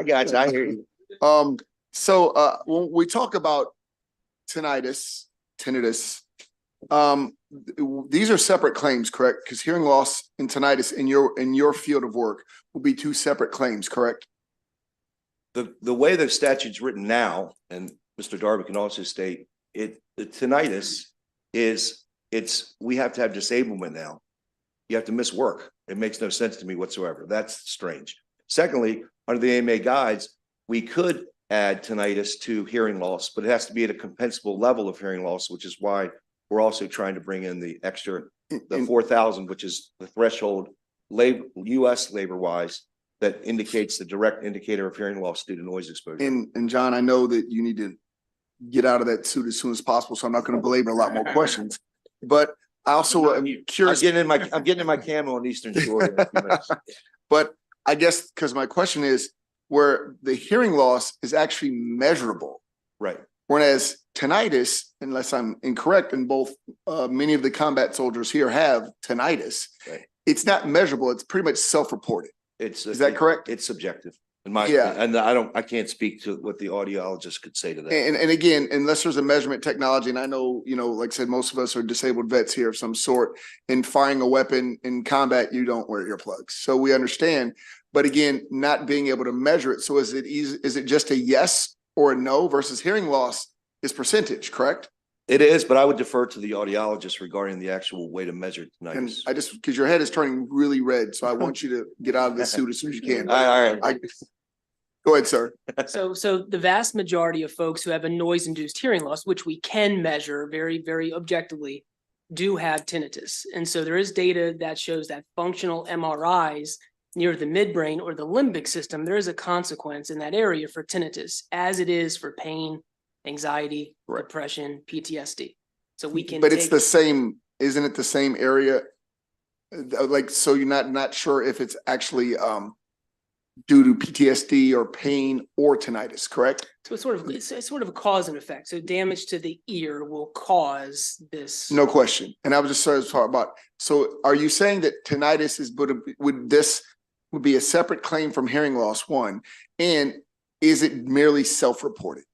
got you. I hear you. So when we talk about tinnitus, these are separate claims, correct? Because hearing loss and tinnitus in your field of work will be two separate claims, correct? The way the statute's written now, and Mr. Darby can also state, the tinnitus is, we have to have disablement now. You have to miss work. It makes no sense to me whatsoever. That's strange. Secondly, under the AMA guides, we could add tinnitus to hearing loss, but it has to be at a compensable level of hearing loss, which is why we're also trying to bring in the extra, the 4,000, which is the threshold US labor wise, that indicates the direct indicator of hearing loss due to noise exposure. And John, I know that you need to get out of that suit as soon as possible, so I'm not going to belabor a lot more questions. But I also am curious. I'm getting in my camo on Eastern Shore. In a few minutes. But I guess because my question is where the hearing loss is actually measurable. Right. Whereas tinnitus, unless I'm incorrect, and both many of the combat soldiers here have tinnitus, right. It's not measurable. It's pretty much self-reported. Is that correct? It's subjective. In my opinion. And I can't speak to what the audiologist could say to that. And again, unless there's a measurement technology, and I know, like I said, most of us are disabled vets here of some sort, in firing a weapon in combat, you don't wear earplugs. So we understand, but again, not being able to measure it. So is it just a yes or a no versus hearing loss is percentage, correct? It is, but I would defer to the audiologist regarding the actual way to measure tinnitus. And I just, because your head is turning really red, so I want you to get out of this suit as soon as you can. All right. Go ahead, sir. So the vast majority of folks who have a noise-induced hearing loss, which we can measure very, very objectively, do have tinnitus. And so there is data that shows that functional MRIs near the midbrain or the limbic system, there is a consequence in that area for tinnitus, as it is for pain, anxiety, depression, PTSD. So we can. But it's the same, isn't it the same area? Like, so you're not sure if it's actually due to PTSD or pain or tinnitus, correct? So it's sort of a cause and effect. So damage to the ear will cause this. No question. And I was just sort of talking about, so are you saying that tinnitus would be a separate claim from hearing loss, one, and is it merely self-reported?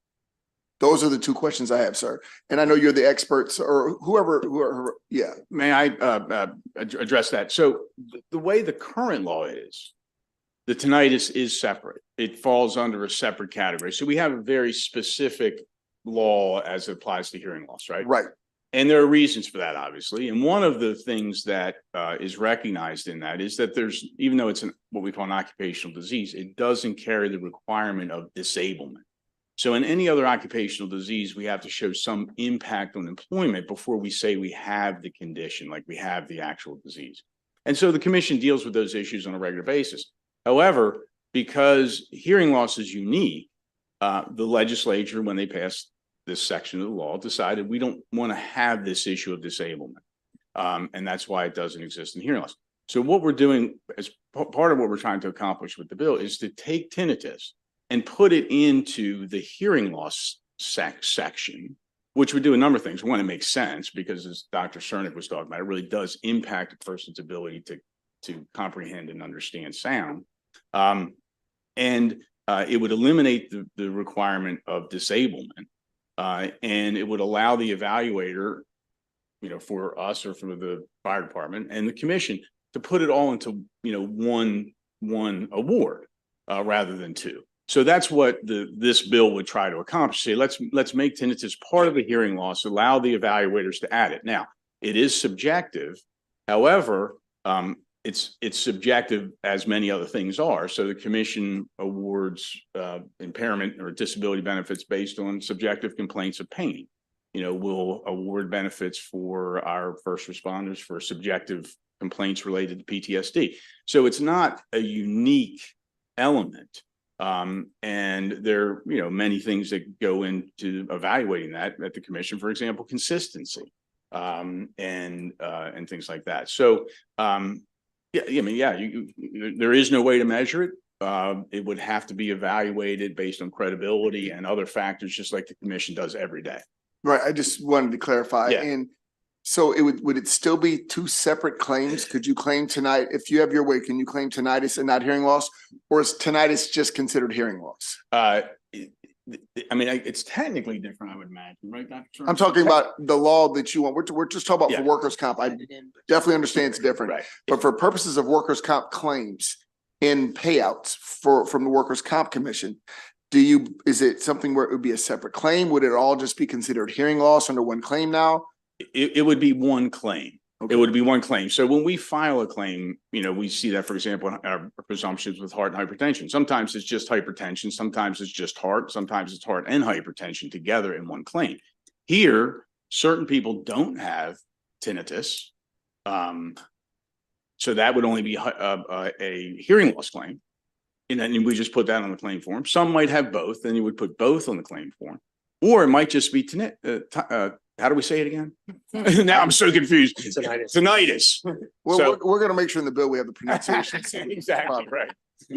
Those are the two questions I have, sir. And I know you're the experts or whoever, yeah. May I address that? So the way the current law is, the tinnitus is separate. It falls under a separate category. So we have a very specific law as it applies to hearing loss, right? Right. And there are reasons for that, obviously. And one of the things that is recognized in that is that there's, even though it's what we call an occupational disease, it doesn't carry the requirement of disablement. So in any other occupational disease, we have to show some impact on employment before we say we have the condition, like we have the actual disease. And so the commission deals with those issues on a regular basis. However, because hearing loss is unique, the legislature, when they passed this section of the law, decided we don't want to have this issue of disablement. And that's why it doesn't exist in hearing loss. So what we're doing as part of what we're trying to accomplish with the bill is to take tinnitus and put it into the hearing loss section, which would do a number of things. One, it makes sense because, as Dr. Cernick was talking about, it really does impact a person's ability to comprehend and understand sound. And it would eliminate the requirement of disablement, and it would allow the evaluator, for us or for the fire department and the commission to put it all into, one award rather than two. So that's what this bill would try to accomplish. Say, let's make tinnitus part of the hearing loss, allow the evaluators to add it. Now, it is subjective. However, it's subjective as many other things are. So the commission awards impairment or disability benefits based on subjective complaints of pain. We'll award benefits for our first responders for subjective complaints related to PTSD. So it's not a unique element. And there are, many things that go into evaluating that at the commission, for example, consistency, and things like that. So, there is no way to measure it. It would have to be evaluated based on credibility and other factors, just like the commission does every day. Right. I just wanted to clarify. Yeah. And so would it still be two separate claims? Could you claim tonight, if you have your way, can you claim tinnitus and not hearing loss? Or is tinnitus just considered hearing loss? I mean, it's technically different, I would imagine, right? Dr. Sherman? I'm talking about the law that you want. We're just talking about Yeah. for workers' comp. I definitely understand it's different. Right. But for purposes of workers' comp claims and payouts from the Workers' Comp Commission, is it something where it would be a separate claim? Would it all just be considered hearing loss under one claim now? It would be one claim. Okay. It would be one claim. So when we file a claim, we see that, for example, our presumptions with heart and hypertension. Sometimes it's just hypertension, sometimes it's just heart, sometimes it's heart and hypertension together in one claim. Here, certain people don't have tinnitus. So that would only be a hearing loss claim. And then we just put that on the claim form. Some might have both, then you would put both on the claim form. Or it might just be tinnitus. How do we say it again? Now I'm so confused. Tinnitus. Well, So- we're going to make sure in the bill we have the pronunciation. Exactly, right.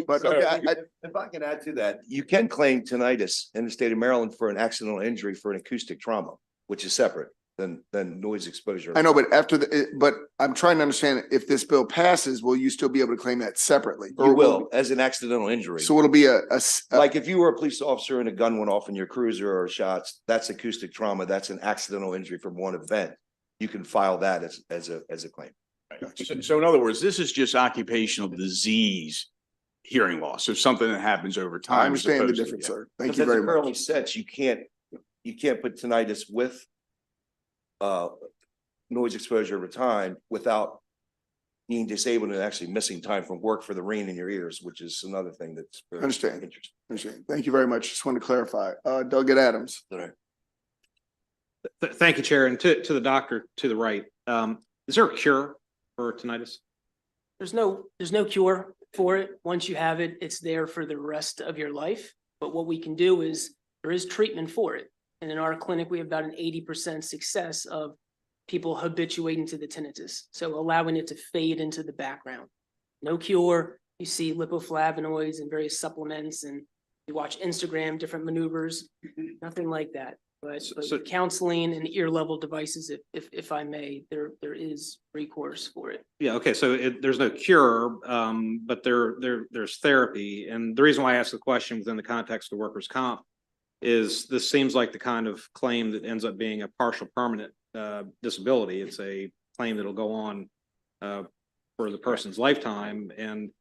But So- okay, If I can add to that, you can claim tinnitus in the state of Maryland for an accidental injury for an acoustic trauma, which is separate than noise exposure. I know, but but I'm trying to understand if this bill passes, will you still be able to claim that separately? You will, as an accidental injury. So it'll be Like if you were a police officer and a gun went off in your cruiser or shots, that's acoustic trauma. That's an accidental injury from one event. You can file that as a claim. So in other words, this is just occupational disease hearing loss. So something that happens over time. I as understand the opposed to- difference, yeah. sir. Thank Because you as it very currently much. sets, you can't put tinnitus with noise exposure over time without being disabled and actually missing time from work for the rain in your ears, which is another thing that's very Understand. interesting. Understand. Thank you very much. Just wanted to clarify. Delegate Adams. Thank you, Chair. And to the doctor to the right, is there a cure for tinnitus? There's no cure for it. Once you have it, it's there for the rest of your life. But what we can do is there is treatment for it. And in our clinic, we have about an 80% success of people habituating to the tinnitus. So allowing it to fade into the background. No cure. You see lipoflavonoids and various supplements, and you watch Instagram, different maneuvers, nothing like that. But counseling and ear level devices, if I may, there is recourse for it. Yeah, okay, so there's no cure, but there's therapy. And the reason why I asked the question within the context of workers' comp is this seems like the kind of claim that ends up being a partial permanent disability. It's a claim that'll go on for the person's lifetime, and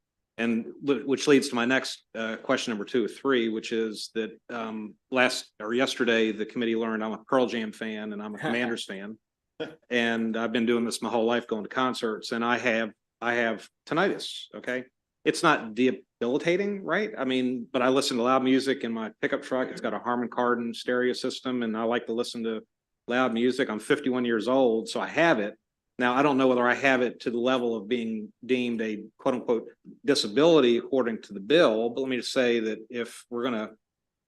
which leads to my next question number 2 or 3, which is that yesterday the committee learned I'm a Pearl Jam fan and I'm a Commanders fan, and I've been doing this my whole life, going to concerts, and I have tinnitus. Okay, it's not debilitating, right? I mean, but I listen to loud music in my pickup truck. It's got a Harman Kardon stereo system, and I like to listen to loud music. I'm 51 years old, so I have it. Now, I don't know whether I have it to the level of being deemed a quote unquote disability according to the bill, but let me just say that if we're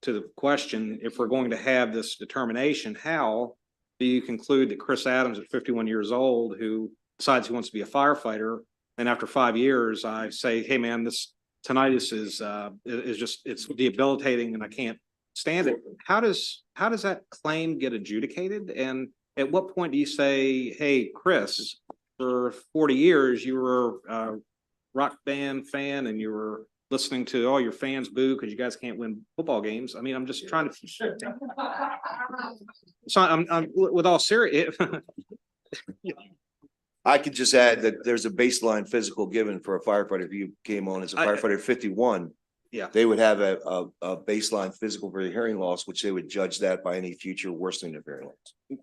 to the question, if we're going to have this determination, how do you conclude that Chris Adams at 51 years old, who decides he wants to be a firefighter, and after 5 years, I say, hey man, this tinnitus is just, it's debilitating and I can't stand it. How does that claim get adjudicated? And at what point do you say, hey, Chris, for 40 years, you were a rock band fan and you were listening to all your fans boo because you guys can't win football games. I mean, I'm just trying to. So I'm with all serious. I could just add that there's a baseline physical given for a firefighter. If you came on as a firefighter at 51, yeah, they would have a baseline physical for the hearing loss, which they would judge that by any future worsening of hearing loss.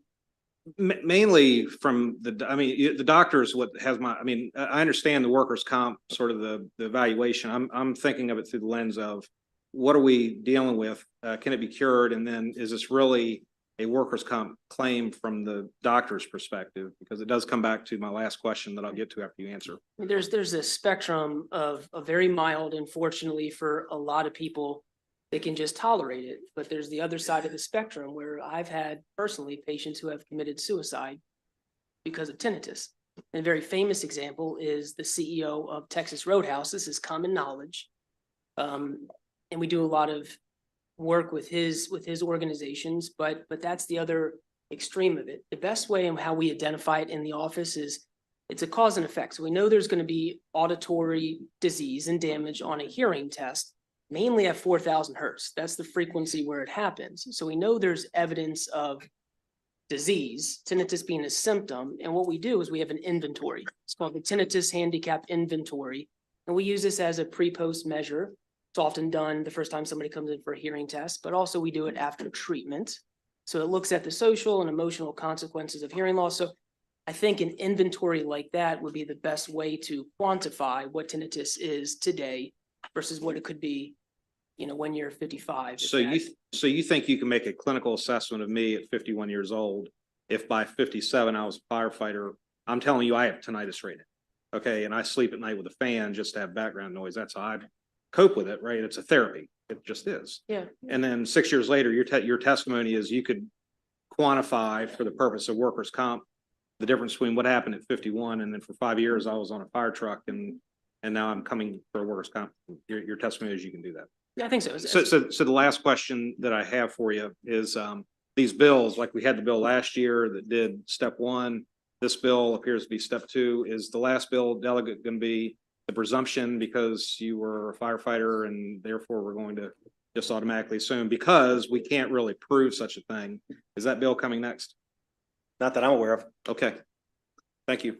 Mainly from the doctors, I understand the workers' comp, sort of the evaluation. I'm thinking of it through the lens of what are we dealing with? Can it be cured? And then is this really a workers' comp claim from the doctor's perspective? Because it does come back to my last question that I'll get to after you answer. There's a spectrum of a very mild, unfortunately, for a lot of people, they can just tolerate it. But there's the other side of the spectrum where I've had personally patients who have committed suicide because of tinnitus. And a very famous example is the CEO of Texas Roadhouse. This is common knowledge. And we do a lot of work with his organizations, but that's the other extreme of it. The best way and how we identify it in the office is it's a cause and effect. So we know there's going to be auditory disease and damage on a hearing test. mainly at 4,000 hertz. That's the frequency where it happens. So we know there's evidence of disease, tinnitus being a symptom. And what we do is we have an inventory. It's called the Tinnitus Handicap Inventory. And we use this as a pre-post measure. It's often done the first time somebody comes in for a hearing test, but also we do it after treatment. So it looks at the social and emotional consequences of hearing loss. So I think an inventory like that would be the best way to quantify what tinnitus is today versus what it could be, when you're 55. So you think you can make a clinical assessment of me at 51 years old? If by 57 I was a firefighter, I'm telling you I have tinnitus right now. Okay, and I sleep at night with a fan just to have background noise. That's how I cope with it, right? It's a therapy. It just is. Yeah. And then 6 years later, your testimony is you could quantify for the purpose of workers' comp the difference between what happened at 51 and then for 5 years I was on a fire truck and now I'm coming for a workers' comp. Your testimony is you can do that. Yeah, I think so. So the last question that I have for you is these bills, like we had the bill last year that did step one. This bill appears to be step two. Is the last bill, Delegate, going to be the presumption because you were a firefighter and therefore we're going to just automatically assume because we can't really prove such a thing? Is that bill coming next? Not that I'm aware of. Okay. Thank you.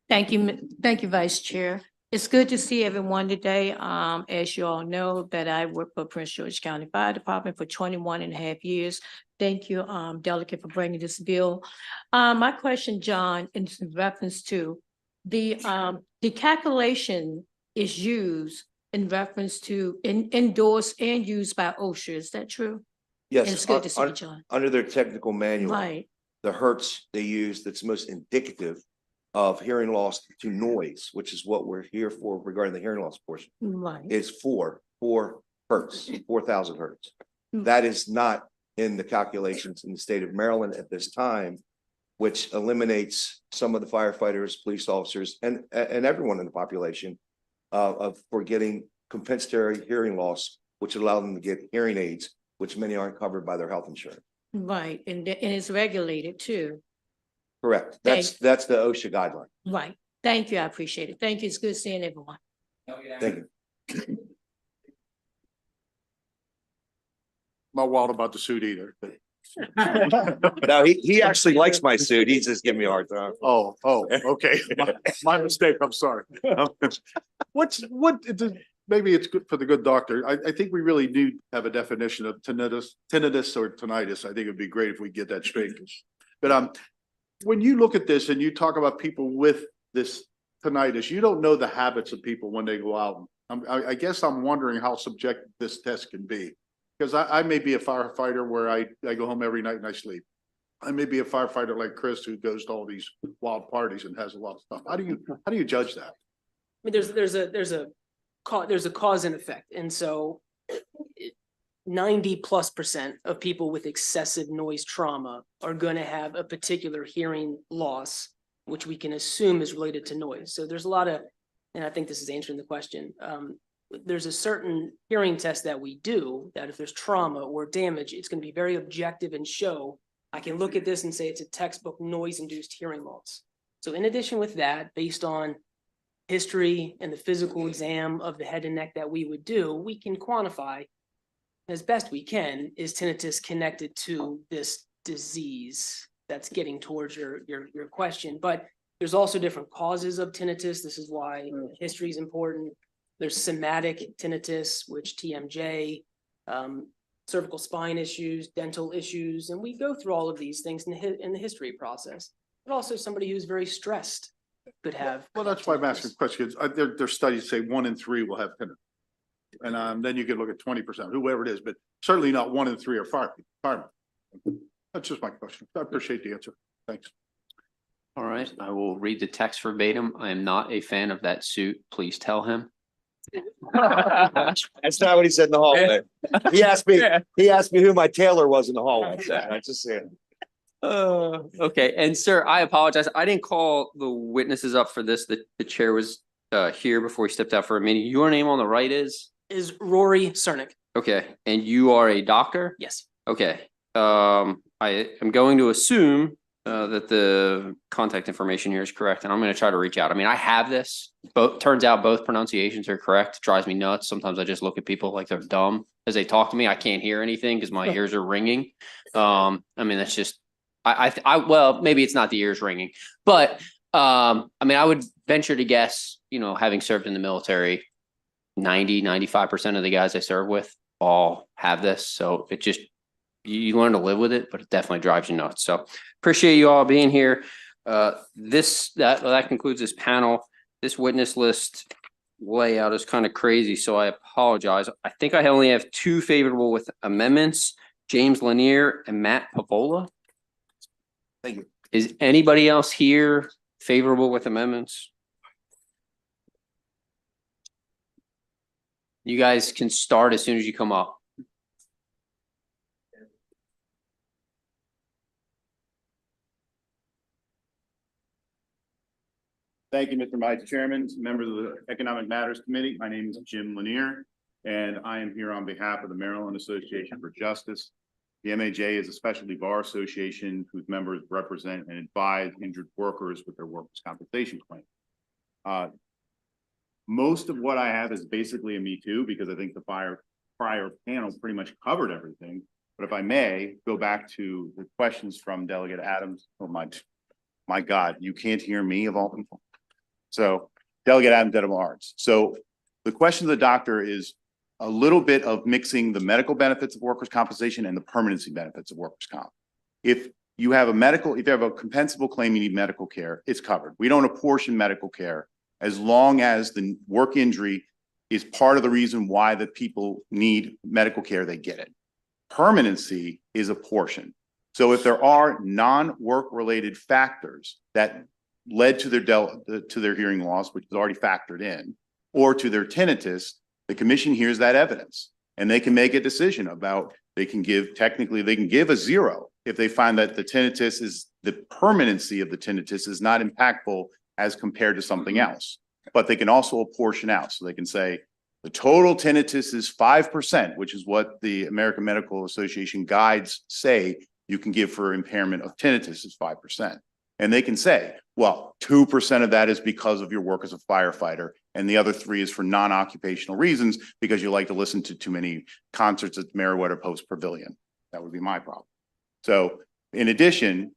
Thank you, Vice Chair. It's good to see everyone today. As you all know, that I worked for Prince George County Fire Department for 21 and a half years. Thank you, Delegate, for bringing this bill. My question, John, in reference to the calculation is used in reference to endorsed and used by OSHA. Is that true? Yes. And it's good to see you, John. Under their technical manual, Right. the hertz they use that's most indicative of hearing loss to noise, which is what we're here for regarding the hearing loss portion, Right. is four hertz, 4,000 hertz. Mm. That is not in the calculations in the state of Maryland at this time, which eliminates some of the firefighters, police officers, and everyone in the population for getting compensatory hearing loss, which allow them to get hearing aids, which many aren't covered by their health insurance. Right, and it's regulated too. Correct. That's the OSHA guideline. Right. Thank you. I appreciate it. Thank you. It's good seeing everyone. Thank you. Not wild about the suit either, but. No, he actually likes my suit. He's just giving me a hard time. Oh, okay. My mistake. I'm sorry. Maybe it's good for the good doctor. I think we really do have a definition of tinnitus or tinnitus. I think it'd be great if we get that straight. But when you look at this and you talk about people with this tinnitus, you don't know the habits of people when they go out. I guess I'm wondering how subjective this test can be. Because I may be a firefighter where I go home every night and I sleep. I may be a firefighter like Chris who goes to all these wild parties and has a lot of stuff. How do you judge that? I mean, there's a cause and effect. And so 90+% of people with excessive noise trauma are going to have a particular hearing loss, which we can assume is related to noise. So there's a lot of, and I think this is answering the question. There's a certain hearing test that we do that if there's trauma or damage, it's going to be very objective and show, I can look at this and say it's a textbook noise-induced hearing loss. So in addition with that, based on history and the physical exam of the head and neck that we would do, we can quantify as best we can, is tinnitus connected to this disease? That's getting towards your question, but there's also different causes of tinnitus. This is why history is important. There's somatic tinnitus, which TMJ, cervical spine issues, dental issues, and we go through all of these things in the history process. But also somebody who's very stressed could have. Well, that's why I'm asking questions. There's studies say 1 in 3 will have tinnitus. And then you could look at 20%, whoever it is, but certainly not 1 in 3 are firemen. That's just my question. I appreciate the answer. Thanks. All right, I will read the text verbatim. I am not a fan of that suit. Please tell him. That's not what he said in the hallway. He asked me who my tailor was in the hallway. I just said. Okay, and sir, I apologize. I didn't call the witnesses up for this. The chair was here before he stepped out for a meeting. Your name on the right is Rory Cernick. Okay, and you are a doctor? Yes. Okay. I am going to assume that the contact information here is correct, and I'm gonna try to reach out. I mean, I have this, turns out both pronunciations are correct. It drives me nuts. Sometimes I just look at people like they're dumb as they talk to me. I can't hear anything because my ears are ringing. I mean, that's just, well, maybe it's not the ears ringing, but I mean, I would venture to guess, having served in the military, 95% of the guys I serve with all have this. So it just, you learn to live with it, but it definitely drives you nuts. So appreciate you all being here. That concludes this panel. This witness list layout is kind of crazy, so I apologize. I think I only have 2 favorable with amendments, James Lanier and Matt Pavola. Thank you. Is anybody else here favorable with amendments? You guys can start as soon as you come up. Thank you, Mr. Vice Chairman, members of the Economic Matters Committee. My name is Jim Lanier, and I am here on behalf of the Maryland Association for Justice. The MAJ is a specialty bar association whose members represent and advise injured workers with their workers' compensation claim. Most of what I have is basically a me too, because I think the prior panel pretty much covered everything. But if I may go back to the questions from Delegate Adams. Oh my God, you can't hear me of all people. So Delegate Adams Dedham Arts. So the question of the doctor is a little bit of mixing the medical benefits of workers' compensation and the permanency benefits of workers' comp. If you have a compensable claim, you need medical care, it's covered. We don't apportion medical care as long as the work injury is part of the reason why the people need medical care, they get it. Permanency is a portion. So if there are non-work related factors that led to their hearing loss, which is already factored in, or to their tinnitus, the commission hears that evidence and they can make a decision about, they can give a 0 if they find that the permanency of the tinnitus is not impactful as compared to something else. But they can also apportion out. So they can say the total tinnitus is 5%, which is what the American Medical Association guides say you can give for impairment of tinnitus is 5%. And they can say, well, 2% of that is because of your work as a firefighter, and the other 3 is for non-occupational reasons because you like to listen to too many concerts at Meriwether Post Pavilion. That would be my problem. So in addition,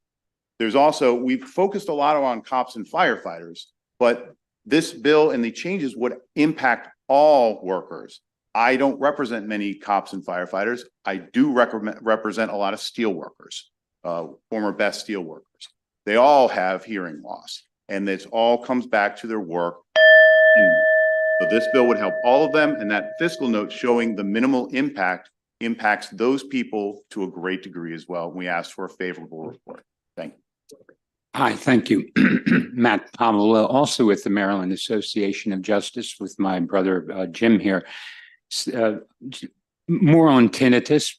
we've focused a lot on cops and firefighters, but this bill and the changes would impact all workers. I don't represent many cops and firefighters. I do represent a lot of steel workers, former best steel workers. They all have hearing loss, and this all comes back to their work. So this bill would help all of them, and that fiscal note showing the minimal impact impacts those people to a great degree as well. We ask for a favorable report. Thank you. Hi, thank you. Matt Pavola, also with the Maryland Association of Justice, with my brother Jim here. More on tinnitus.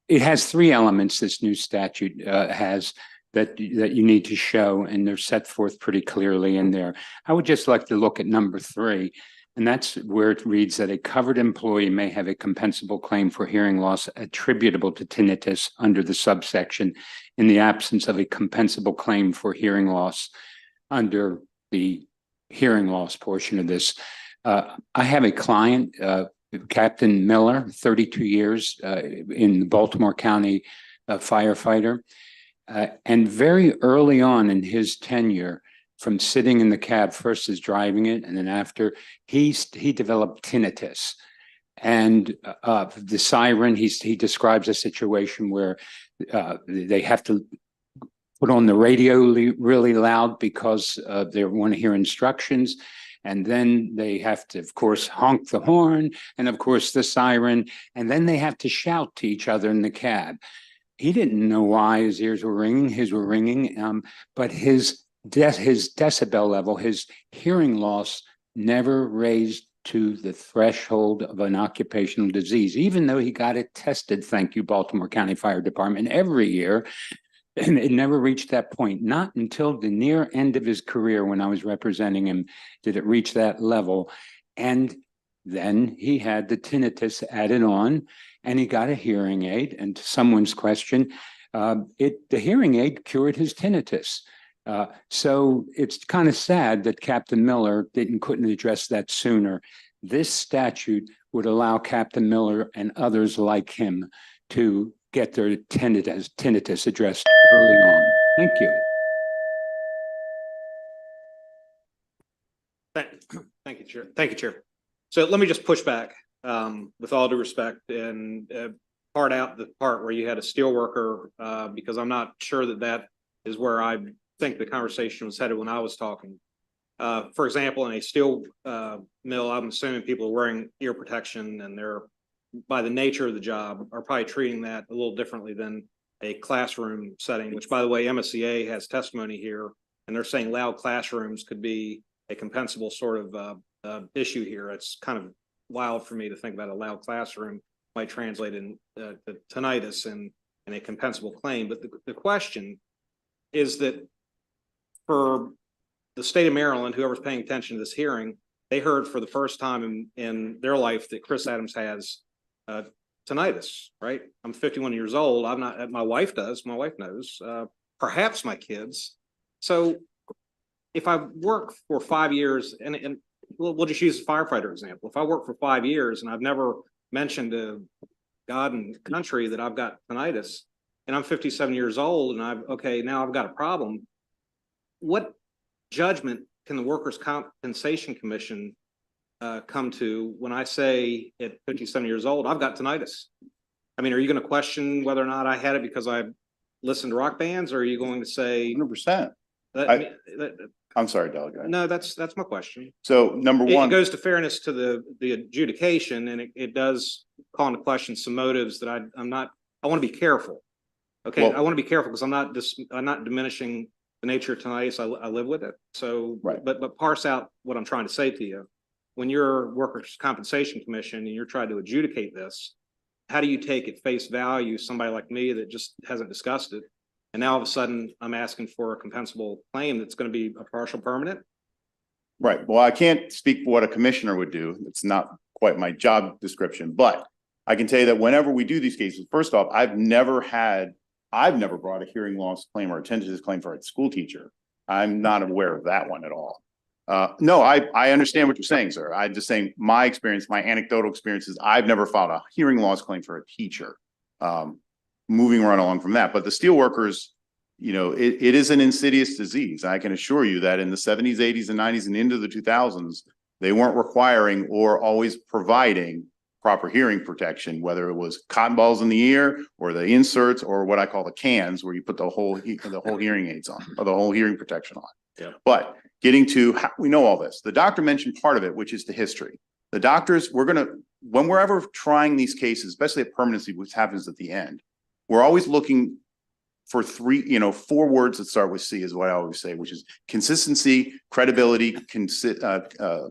It has 3 elements, this new statute has, that you need to show, and they're set forth pretty clearly in there. I would just like to look at number 3, and that's where it reads that a covered employee may have a compensable claim for hearing loss attributable to tinnitus under the subsection in the absence of a compensable claim for hearing loss under the hearing loss portion of this. I have a client, Captain Miller, 32 years in the Baltimore County firefighter. And very early on in his tenure, from sitting in the cab, first as driving it, and then after, he developed tinnitus. And the siren, he describes a situation where they have to put on the radio really loud because they want to hear instructions. And then they have to, of course, honk the horn, and of course the siren, and then they have to shout to each other in the cab. He didn't know why his ears were ringing, but his decibel level, his hearing loss never raised to the threshold of an occupational disease, even though he got it tested, thank you, Baltimore County Fire Department, every year. And it never reached that point. Not until the near end of his career, when I was representing him, did it reach that level. And Then he had the tinnitus added on and he got a hearing aid. And to someone's question, the hearing aid cured his tinnitus. So it's kind of sad that Captain Miller couldn't address that sooner. This statute would allow Captain Miller and others like him to get their tinnitus addressed early on. Thank you. Thank you, Chair. Thank you, Chair. So let me just push back with all due respect and part out the part where you had a steel worker because I'm not sure that is where I think the conversation was headed when I was talking. For example, in a steel mill, I'm assuming people are wearing ear protection and they're, by the nature of the job, are probably treating that a little differently than a classroom setting, which, by the way, MSCA has testimony here, and they're saying loud classrooms could be a compensable sort of issue here. It's kind of wild for me to think about a loud classroom might translate in tinnitus and a compensable claim. But the question is that for the state of Maryland, whoever's paying attention to this hearing, they heard for the first time in their life that Chris Adams has tinnitus, right? I'm 51 years old. I'm not, my wife does, my wife knows, perhaps my kids. So if I work for 5 years, and we'll just use a firefighter example. If I work for 5 years and I've never mentioned to God and country that I've got tinnitus, and I'm 57 years old and now I've got a problem, what judgment can the Workers' Compensation Commission come to when I say at 57 years old, I've got tinnitus? I mean, are you going to question whether or not I had it because I listened to rock bands, or are you going to say 100%? I'm sorry, Delegate. No, that's my question. So number one, it goes to fairness to the adjudication, and it does call into question some motives that I want to be careful. Okay, well, I want to be careful because I'm not diminishing the nature of tinnitus. I live with it. So, right. But parse out what I'm trying to say to you. When you're Workers' Compensation Commission and you're trying to adjudicate this, how do you take at face value somebody like me that just hasn't discussed it? And now all of a sudden I'm asking for a compensable claim that's going to be a partial permanent? Right. Well, I can't speak for what a commissioner would do. It's not quite my job description, but I can tell you that whenever we do these cases, first off, I've never brought a hearing loss claim or a tinnitus claim for a school teacher. I'm not aware of that one at all. No, I understand what you're saying, sir. I'm just saying my experience, my anecdotal experience is I've never filed a hearing loss claim for a teacher. Moving right along from that, but the steelworkers, it is an insidious disease. I can assure you that in the 70s, 80s, and 90s and into the 2000s, they weren't requiring or always providing proper hearing protection, whether it was cotton balls in the ear or the inserts or what I call the cans, where you put the whole hearing aids on or the whole hearing protection on. Yeah. But getting to how we know all this, the doctor mentioned part of it, which is the history. The doctors, when we're ever trying these cases, especially at permanency, which happens at the end, we're always looking for 4 words that start with C is what I always say, which is consistency, credibility,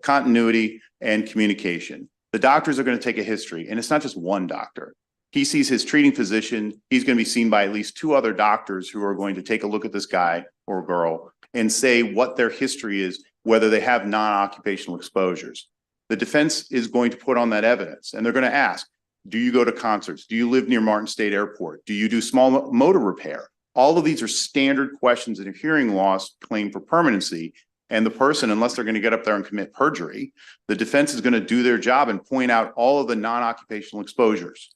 continuity, and communication. The doctors are going to take a history, and it's not just one doctor. He sees his treating physician. He's going to be seen by at least 2 other doctors who are going to take a look at this guy or girl and say what their history is, whether they have non-occupational exposures. The defense is going to put on that evidence, and they're going to ask, do you go to concerts? Do you live near Martin State Airport? Do you do small motor repair? All of these are standard questions in a hearing loss claim for permanency. And the person, unless they're going to get up there and commit perjury, the defense is going to do their job and point out all of the non-occupational exposures.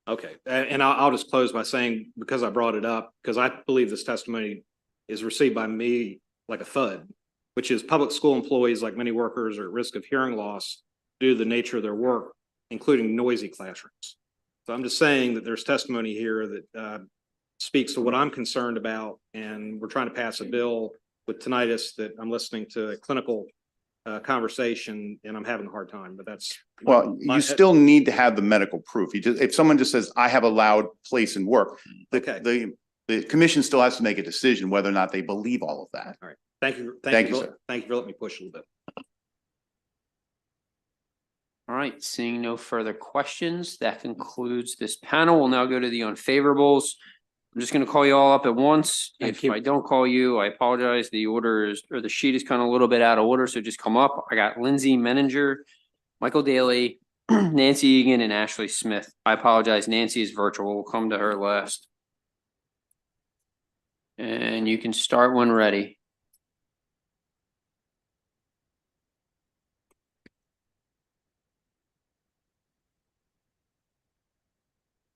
Okay, and I'll just close by saying, because I brought it up, because I believe this testimony is received by me like a thud, which is public school employees, like many workers, are at risk of hearing loss due to the nature of their work, including noisy classrooms. So I'm just saying that there's testimony here that speaks to what I'm concerned about, and we're trying to pass a bill with tinnitus that I'm listening to a clinical conversation and I'm having a hard time, but that's. You still need to have the medical proof. If someone just says, I have a loud place in work, the commission still has to make a decision whether or not they believe all of that. All right. Thank you. Thank you, sir. Thank you for letting me push a little bit. All right, seeing no further questions, that concludes this panel. We'll now go to the unfavorables. I'm just going to call you all up at once. If I don't call you, I apologize. The order is, or the sheet is kind of a little bit out of order, so just come up. I got Lindsay Menninger, Michael Daly, Nancy Egan, and Ashley Smith. I apologize, Nancy is virtual. We'll come to her last. And you can start when ready.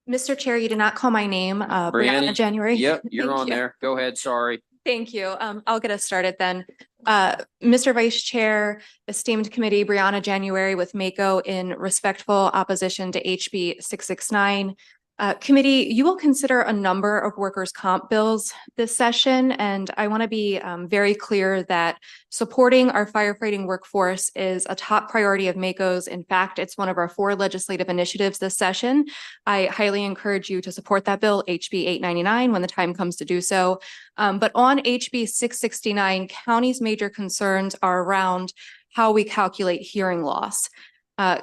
Mr. Chair, you did not call my name, Brianna January. Yep, you're Thank on you. there. Go ahead, sorry. Thank you. I'll get us started then. Mr. Vice Chair, esteemed committee, Brianna January with Mako in respectful opposition to HB 669. Committee, you will consider a number of workers' comp bills this session, and I want to be very clear that supporting our firefighting workforce is a top priority of Mako's. In fact, it's one of our 4 legislative initiatives this session. I highly encourage you to support that bill, HB 899, when the time comes to do so. But on HB 669, county's major concerns are around how we calculate hearing loss.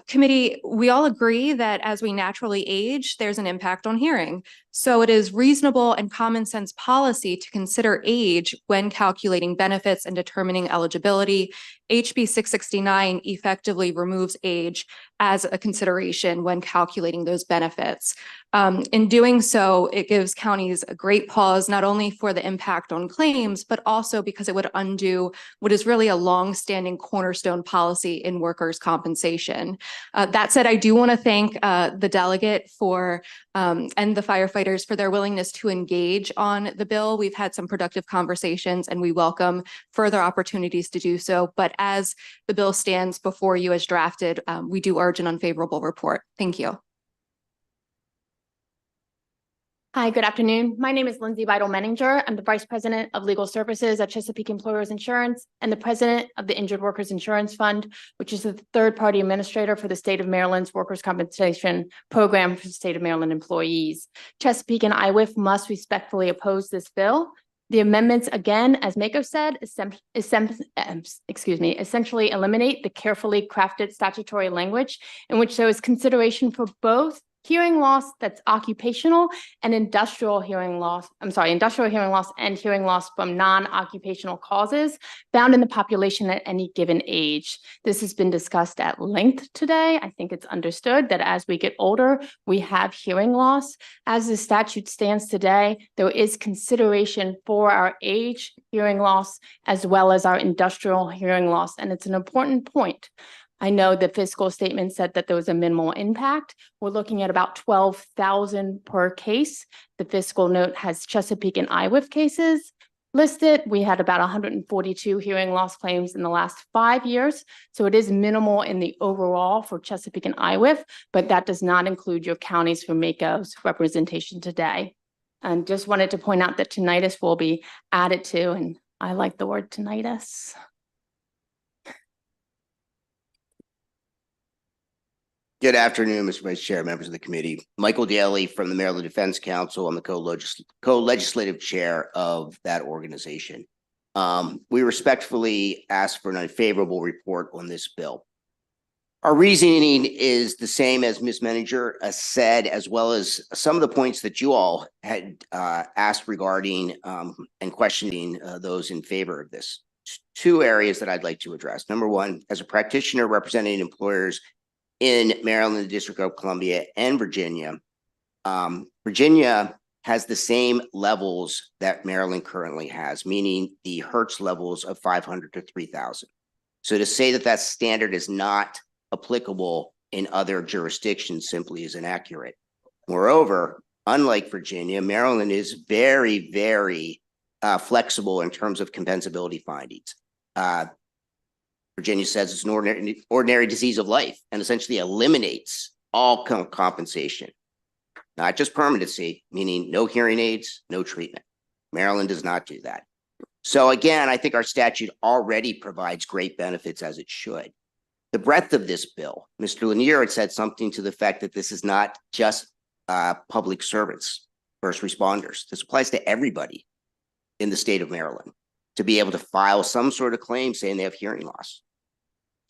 Committee, we all agree that as we naturally age, there's an impact on hearing. So it is reasonable and common sense policy to consider age when calculating benefits and determining eligibility. HB 669 effectively removes age as a consideration when calculating those benefits. In doing so, it gives counties a great pause, not only for the impact on claims, but also because it would undo what is really a long-standing cornerstone policy in workers' compensation. That said, I do want to thank the delegate for and the firefighters for their willingness to engage on the bill. We've had some productive conversations and we welcome further opportunities to do so. But as the bill stands before you as drafted, we do urge an unfavorable report. Thank you. Hi, good afternoon. My name is Lindsay Vital-Menninger. I'm the Vice President of Legal Services at Chesapeake Employers Insurance and the President of the Injured Workers Insurance Fund, which is the third-party administrator for the state of Maryland's workers' compensation program for the state of Maryland employees. Chesapeake and IWIF must respectfully oppose this bill. The amendments, again, as Mako said, essentially eliminate the carefully crafted statutory language in which there is consideration for both hearing loss that's occupational and industrial hearing loss and hearing loss from non-occupational causes found in the population at any given age. This has been discussed at length today. I think it's understood that as we get older, we have hearing loss. As the statute stands today, there is consideration for our age hearing loss as well as our industrial hearing loss, and it's an important point. I know the fiscal statement said that there was a minimal impact. We're looking at about 12,000 per case. The fiscal note has Chesapeake and IWIF cases listed. We had about 142 hearing loss claims in the last 5 years. So it is minimal in the overall for Chesapeake and IWIF, but that does not include your counties for Mako's representation today. And just wanted to point out that tinnitus will be added to, and I like the word tinnitus. Good afternoon, Mr. Vice Chair, members of the committee. Michael Daly from the Maryland Defense Council. I'm the co-legislative chair of that organization. We respectfully ask for an unfavorable report on this bill. Our reasoning is the same as Ms. Menninger said, as well as some of the points that you all had asked regarding and questioning those in favor of this. 2 areas that I'd like to address. Number one, as a practitioner representing employers in Maryland, the District of Columbia, and Virginia. Virginia has the same levels that Maryland currently has, meaning the Hertz levels of 500 to 3,000. So to say that that standard is not applicable in other jurisdictions simply is inaccurate. Moreover, unlike Virginia, Maryland is very, very flexible in terms of compensability findings. Virginia says it's an ordinary disease of life and essentially eliminates all compensation, not just permanency, meaning no hearing aids, no treatment. Maryland does not do that. So again, I think our statute already provides great benefits as it should. The breadth of this bill, Mr. Lanier had said something to the fact that this is not just public servants, first responders. This applies to everybody in the state of Maryland to be able to file some sort of claim saying they have hearing loss.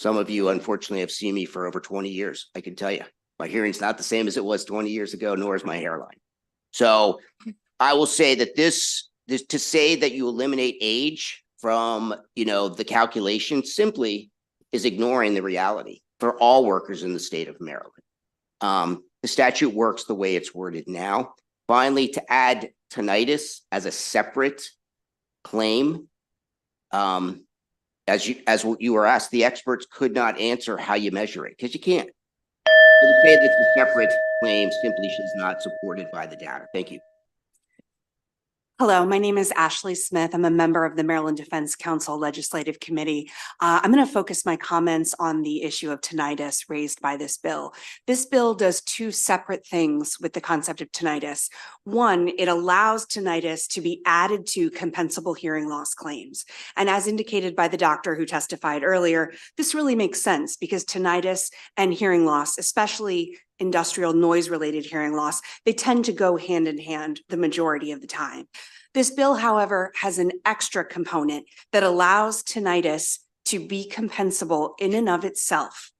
Some of you, unfortunately, have seen me for over 20 years. I can tell you, my hearing's not the same as it was 20 years ago, nor is my hairline. So I will say that this to say that you eliminate age from, the calculation simply is ignoring the reality. for all workers in the state of Maryland. The statute works the way it's worded now. Finally, to add tinnitus as a separate claim, as you were asked, the experts could not answer how you measure it because you can't. To say that it's a separate claim simply is not supported by the data. Thank you. Hello, my name is Ashley Smith. I'm a member of the Maryland Defense Council Legislative Committee. I'm going to focus my comments on the issue of tinnitus raised by this bill. This bill does two separate things with the concept of tinnitus. One, it allows tinnitus to be added to compensable hearing loss claims. And as indicated by the doctor who testified earlier, this really makes sense because tinnitus and hearing loss, especially industrial noise-related hearing loss, they tend to go hand in hand the majority of the time. This bill, however, has an extra component that allows tinnitus to be compensable in and of itself.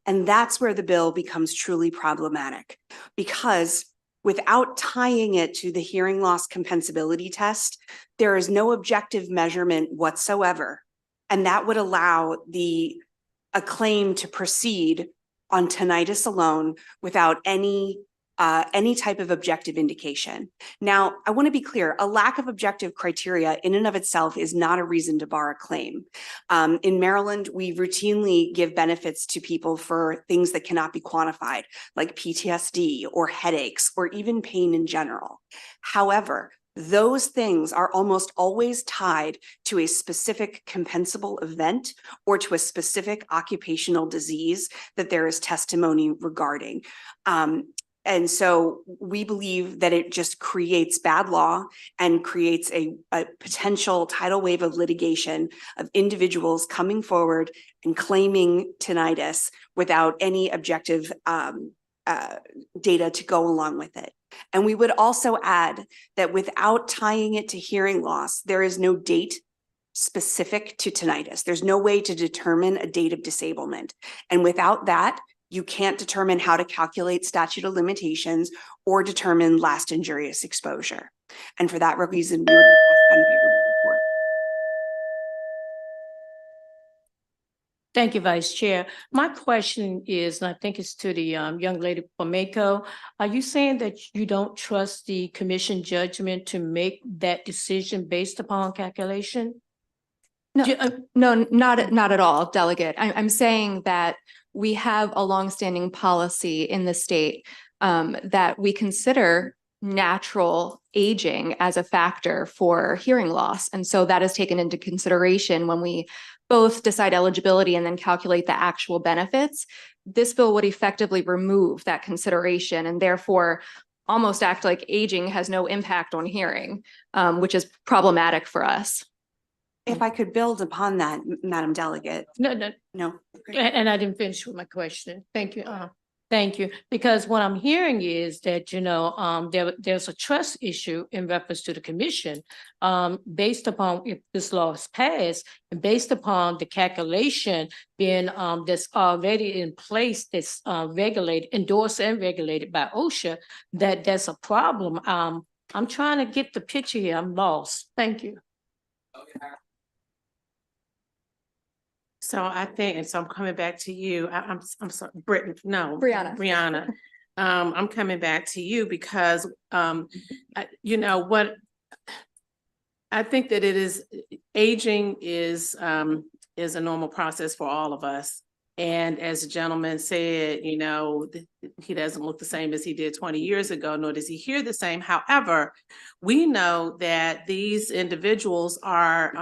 And that's where the bill becomes truly problematic, because without tying it to the hearing loss compensability test, there is no objective measurement whatsoever. And that would allow a claim to proceed on tinnitus alone without any type of objective indication. Now, I want to be clear, a lack of objective criteria in and of itself is not a reason to bar a claim. In Maryland, we routinely give benefits to people for things that cannot be quantified, like PTSD or headaches or even pain in general. However, those things are almost always tied to a specific compensable event or to a specific occupational disease that there is testimony regarding. And so we believe that it just creates bad law and creates a potential tidal wave of litigation of individuals coming forward and claiming tinnitus without any objective data to go along with it. And we would also add that without tying it to hearing loss, there is no date specific to tinnitus. There's no way to determine a date of disablement. And without that, you can't determine how to calculate statute of limitations or determine last injurious exposure. And for that reason, we would request unfavorable report. Thank you, Vice Chair. My question is, and I think it's to the young lady from Mako. Are you saying that you don't trust the commission judgment to make that decision based upon calculation? No, not at all, Delegate. I'm saying that we have a longstanding policy in the state that we consider natural aging as a factor for hearing loss. And so that is taken into consideration when we both decide eligibility and then calculate the actual benefits. This bill would effectively remove that consideration and therefore almost act like aging has no impact on hearing, which is problematic for us. If I could build upon that, Madam Delegate. No. And I didn't finish with my question. Thank you. Thank you. Because what I'm hearing is that, there's a trust issue in reference to the commission based upon if this law is passed and based upon the calculation being that's already in place, that's endorsed and regulated by OSHA, that's a problem. I'm trying to get the picture here. I'm lost. Thank you. So I think, and so I'm coming back to you. I'm sorry, Brianna. I'm coming back to you because, what I think that aging is a normal process for all of us. And as the gentleman said, he doesn't look the same as he did 20 years ago, nor does he hear the same. However, we know that these individuals are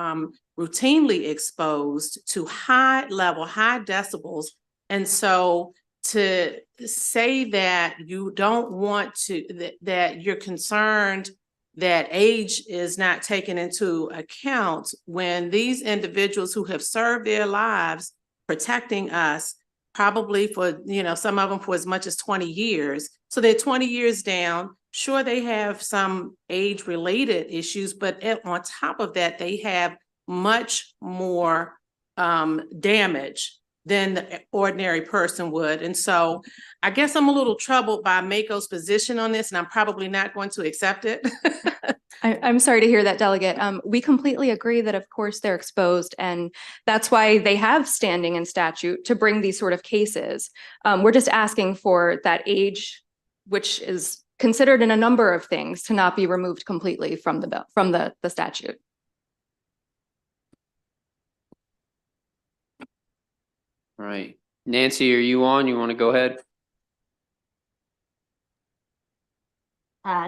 routinely exposed to high decibels. And so to say that you don't want to, that you're concerned that age is not taken into account when these individuals who have served their lives protecting us, probably for, some of them for as much as 20 years. So they're 20 years down. Sure, they have some age-related issues, but on top of that, they have much more damage than the ordinary person would. And so I guess I'm a little troubled by Mako's position on this, and I'm probably not going to accept it. I'm sorry to hear that, Delegate. We completely agree that, of course, they're exposed, and that's why they have standing in statute to bring these sort of cases. We're just asking for that age, which is considered in a number of things, to not be removed completely from the bill, from the statute. All right. Nancy, are you on? You want to go ahead?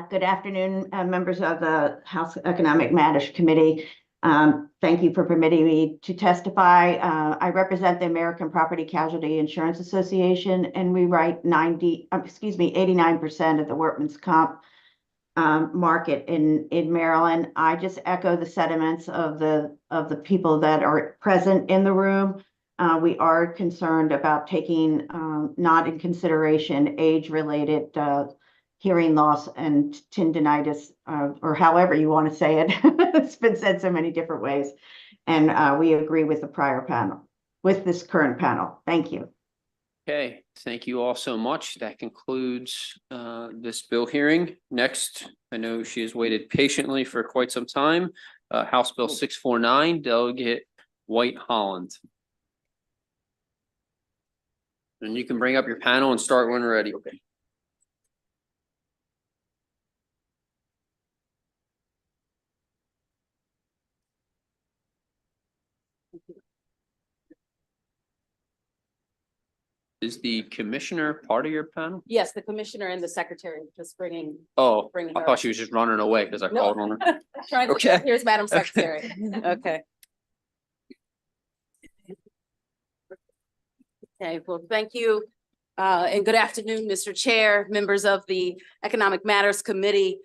Good afternoon, members of the House Economic Matters Committee. Thank you for permitting me to testify. I represent the American Property Casualty Insurance Association, and we write 89% of the workman's comp market in Maryland. I just echo the sentiments of the people that are present in the room. We are concerned about taking not in consideration age-related hearing loss and tendinitis, or however you want to say it. It's been said so many different ways. And we agree with the prior panel, with this current panel. Thank you. Okay, thank you all so much. That concludes this bill hearing. Next, I know she has waited patiently for quite some time. House Bill 649, Delegate White Holland. And you can bring up your panel and start when ready. Okay. Is the commissioner part of your panel? Yes, the commissioner and the secretary just bringing. Oh, bringing I her thought up. she was just running away because I No. called on her. Trying to- Okay. Here's Madam Secretary. Okay. Okay, well, thank you. And good afternoon, Mr. Chair, members of the Economic Matters Committee.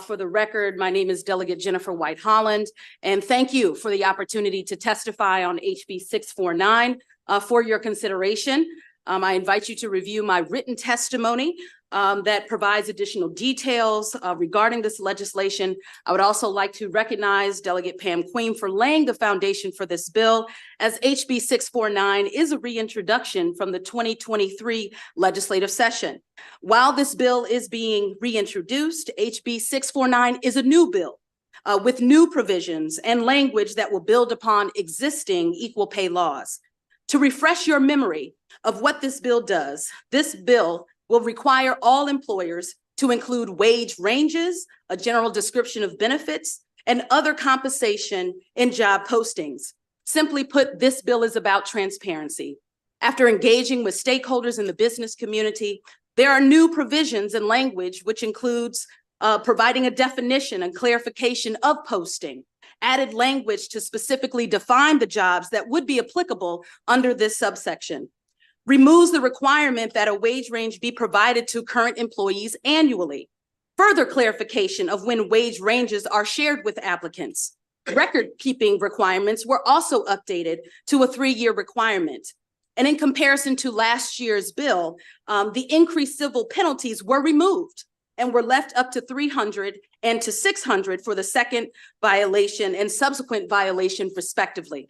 For the record, my name is Delegate Jennifer White Holland, and thank you for the opportunity to testify on HB 649 for your consideration. I invite you to review my written testimony that provides additional details regarding this legislation. I would also like to recognize Delegate Pam Queen for laying the foundation for this bill, as HB 649 is a reintroduction from the 2023 legislative session. While this bill is being reintroduced, HB 649 is a new bill with new provisions and language that will build upon existing equal pay laws. To refresh your memory of what this bill does, this bill will require all employers to include wage ranges, a general description of benefits, and other compensation in job postings. Simply put, this bill is about transparency. After engaging with stakeholders in the business community, there are new provisions and language, which includes providing a definition and clarification of posting, added language to specifically define the jobs that would be applicable under this subsection, removes the requirement that a wage range be provided to current employees annually, further clarification of when wage ranges are shared with applicants. Record-keeping requirements were also updated to a 3-year requirement. And in comparison to last year's bill, the increased civil penalties were removed and were left up to 300 and to 600 for the second violation and subsequent violation respectively.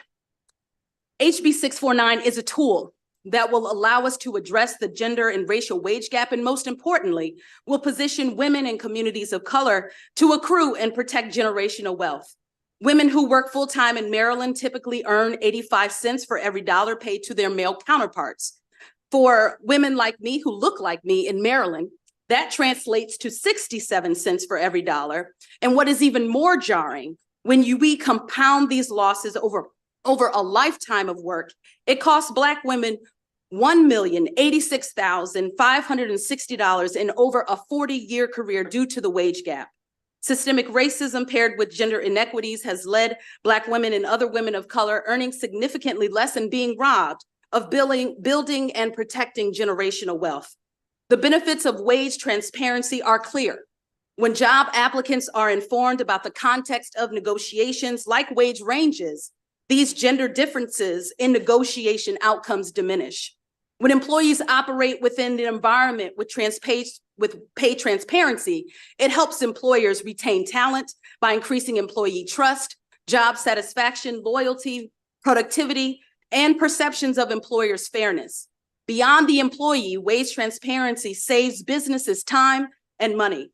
HB 649 is a tool that will allow us to address the gender and racial wage gap, and most importantly, will position women and communities of color to accrue and protect generational wealth. Women who work full-time in Maryland typically earn 85 cents for every dollar paid to their male counterparts. For women like me who look like me in Maryland, that translates to 67 cents for every dollar. And what is even more jarring, when we compound these losses over a lifetime of work, it costs Black women $1,086,560 in over a 40-year career due to the wage gap. Systemic racism paired with gender inequities has led Black women and other women of color earning significantly less and being robbed of building and protecting generational wealth. The benefits of wage transparency are clear. When job applicants are informed about the context of negotiations like wage ranges, these gender differences in negotiation outcomes diminish. When employees operate within an environment with pay transparency, it helps employers retain talent by increasing employee trust, job satisfaction, loyalty, productivity, and perceptions of employers' fairness. Beyond the employee, wage transparency saves businesses time and money.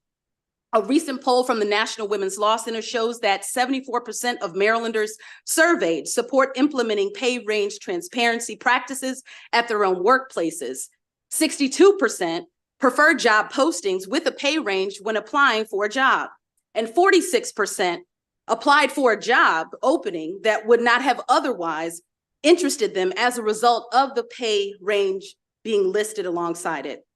A recent poll from the National Women's Law Center shows that 74% of Marylanders surveyed support implementing pay range transparency practices at their own workplaces. 62% prefer job postings with a pay range when applying for a job. And 46% applied for a job opening that would not have otherwise interested them as a result of the pay range being listed alongside it.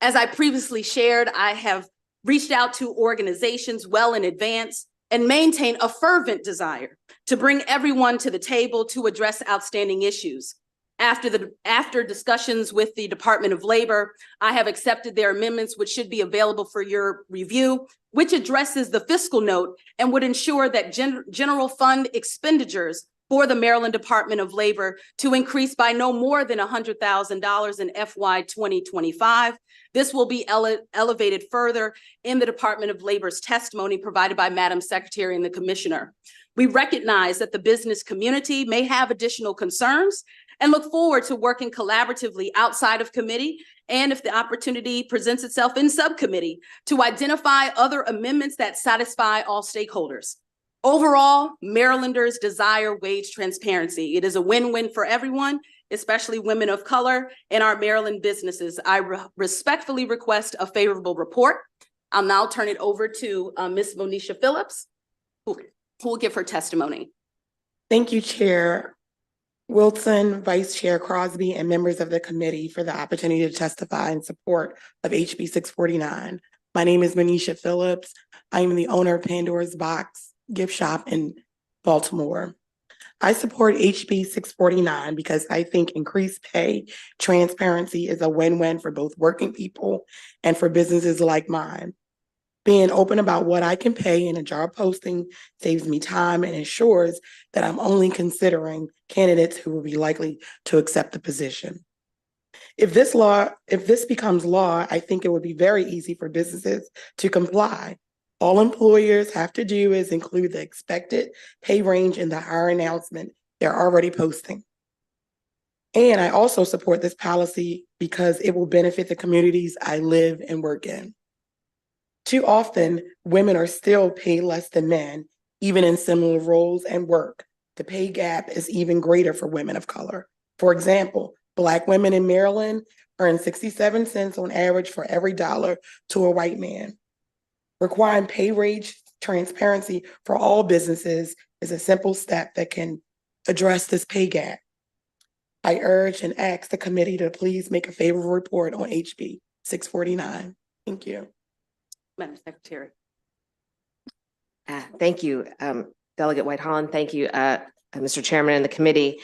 As I previously shared, I have reached out to organizations well in advance and maintain a fervent desire to bring everyone to the table to address outstanding issues. After discussions with the Department of Labor, I have accepted their amendments, which should be available for your review, which addresses the fiscal note and would ensure that general fund expenditures for the Maryland Department of Labor to increase by no more than $100,000 in FY 2025. This will be elevated further in the Department of Labor's testimony provided by Madam Secretary and the Commissioner. We recognize that the business community may have additional concerns and look forward to working collaboratively outside of committee and, if the opportunity presents itself, in subcommittee to identify other amendments that satisfy all stakeholders. Overall, Marylanders desire wage transparency. It is a win-win for everyone, especially women of color in our Maryland businesses. I respectfully request a favorable report. I'll now turn it over to Ms. Monisha Phillips, who will give her testimony. Thank you, Chair Wilson, Vice Chair Crosby, and members of the committee for the opportunity to testify in support of HB 649. My name is Monisha Phillips. I am the owner of Pandora's Box gift shop in Baltimore. I support HB 649 because I think increased pay transparency is a win-win for both working people and for businesses like mine. Being open about what I can pay in a job posting saves me time and ensures that I'm only considering candidates who will be likely to accept the position. If this becomes law, I think it would be very easy for businesses to comply. All employers have to do is include the expected pay range in the hire announcement they're already posting. And I also support this policy because it will benefit the communities I live and work in. Too often, women are still paid less than men, even in similar roles and work. The pay gap is even greater for women of color. For example, Black women in Maryland earn 67 cents on average for every dollar to a white man. Requiring pay range transparency for all businesses is a simple step that can address this pay gap. I urge and ask the committee to please make a favorable report on HB 649. Thank you. Madam Secretary. Thank you, Delegate White-Holland. Thank you, Mr. Chairman and the committee.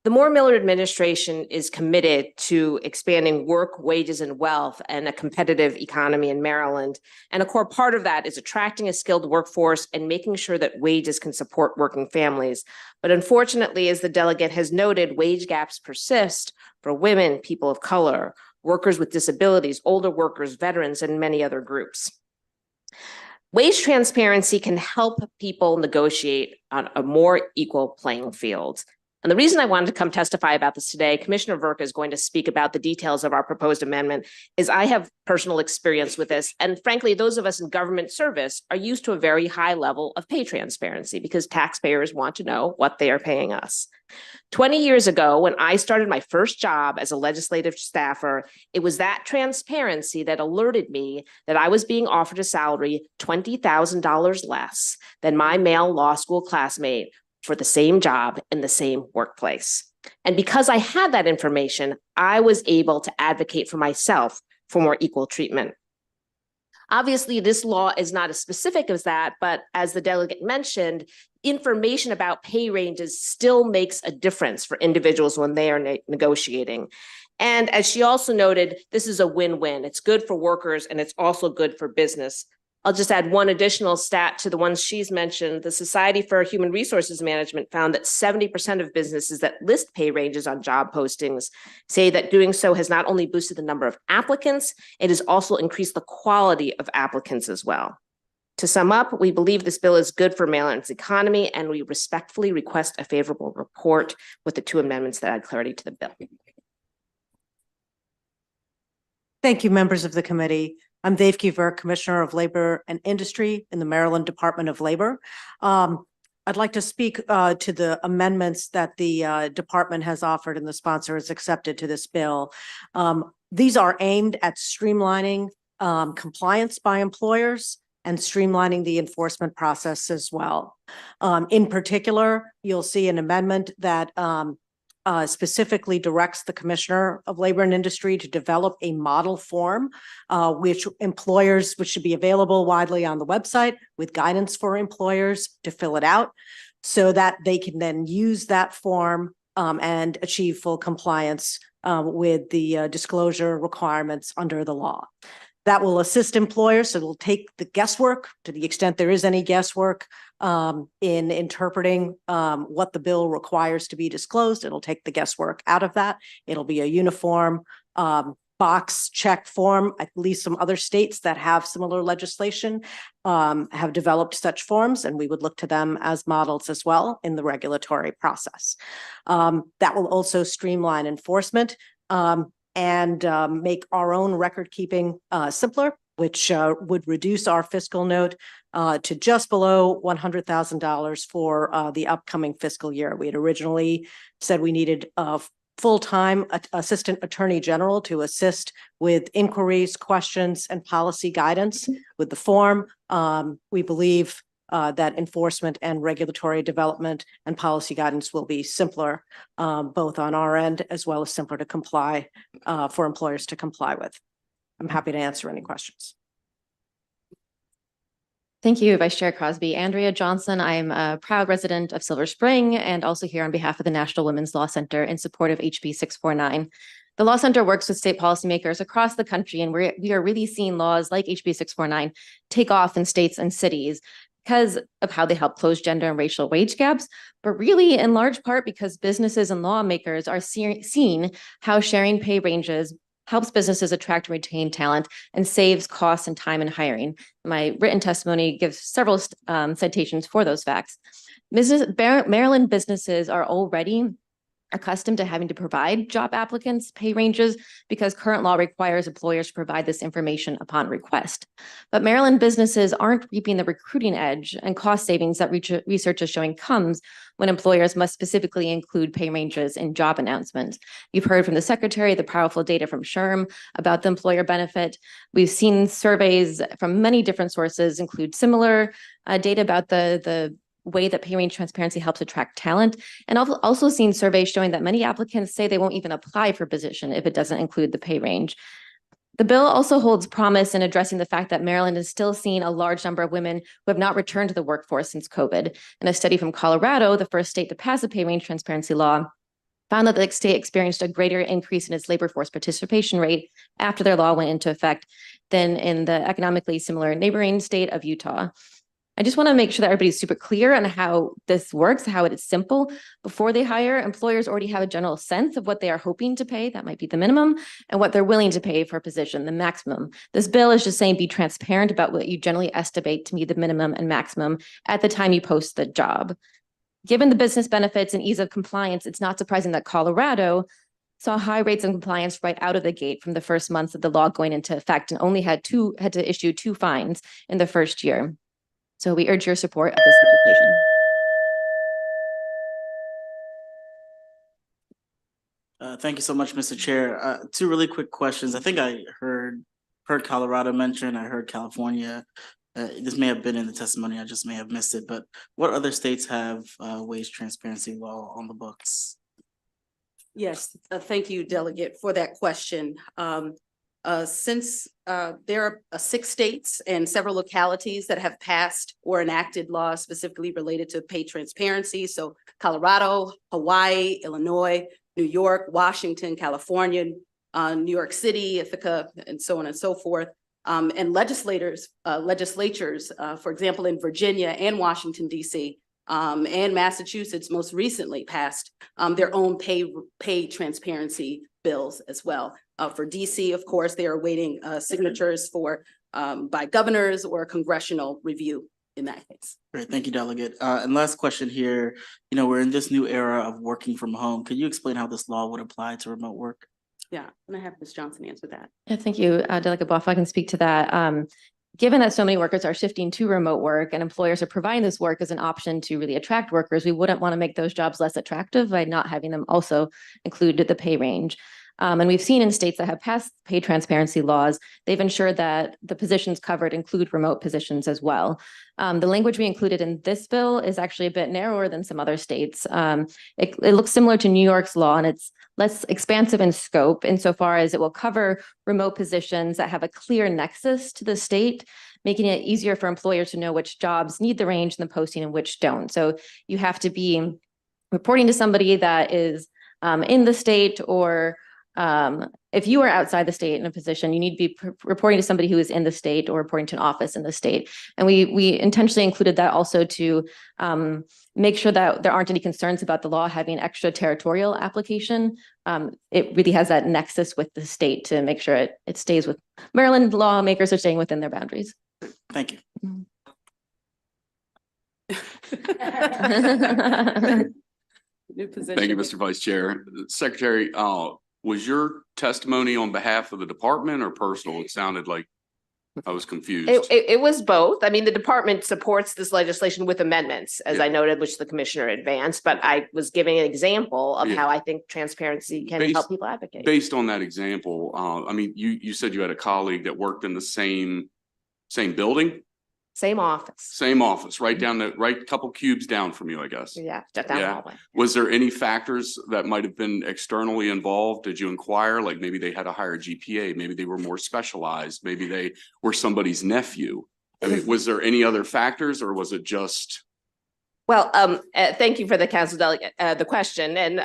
The Moore Miller administration is committed to expanding work, wages, and wealth and a competitive economy in Maryland. And a core part of that is attracting a skilled workforce and making sure that wages can support working families. But unfortunately, as the delegate has noted, wage gaps persist for women, people of color, workers with disabilities, older workers, veterans, and many other groups. Wage transparency can help people negotiate on a more equal playing field. And the reason I wanted to come testify about this today, Commissioner Virk is going to speak about the details of our proposed amendment, is I have personal experience with this. And frankly, those of us in government service are used to a very high level of pay transparency because taxpayers want to know what they are paying us. 20 years ago, when I started my first job as a legislative staffer, it was that transparency that alerted me that I was being offered a salary $20,000 less than my male law school classmate for the same job in the same workplace. And because I had that information, I was able to advocate for myself for more equal treatment. Obviously, this law is not as specific as that, but as the delegate mentioned, information about pay ranges still makes a difference for individuals when they are negotiating. And as she also noted, this is a win-win. It's good for workers and it's also good for business. I'll just add one additional stat to the ones she's mentioned. The Society for Human Resources Management found that 70% of businesses that list pay ranges on job postings say that doing so has not only boosted the number of applicants, it has also increased the quality of applicants as well. To sum up, we believe this bill is good for Maryland's economy, and we respectfully request a favorable report with the 2 amendments that add clarity to the bill. Thank you, members of the committee. I'm Dave Keever, Commissioner of Labor and Industry in the Maryland Department of Labor. I'd like to speak to the amendments that the department has offered and the sponsor has accepted to this bill. These are aimed at streamlining compliance by employers and streamlining the enforcement process as well. In particular, you'll see an amendment that specifically directs the Commissioner of Labor and Industry to develop a model form, which should be available widely on the website with guidance for employers to fill it out so that they can then use that form and achieve full compliance with the disclosure requirements under the law. That will assist employers, so it'll take the guesswork, to the extent there is any guesswork, in interpreting what the bill requires to be disclosed. It'll take the guesswork out of that. It'll be a uniform box check form. At least some other states that have similar legislation have developed such forms, and we would look to them as models as well in the regulatory process. That will also streamline enforcement and make our own record keeping simpler, which would reduce our fiscal note to just below $100,000 for the upcoming fiscal year. We had originally said we needed a full-time assistant attorney general to assist with inquiries, questions, and policy guidance with the form. We believe that enforcement and regulatory development and policy guidance will be simpler, both on our end as well as simpler to comply for employers to comply with. I'm happy to answer any questions. Thank you, Vice Chair Crosby. Andrea Johnson, I'm a proud resident of Silver Spring and also here on behalf of the National Women's Law Center in support of HB 649. The Law Center works with state policymakers across the country, and we are really seeing laws like HB 649 take off in states and cities because of how they help close gender and racial wage gaps, but really in large part because businesses and lawmakers are seeing how sharing pay ranges helps businesses attract and retain talent and saves costs and time in hiring. My written testimony gives several citations for those facts. Maryland businesses are already accustomed to having to provide job applicants pay ranges because current law requires employers to provide this information upon request. But Maryland businesses aren't reaping the recruiting edge and cost savings that research is showing comes when employers must specifically include pay ranges in job announcements. You've heard from the Secretary the powerful data from SHRM about the employer benefit. We've seen surveys from many different sources include similar data about the way that pay range transparency helps attract talent, and I've also seen surveys showing that many applicants say they won't even apply for a position if it doesn't include the pay range. The bill also holds promise in addressing the fact that Maryland is still seeing a large number of women who have not returned to the workforce since COVID. And a study from Colorado, the first state to pass a pay range transparency law, found that the state experienced a greater increase in its labor force participation rate after their law went into effect than in the economically similar neighboring state of Utah. I just want to make sure that everybody's super clear on how this works, how it is simple. Before they hire, employers already have a general sense of what they are hoping to pay, that might be the minimum, and what they're willing to pay for a position, the maximum. This bill is just saying be transparent about what you generally estimate to be the minimum and maximum at the time you post the job. Given the business benefits and ease of compliance, it's not surprising that Colorado saw high rates of compliance right out of the gate from the first months of the law going into effect and only had to issue 2 fines in the first year. So we urge your support of this legislation. Thank you so much, Mr. Chair. 2 really quick questions. I think I heard Colorado mentioned, I heard California. This may have been in the testimony, I just may have missed it, but what other states have wage transparency law on the books? Yes, thank you, Delegate, for that question. Since there are 6 states and several localities that have passed or enacted laws specifically related to pay transparency. So Colorado, Hawaii, Illinois, New York, Washington, California, New York City, Ithaca, and so on and so forth. And legislatures, for example, in Virginia and Washington, D.C., and Massachusetts most recently passed their own pay transparency bills as well. For DC, of course, they are awaiting signatures for by governors or congressional review in that case. Great, thank you, Delegate. And last question here, we're in this new era of working from home. Could you explain how this law would apply to remote work? Yeah, I'm gonna have Ms. Johnson answer that. Yeah, thank you, Delegate Buff. I can speak to that. Given that so many workers are shifting to remote work and employers are providing this work as an option to really attract workers, we wouldn't want to make those jobs less attractive by not having them also include the pay range. And we've seen in states that have passed pay transparency laws, they've ensured that the positions covered include remote positions as well. The language we included in this bill is actually a bit narrower than some other states. It looks similar to New York's law, and it's less expansive in scope insofar as it will cover remote positions that have a clear nexus to the state, making it easier for employers to know which jobs need the range in the posting and which don't. So you have to be reporting to somebody that is in the state, or if you are outside the state in a position, you need to be reporting to somebody who is in the state or reporting to an office in the state. And we intentionally included that also to make sure that there aren't any concerns about the law having extraterritorial application. It really has that nexus with the state to make sure it stays with Maryland lawmakers are staying within their boundaries. Thank you. New position. Thank you, Mr. Vice Chair. Secretary, was your testimony on behalf of the department or personal? It sounded like I was confused. It was both. I mean, the department supports this legislation with amendments, as I noted, which the commissioner advanced, but I was giving an example of how I think transparency can help people advocate. Based on that example, I mean, you said you had a colleague that worked in the same building? Same office. Same office, right couple cubes down from you, I guess. Yeah, just down the hallway. Was there any factors that might have been externally involved? Did you inquire? Like maybe they had a higher GPA, maybe they were more specialized, maybe they were somebody's nephew. I mean, was there any other factors, or was it just? Well, thank you for the council delegate, the question. And,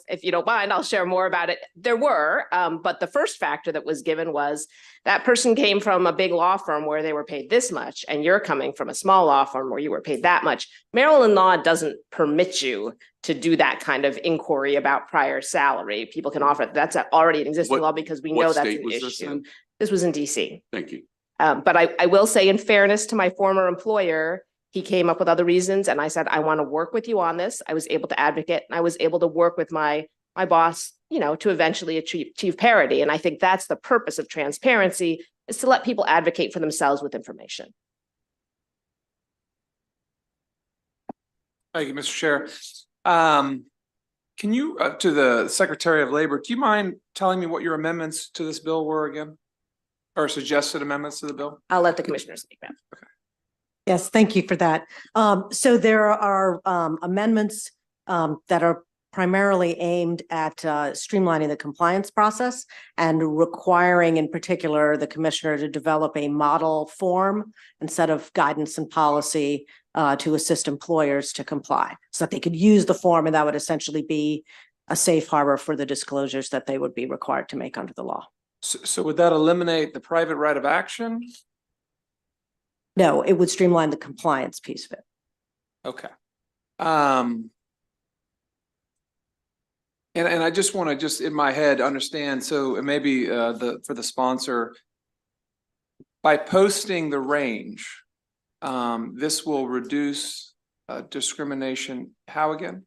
if you don't mind, I'll share more about it. There were, but the first factor that was given was that person came from a big law firm where they were paid this much, and you're coming from a small law firm where you were paid that much. Maryland law doesn't permit you to do that kind of inquiry about prior salary. People can offer, that's already an existing law because we know that's an issue. This was in DC. Thank you. But I will say, in fairness to my former employer, he came up with other reasons, and I said, I want to work with you on this. I was able to advocate, and I was able to work with my boss, to eventually achieve parity. And I think that's the purpose of transparency, is to let people advocate for themselves with information. Thank you, Mr. Chair. Can you, to the Secretary of Labor, do you mind telling me what your amendments to this bill were again? Or suggested amendments to the bill? I'll let the commissioner speak now. Okay. Yes, thank you for that. So there are amendments that are primarily aimed at streamlining the compliance process and requiring, in particular, the commissioner to develop a model form instead of guidance and policy to assist employers to comply, so that they could use the form, and that would essentially be a safe harbor for the disclosures that they would be required to make under the law. So would that eliminate the private right of action? No, it would streamline the compliance piece of it. Okay. And I just want to in my head understand, so it may be for the sponsor, by posting the range, this will reduce discrimination. How again?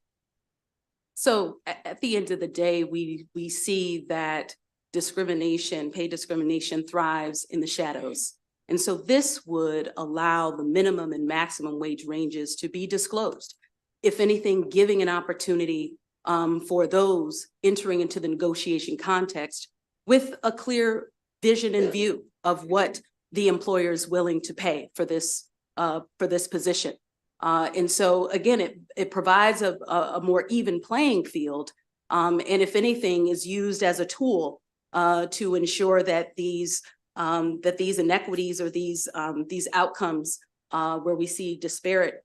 So at the end of the day, we see that pay discrimination thrives in the shadows. And so this would allow the minimum and maximum wage ranges to be disclosed. If anything, giving an opportunity for those entering into the negotiation context with a clear vision and view of what the employer is willing to pay for this position. And so again, it provides a more even playing field, and if anything is used as a tool to ensure that these inequities or these outcomes where we see disparate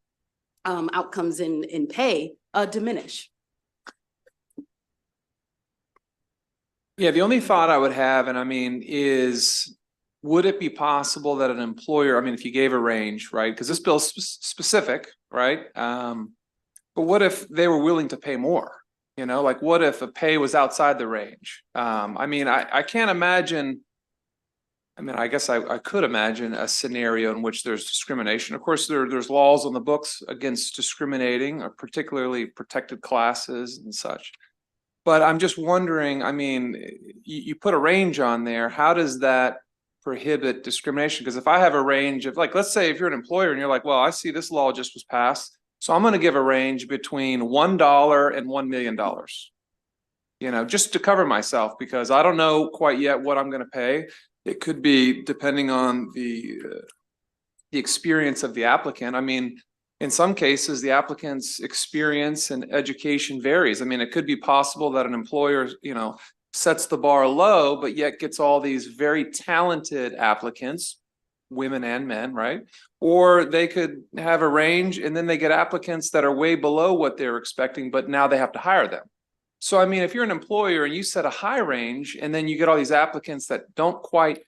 outcomes in pay diminish. Yeah, the only thought I would have, and I mean, is would it be possible that an employer, I mean, if you gave a range, right? Because this bill's specific, right? But what if they were willing to pay more? Like what if a pay was outside the range? I mean, I can't imagine I mean, I guess I could imagine a scenario in which there's discrimination. Of course, there's laws on the books against discriminating, or particularly protected classes and such. But I'm just wondering, I mean, you put a range on there. How does that prohibit discrimination? Because if I have a range of, like, let's say if you're an employer and you're like, well, I see this law just was passed, so I'm going to give a range between $1 and $1 million. You know, just to cover myself, because I don't know quite yet what I'm going to pay. It could be depending on the experience of the applicant. I mean, in some cases, the applicant's experience and education varies. I mean, it could be possible that an employer, you know, sets the bar low, but yet gets all these very talented applicants, women and men, right? Or they could have a range and then they get applicants that are way below what they're expecting, but now they have to hire them. So, I mean, if you're an employer and you set a high range and then you get all these applicants that don't quite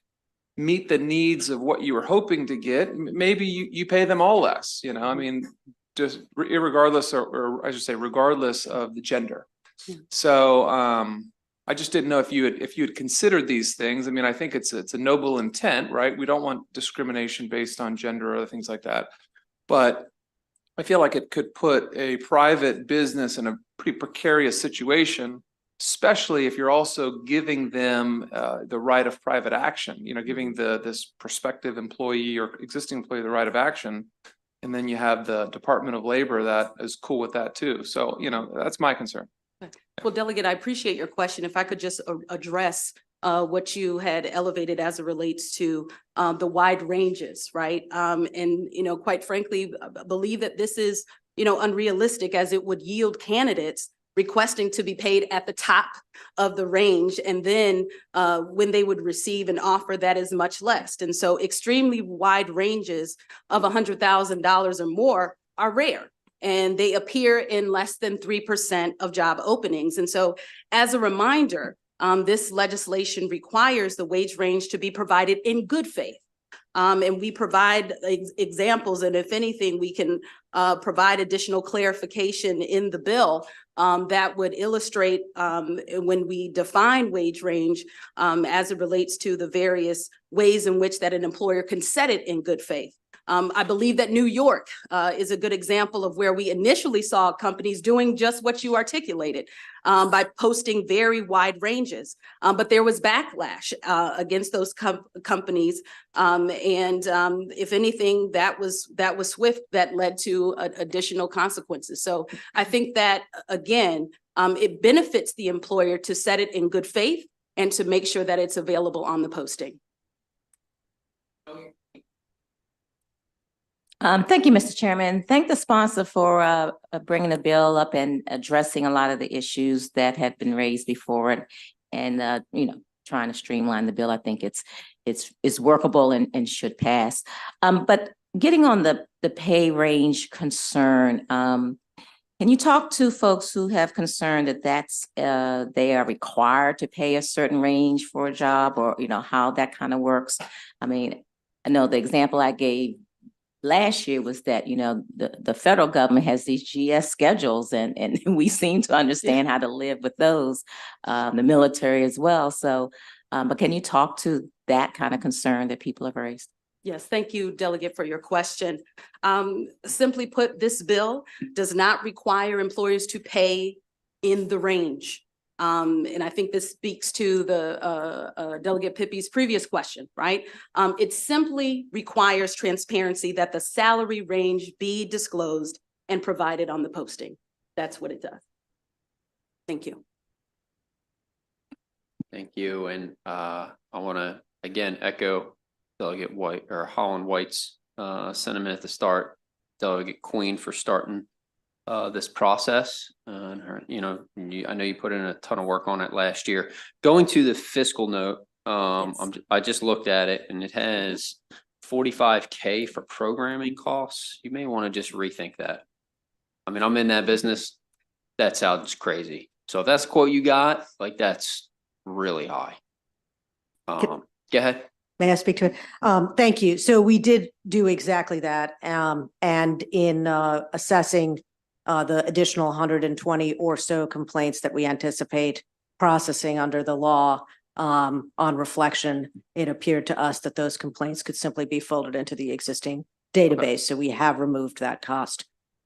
meet the needs of what you were hoping to get, maybe you pay them all less, you know, I mean, just irregardless, or I should say, regardless of the gender. So, I just didn't know if you had considered these things. I mean, I think it's a noble intent, right? We don't want discrimination based on gender or other things like that. But I feel like it could put a private business in a pretty precarious situation, especially if you're also giving them the right of private action, you know, giving this prospective employee or existing employee the right of action. And then you have the Department of Labor that is cool with that too. So, you know, that's my concern. Well, Delegate, I appreciate your question. If I could just address what you had elevated as it relates to the wide ranges, right? And, you know, quite frankly, I believe that this is, you know, unrealistic, as it would yield candidates requesting to be paid at the top of the range, and then when they would receive an offer that is much less. And so extremely wide ranges of $100,000 or more are rare, and they appear in less than 3% of job openings. And so, as a reminder, this legislation requires the wage range to be provided in good faith. And we provide examples, and if anything, we can provide additional clarification in the bill that would illustrate when we define wage range as it relates to the various ways in which that an employer can set it in good faith. I believe that New York is a good example of where we initially saw companies doing just what you articulated by posting very wide ranges. But there was backlash against those companies. And if anything, that was swift, that led to additional consequences. So I think that, again, it benefits the employer to set it in good faith and to make sure that it's available on the posting. Thank you, Mr. Chairman. Thank the sponsor for bringing the bill up and addressing a lot of the issues that have been raised before it, and you know, trying to streamline the bill. I think it's workable and should pass. But getting on the pay range concern, can you talk to folks who have concern that they are required to pay a certain range for a job, or you know how that kind of works? I mean, I know the example I gave last year was that, you know, the federal government has these GS schedules, and we seem to understand how to live with those, the military as well. So, but can you talk to that kind of concern that people have raised? Yes, thank you, Delegate, for your question. Simply put, this bill does not require employers to pay in the range. And I think this speaks to the Delegate Pippi's previous question, right? It simply requires transparency, that the salary range be disclosed and provided on the posting. That's what it does. Thank you. Thank you. And I want to again echo Delegate White, or Holland White's sentiment at the start. Delegate Queen for starting this process, and her, you know, I know you put in a ton of work on it last year. Going to the fiscal note, I just looked at it, and it has $45K for programming costs. You may want to just rethink that. I mean, I'm in that business. That sounds crazy. So if that's the quote you got, like, that's really high. Go ahead. May I speak to it? Thank you. So we did do exactly that. And in assessing the additional 120 or so complaints that we anticipate processing under the law, On reflection, it appeared to us that those complaints could simply be folded into the existing database. So we have removed that cost,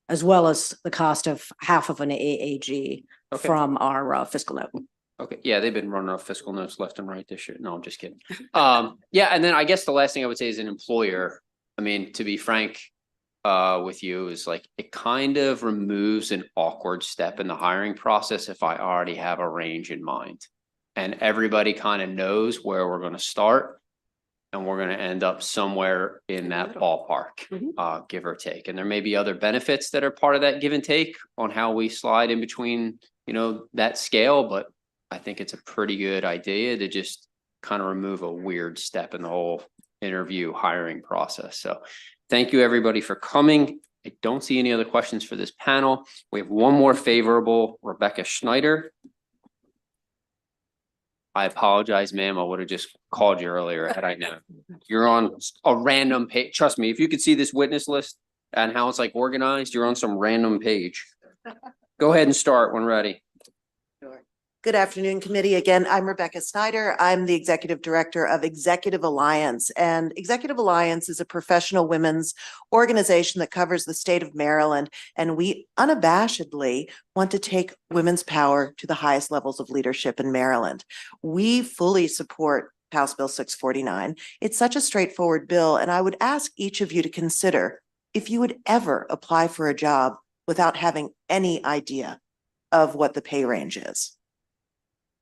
as well as the cost of half of an AAG Okay. from our fiscal note. Okay, yeah, they've been running off fiscal notes left and right this year. No, I'm just kidding. Yeah, and then I guess the last thing I would say as an employer, I mean, to be frank, with you is like, it kind of removes an awkward step in the hiring process if I already have a range in mind. And everybody kind of knows where we're gonna start. And we're gonna end up somewhere in that ballpark, give or take. And there may be other benefits that are part of that give and take on how we slide in between, that scale, but I think it's a pretty good idea to just kind of remove a weird step in the whole interview hiring process. So thank you, everybody, for coming. I don't see any other questions for this panel. We have one more favorable, Rebecca Schneider. I apologize, ma'am. I would have just called you earlier had I known. You're on a random page. Trust me, if you could see this witness list and how it's like organized, you're on some random page. Go ahead and start when ready. Good afternoon, committee. Again, I'm Rebecca Snyder. I'm the Executive Director of Executive Alliance. And Executive Alliance is a professional women's organization that covers the state of Maryland. And we unabashedly want to take women's power to the highest levels of leadership in Maryland. We fully support House Bill 649. It's such a straightforward bill. And I would ask each of you to consider if you would ever apply for a job without having any idea of what the pay range is.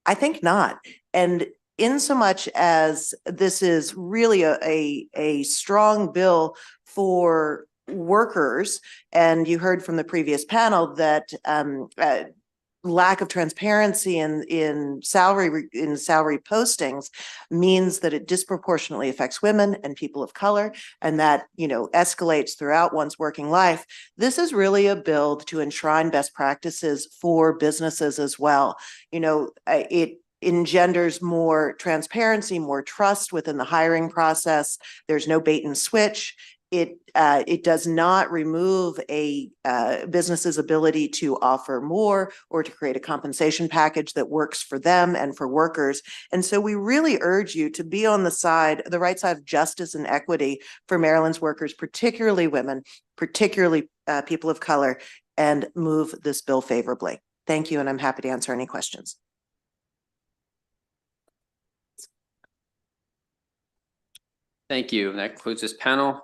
I think not. And in so much as this is really a strong bill for workers, and you heard from the previous panel that lack of transparency in salary postings means that it disproportionately affects women and people of color, and that escalates throughout one's working life. This is really a bill to enshrine best practices for businesses as well. It engenders more transparency, more trust within the hiring process. There's no bait and switch. It does not remove a business's ability to offer more or to create a compensation package that works for them and for workers. And so we really urge you to be on the right side of justice and equity for Maryland's workers, particularly women, particularly people of color, and move this bill favorably. Thank you, and I'm happy to answer any questions. Thank you. And that concludes this panel.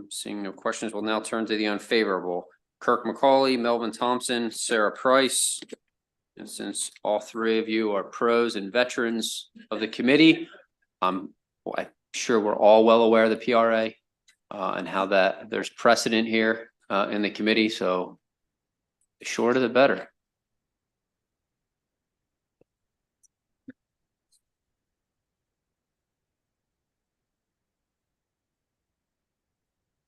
Seeing no questions, we'll now turn to the unfavorable. Kirk McCauley, Melvin Thompson, Sarah Price. And since all three of you are pros and veterans of the committee, I'm sure we're all well aware of the PRA and how that there's precedent here in the committee. So the shorter the better.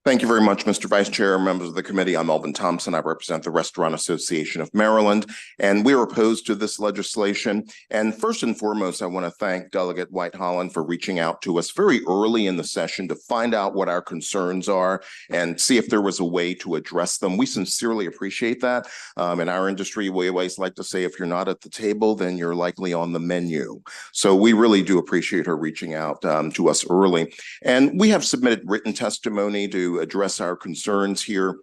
Thank you very much, Mr. Vice Chair, members of the committee. I'm Melvin Thompson. I represent the Restaurant Association of Maryland, and we're opposed to this legislation. And first and foremost, I want to thank Delegate White Holland for reaching out to us very early in the session to find out what our concerns are and see if there was a way to address them. We sincerely appreciate that. In our industry, we always like to say, if you're not at the table, then you're likely on the menu. So we really do appreciate her reaching out to us early. And we have submitted written testimony to address our concerns here.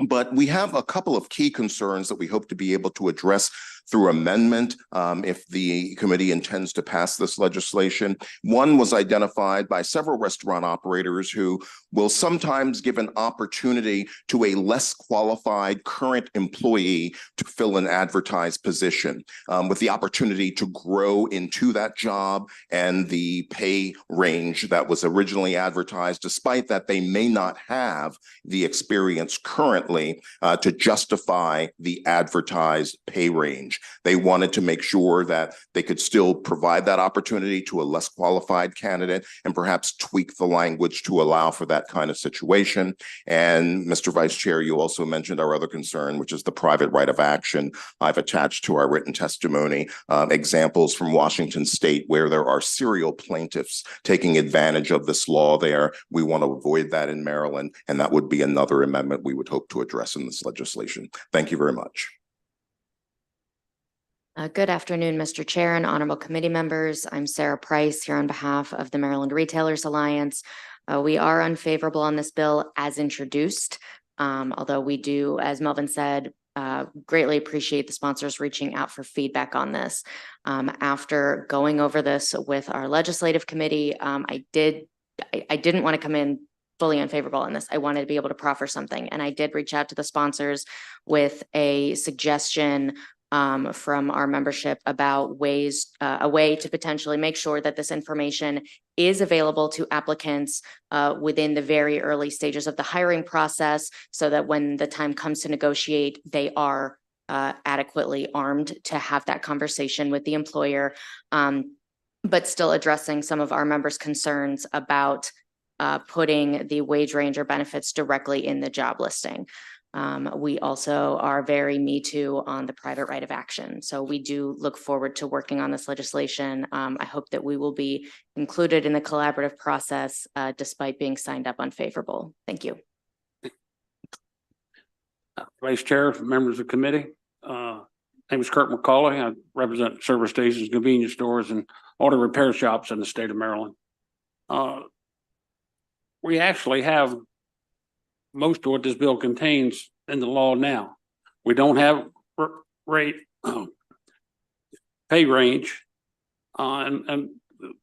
But we have a couple of key concerns that we hope to be able to address through amendment if the committee intends to pass this legislation. One was identified by several restaurant operators who will sometimes give an opportunity to a less qualified current employee to fill an advertised position with the opportunity to grow into that job and the pay range that was originally advertised, despite that they may not have the experience currently to justify the advertised pay range. They wanted to make sure that they could still provide that opportunity to a less qualified candidate and perhaps tweak the language to allow for that kind of situation. And Mr. Vice Chair, you also mentioned our other concern, which is the private right of action. I've attached to our written testimony examples from Washington State where there are serial plaintiffs taking advantage of this law there. We want to avoid that in Maryland, and that would be another amendment we would hope to address in this legislation. Thank you very much. Good afternoon, Mr. Chair and honorable committee members. I'm Sarah Price here on behalf of the Maryland Retailers Alliance. We are unfavorable on this bill as introduced, although we do, as Melvin said, greatly appreciate the sponsors reaching out for feedback on this. After going over this with our legislative committee, I didn't want to come in fully unfavorable on this. I wanted to be able to proffer something, and I did reach out to the sponsors with a suggestion from our membership about ways, a way to potentially make sure that this information is available to applicants within the very early stages of the hiring process, so that when the time comes to negotiate, they are adequately armed to have that conversation with the employer, but still addressing some of our members' concerns about putting the wage range or benefits directly in the job listing. We also are very Me Too on the private right of action. So we do look forward to working on this legislation. I hope that we will be included in the collaborative process despite being signed up unfavorable. Thank you. Vice Chair, members of the committee. Name is Kurt McCauley. I represent service stations, convenience stores, and auto repair shops in the state of Maryland. We actually have most of what this bill contains in the law now. We don't have rate pay range, and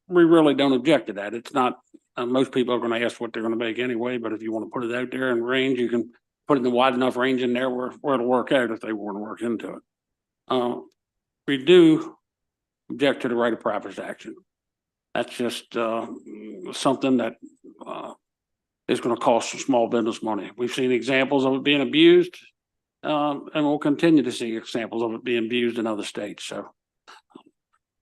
we really don't object to that. It's not, most people are going to ask what they're going to make anyway, but if you want to put it out there in range, you can put it in the wide enough range in there where it'll work out if they want to work into it. We do object to the right of private action. That's just something that is going to cost some small business money. We've seen examples of it being abused, and we'll continue to see examples of it being abused in other states. So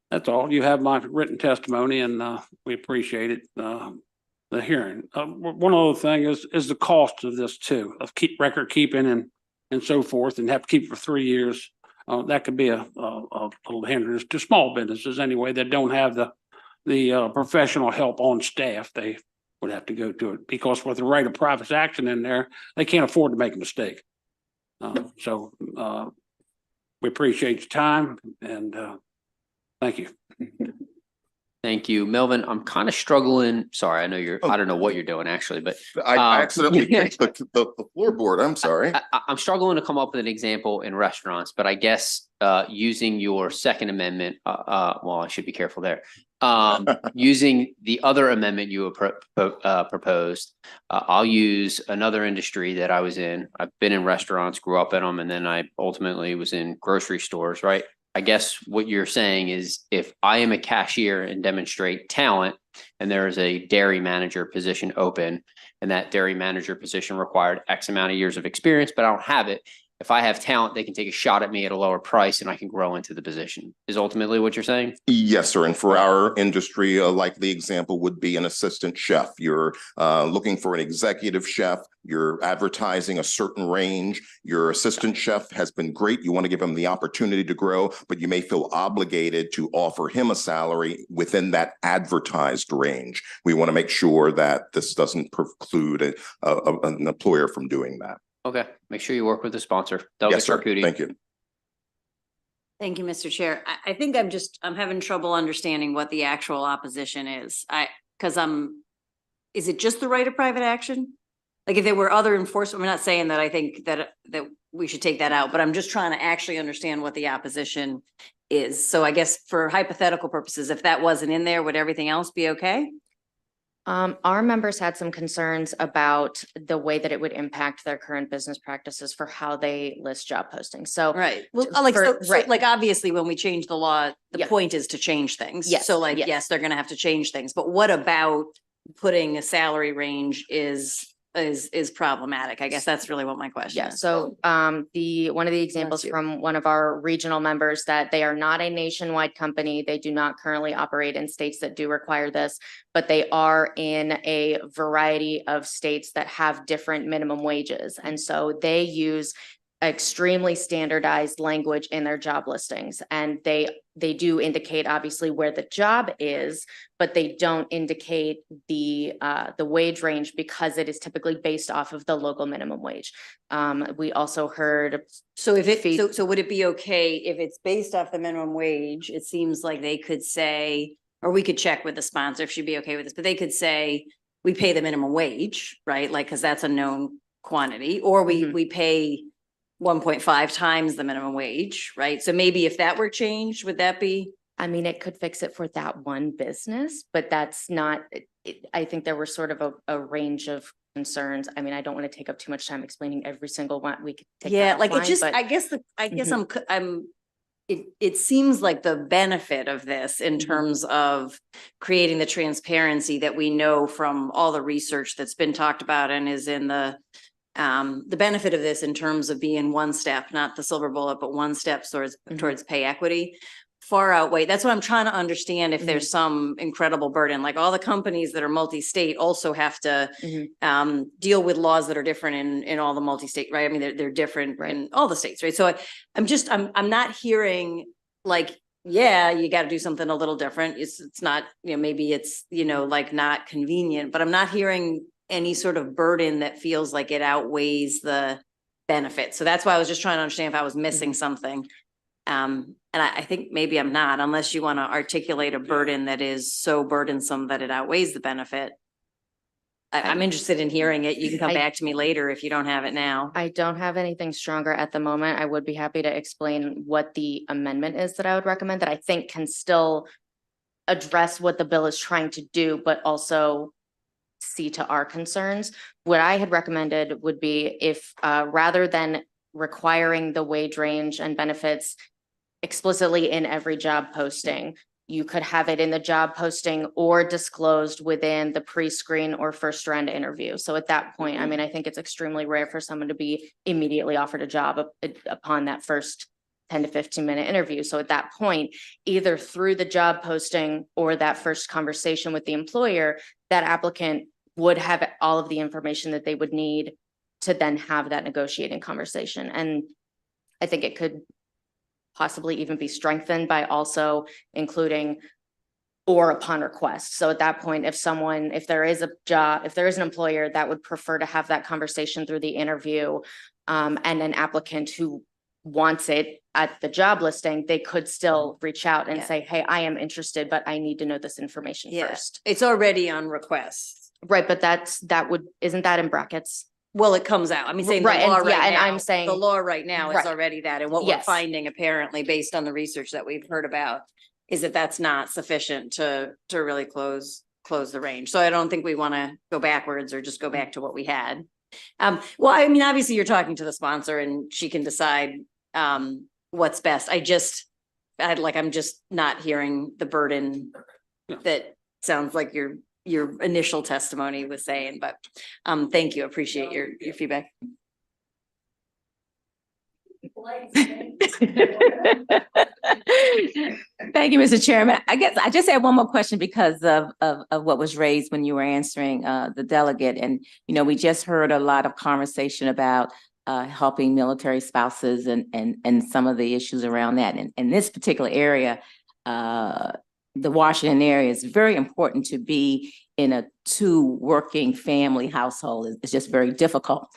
that's all. You have my written testimony, and we appreciate it, the hearing. One other thing is the cost of this too, of record keeping and so forth, and have to keep it for 3 years. That could be a little hindrance to small businesses anyway that don't have the professional help on staff. They would have to go to it, because with the right of private action in there, they can't afford to make a mistake. So we appreciate your time, and thank you. Thank you, Melvin. I'm kind of struggling. Sorry, I know I don't know what you're doing actually, but I accidentally kicked the floorboard. I'm sorry. I'm struggling to come up with an example in restaurants, but I guess using your second amendment, well, I should be careful there. Using the other amendment you proposed, I'll use another industry that I was in. I've been in restaurants, grew up in them, and then I ultimately was in grocery stores, right? I guess what you're saying is, if I am a cashier and demonstrate talent, and there is a dairy manager position open, and that dairy manager position required X amount of years of experience, but I don't have it. If I have talent, they can take a shot at me at a lower price and I can grow into the position, is ultimately what you're saying? Yes, sir. And for our industry, a likely example would be an assistant chef. You're looking for an executive chef. You're advertising a certain range. Your assistant chef has been great. You want to give him the opportunity to grow, but you may feel obligated to offer him a salary within that advertised range. We want to make sure that this doesn't preclude an employer from doing that. Okay, make sure you work with the sponsor. Yes, sir. Thank you. Thank you, Mr. Chair. I think I'm having trouble understanding what the actual opposition is. Is it just the right of private action? Like, if there were other enforcement, I'm not saying that I think that we should take that out, but I'm just trying to actually understand what the opposition is. So I guess for hypothetical purposes, if that wasn't in there, would everything else be okay? Our members had some concerns about the way that it would impact their current business practices for how they list job postings. So, Right. Well, right. like obviously when we change the law, the Yeah. point is to change things. Yes, So like, yes. yes, they're going to have to change things, but what about putting a salary range is problematic? I guess that's really what my question Yeah, is. so one of the examples you. from one of our regional members, that they are not a nationwide company. They do not currently operate in states that do require this, but they are in a variety of states that have different minimum wages. And so they use extremely standardized language in their job listings. And they do indicate obviously where the job is, but they don't indicate the wage range because it is typically based off of the local minimum wage. We also heard. So if it, so would it be okay if it's based off the minimum wage? It seems like they could say, or we could check with the sponsor if she'd be okay with this, but they could say, we pay the minimum wage, right? Like, cause that's a known quantity, or we pay 1.5 times the minimum wage, right? So maybe if that were changed, would that be? I mean, it could fix it for that one business, but that's not, I think there were sort of a range of concerns. I mean, I don't want to take up too much time explaining every single one. We could take Yeah, that like it offline, just, but- I guess it seems like the benefit of this in terms of creating the transparency that we know from all the research that's been talked about and is in the benefit of this in terms of being one step, not the silver bullet, but one step towards pay equity far outweigh. That's what I'm trying to understand. If there's some incredible burden, like all the companies that are multi-state also have to deal with laws that are different in all the multi-state, right? I mean, they're different in all the states, right? So I'm not hearing like, yeah, you got to do something a little different. It's not, maybe it's, like not convenient, but I'm not hearing any sort of burden that feels like it outweighs the benefit. So that's why I was just trying to understand if I was missing something. And I think maybe I'm not, unless you want to articulate a burden that is so burdensome that it outweighs the benefit. I'm interested in hearing it. You can come back to me later if you don't have it now. I don't have anything stronger at the moment. I would be happy to explain what the amendment is that I would recommend that I think can still address what the bill is trying to do, but also see to our concerns. What I had recommended would be if rather than requiring the wage range and benefits explicitly in every job posting, you could have it in the job posting or disclosed within the pre-screen or first round interview. So at that point, I mean, I think it's extremely rare for someone to be immediately offered a job upon that first 10 to 15-minute interview. So at that point, either through the job posting or that first conversation with the employer, that applicant would have all of the information that they would need to then have that negotiating conversation. And I think it could possibly even be strengthened by also including or upon request. So at that point, if there is an employer that would prefer to have that conversation through the interview, and an applicant who wants it at the job listing, they could still reach out and say, hey, I am interested, but I need to know this information first. It's already on request. Right, but isn't that in brackets? Well, it comes out. I mean, saying the Right, law and- right yeah, and now, I'm saying- the law right now is Right. already that. And what we're Yes. finding apparently based on the research that we've heard about is that that's not sufficient to really close the range. So I don't think we want to go backwards or just go back to what we had. Well, I mean, obviously you're talking to the sponsor and she can decide what's best. I'm just not hearing the burden that sounds like your initial testimony was saying, but thank you. Appreciate your feedback. Thank you, Mr. Chairman. I guess I just had one more question because of what was raised when you were answering the delegate. And, we just heard a lot of conversation about helping military spouses and some of the issues around that. And in this particular area, the Washington area is very important to be in a two working family household. It's just very difficult.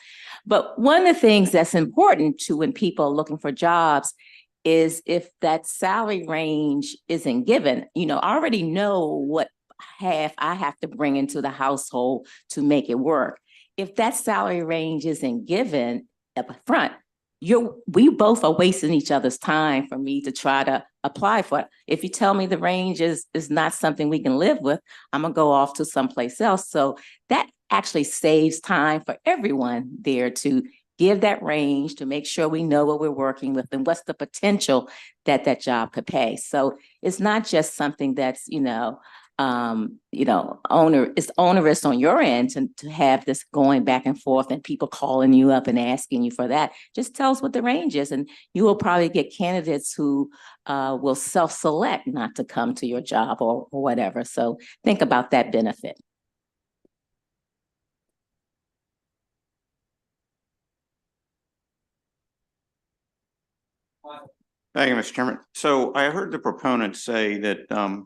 But one of the things that's important to when people are looking for jobs is if that salary range isn't given, I already know what I have to bring into the household to make it work. If that salary range isn't given up front, we both are wasting each other's time for me to try to apply for it. If you tell me the range is not something we can live with, I'm gonna go off to someplace else. So that actually saves time for everyone there to give that range, to make sure we know what we're working with and what's the potential that job could pay. So it's not just something that's, it's onerous on your end to have this going back and forth and people calling you up and asking you for that. Just tell us what the range is, and you will probably get candidates who will self-select not to come to your job or whatever. So think about that benefit. Thank you, Mr. Chairman. So I heard the proponents say that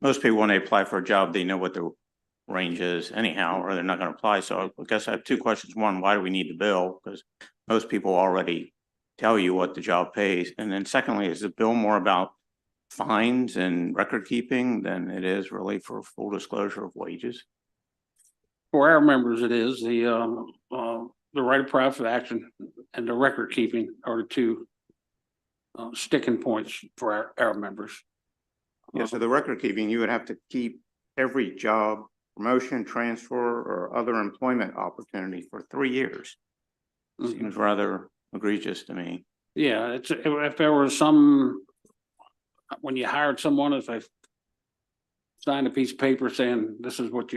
most people, when they apply for a job, they know what the range is anyhow, or they're not going to apply. So I guess I have two questions. One, why do we need the bill? Because most people already tell you what the job pays. And then secondly, is the bill more about fines and record keeping than it is really for full disclosure of wages? For our members, it is the right of private action and the record keeping are the two sticking points for our members. Yeah, so the record keeping, you would have to keep every job, promotion, transfer, or other employment opportunity for 3 years. Seems rather egregious to me. Yeah, it's if there was some, when you hired someone, if they signed a piece of paper saying this is what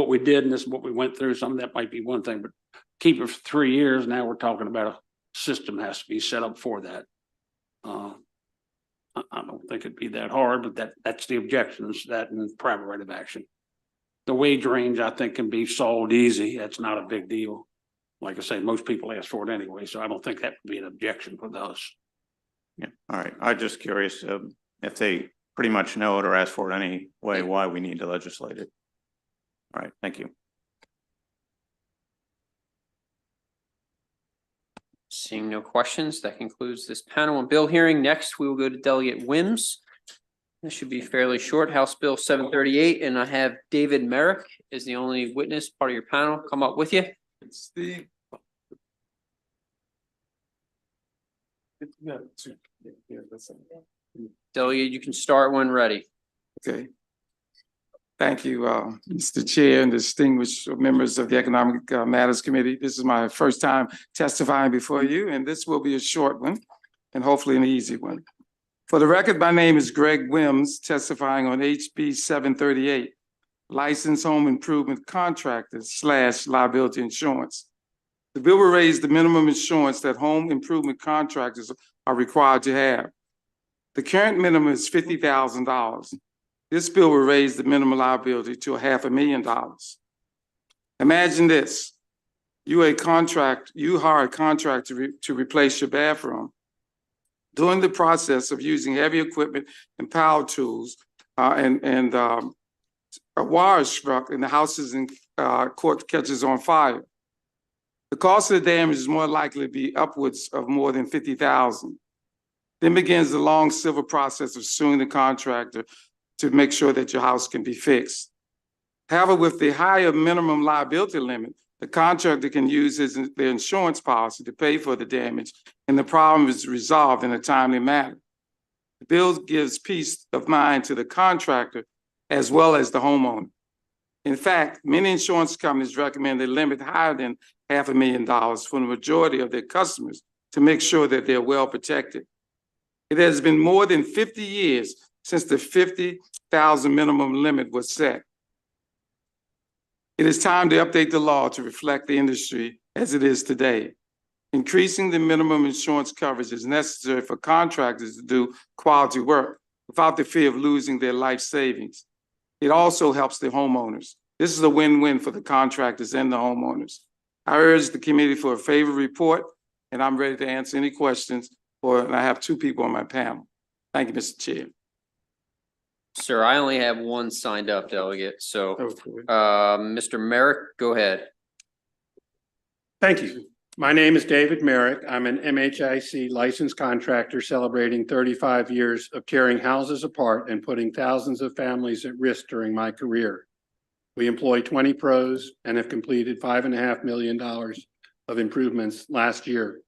we did and this is what we went through, some of that might be one thing, but keep it for 3 years. Now we're talking about a system has to be set up for that. I don't think it'd be that hard, but that's the objections, that and private right of action. The wage range, I think, can be solved easy. That's not a big deal. Like I say, most people ask for it anyway, so I don't think that would be an objection for us. Yeah, all right. I'm just curious if they pretty much know it or ask for it anyway, why we need to legislate it. All right, thank you. Seeing no questions, that concludes this panel and bill hearing. Next, we will go to Delegate Wims. This should be fairly short. House Bill 738, and I have David Merrick is the only witness, part of your panel. Come up with you. Steve. Delegate, you can start when ready. Okay. Thank you, Mr. Chair and distinguished members of the Economic Matters Committee. This is my first time testifying before you, and this will be a short one and hopefully an easy one. For the record, my name is Greg Wims, testifying on HB 738, Licensed Home Improvement Contractors / Liability Insurance. The bill will raise the minimum insurance that home improvement contractors are required to have. The current minimum is $50,000. This bill will raise the minimum liability to $500,000. Imagine this. You hire a contractor to replace your bathroom. During the process of using heavy equipment and power tools and a wire is struck and the house is in court catches on fire. The cost of the damage is more likely to be upwards of more than $50,000. Then begins the long civil process of suing the contractor to make sure that your house can be fixed. However, with the higher minimum liability limit, the contractor can use their insurance policy to pay for the damage, and the problem is resolved in a timely manner. The bill gives peace of mind to the contractor as well as the homeowner. In fact, many insurance companies recommend a limit higher than $500,000 for the majority of their customers to make sure that they're well protected. It has been more than 50 years since the $50,000 minimum limit was set. It is time to update the law to reflect the industry as it is today. Increasing the minimum insurance coverage is necessary for contractors to do quality work without the fear of losing their life savings. It also helps the homeowners. This is a win-win for the contractors and the homeowners. I urge the committee for a favorable report, and I'm ready to answer any questions, and I have two people on my panel. Thank you, Mr. Chair. Sir, I only have one signed up delegate, so Mr. Merrick, go ahead. Thank you. My name is David Merrick. I'm an MHIC licensed contractor celebrating 35 years of tearing houses apart and putting thousands of families at risk during my career. We employ 20 pros and have completed $5.5 million of improvements last year.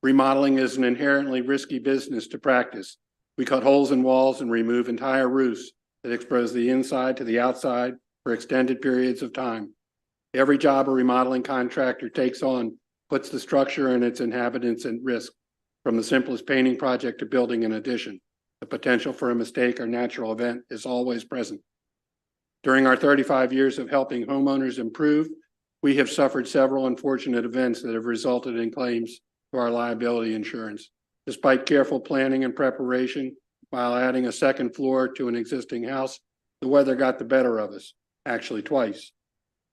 Remodeling is an inherently risky business to practice. We cut holes in walls and remove entire roofs that expose the inside to the outside for extended periods of time. Every job a remodeling contractor takes on puts the structure and its inhabitants at risk, from the simplest painting project to building an addition. The potential for a mistake or natural event is always present. During our 35 years of helping homeowners improve, we have suffered several unfortunate events that have resulted in claims to our liability insurance. Despite careful planning and preparation, while adding a second floor to an existing house, the weather got the better of us, actually twice.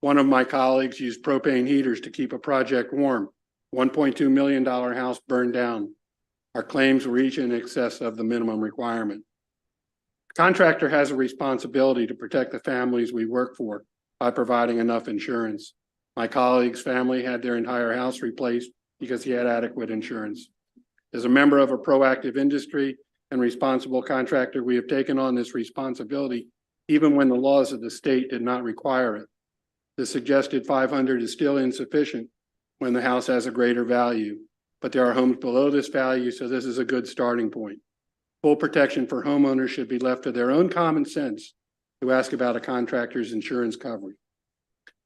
One of my colleagues used propane heaters to keep a project warm. $1.2 million house burned down. Our claims were each in excess of the minimum requirement. The contractor has a responsibility to protect the families we work for by providing enough insurance. My colleague's family had their entire house replaced because he had adequate insurance. As a member of a proactive industry and responsible contractor, we have taken on this responsibility even when the laws of the state did not require it. The suggested 500 is still insufficient when the house has a greater value, but there are homes below this value, so this is a good starting point. Full protection for homeowners should be left to their own common sense to ask about a contractor's insurance coverage.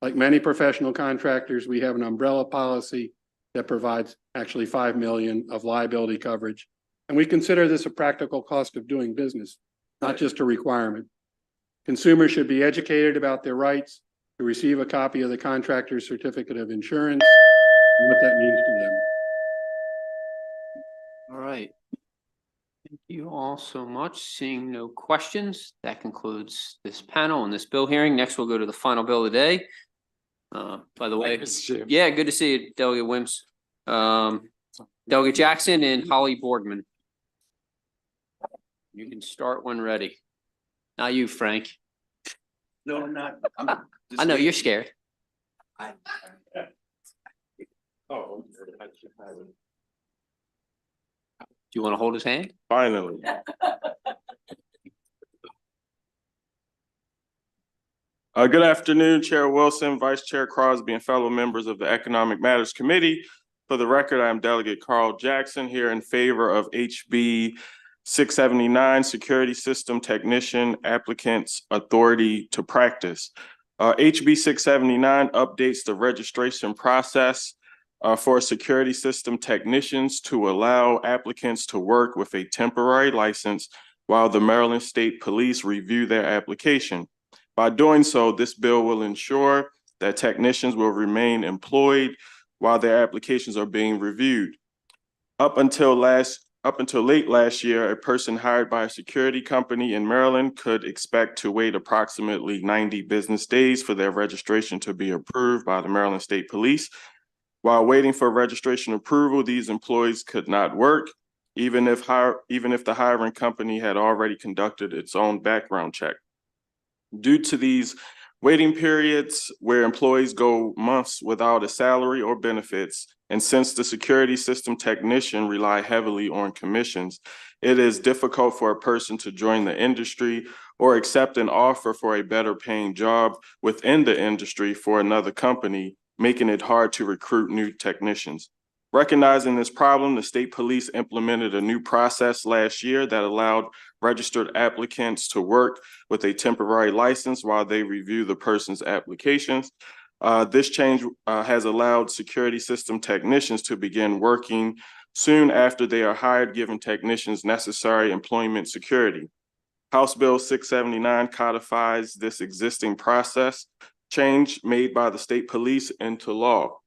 Like many professional contractors, we have an umbrella policy that provides actually $5 million of liability coverage. And we consider this a practical cost of doing business, not just a requirement. Consumers should be educated about their rights to receive a copy of the contractor's certificate of insurance and what that means to them. All right. Thank you all so much. Seeing no questions, that concludes this panel and this bill hearing. Next, we'll go to the final bill of the day. By the way, yeah, good to see you, Delegate Wims. Delegate Jackson and Holly Boardman. You can start when ready. Not you, Frank. No, I'm not. I know you're scared. Oh. Do you want to hold his hand? Finally. Good afternoon, Chair Wilson, Vice Chair Crosby, and fellow members of the Economic Matters Committee. For the record, I am Delegate Carl Jackson here in favor of HB 679, Security System Technician Applicants Authority to Practice. HB 679 updates the registration process for security system technicians to allow applicants to work with a temporary license while the Maryland State Police review their application. By doing so, this bill will ensure that technicians will remain employed while their applications are being reviewed. Up until late last year, a person hired by a security company in Maryland could expect to wait approximately 90 business days for their registration to be approved by the Maryland State Police. While waiting for registration approval, these employees could not work, even if the hiring company had already conducted its own background check. Due to these waiting periods where employees go months without a salary or benefits, and since the security system technician rely heavily on commissions, it is difficult for a person to join the industry or accept an offer for a better paying job within the industry for another company, making it hard to recruit new technicians. Recognizing this problem, the state police implemented a new process last year that allowed registered applicants to work with a temporary license while they review the person's applications. This change has allowed security system technicians to begin working soon after they are hired, giving technicians necessary employment security. House Bill 679 codifies this existing process change made by the state police into law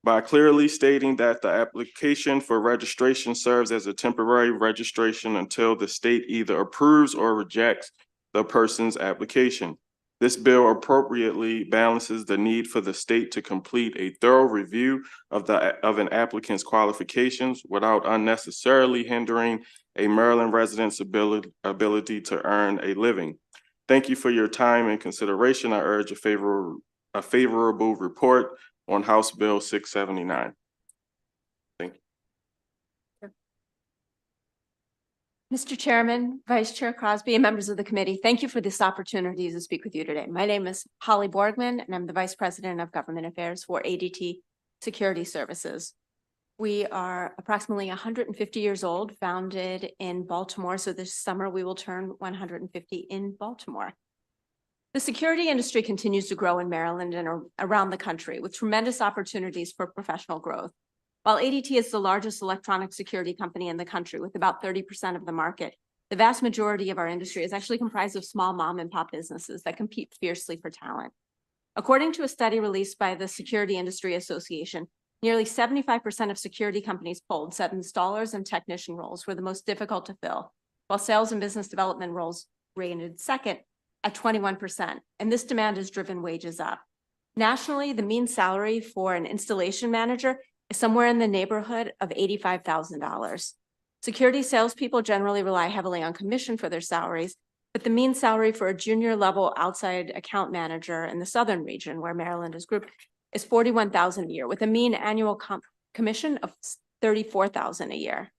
by clearly stating that the application for registration serves as a temporary registration until the state either approves or rejects the person's application. This bill appropriately balances the need for the state to complete a thorough review of an applicant's qualifications without unnecessarily hindering a Maryland resident's ability to earn a living. Thank you for your time and consideration. I urge a favorable report on House Bill 679. Thank you. Mr. Chairman, Vice Chair Crosby, and members of the committee, thank you for this opportunity to speak with you today. My name is Holly Borgman, and I'm the Vice President of Government Affairs for ADT Security Services. We are approximately 150 years old, founded in Baltimore. So this summer we will turn 150 in Baltimore. The security industry continues to grow in Maryland and around the country with tremendous opportunities for professional growth. While ADT is the largest electronic security company in the country with about 30% of the market, the vast majority of our industry is actually comprised of small mom and pop businesses that compete fiercely for talent. According to a study released by the Security Industry Association, nearly 75% of security companies polled said installers and technician roles were the most difficult to fill, while sales and business development roles rated second at 21%, and this demand has driven wages up. Nationally, the mean salary for an installation manager is somewhere in the neighborhood of $85,000. Security salespeople generally rely heavily on commission for their salaries, but the mean salary for a junior level outside account manager in the southern region, where Maryland is grouped, is $41,000 a year, with a mean annual commission of $34,000 a year.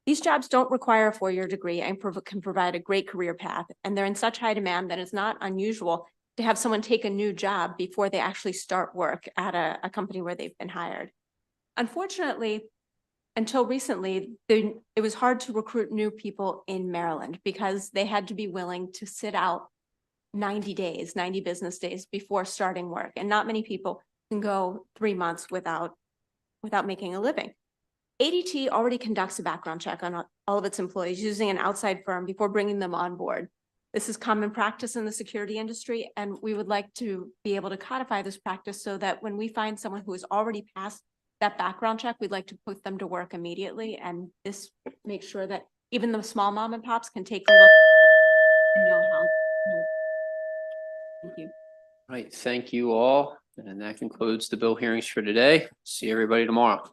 These jobs don't require a four-year degree and can provide a great career path, and they're in such high demand that it's not unusual to have someone take a new job before they actually start work at a company where they've been hired. Unfortunately, until recently, it was hard to recruit new people in Maryland because they had to be willing to sit out 90 business days before starting work. And not many people can go 3 months without making a living. ADT already conducts a background check on all of its employees using an outside firm before bringing them on board. This is common practice in the security industry, and we would like to be able to codify this practice so that when we find someone who has already passed that background check, we'd like to put them to work immediately. And this makes sure that even the small mom and pops can take a look and know how. Thank you. Right, thank you all. And that concludes the bill hearings for today. See everybody tomorrow.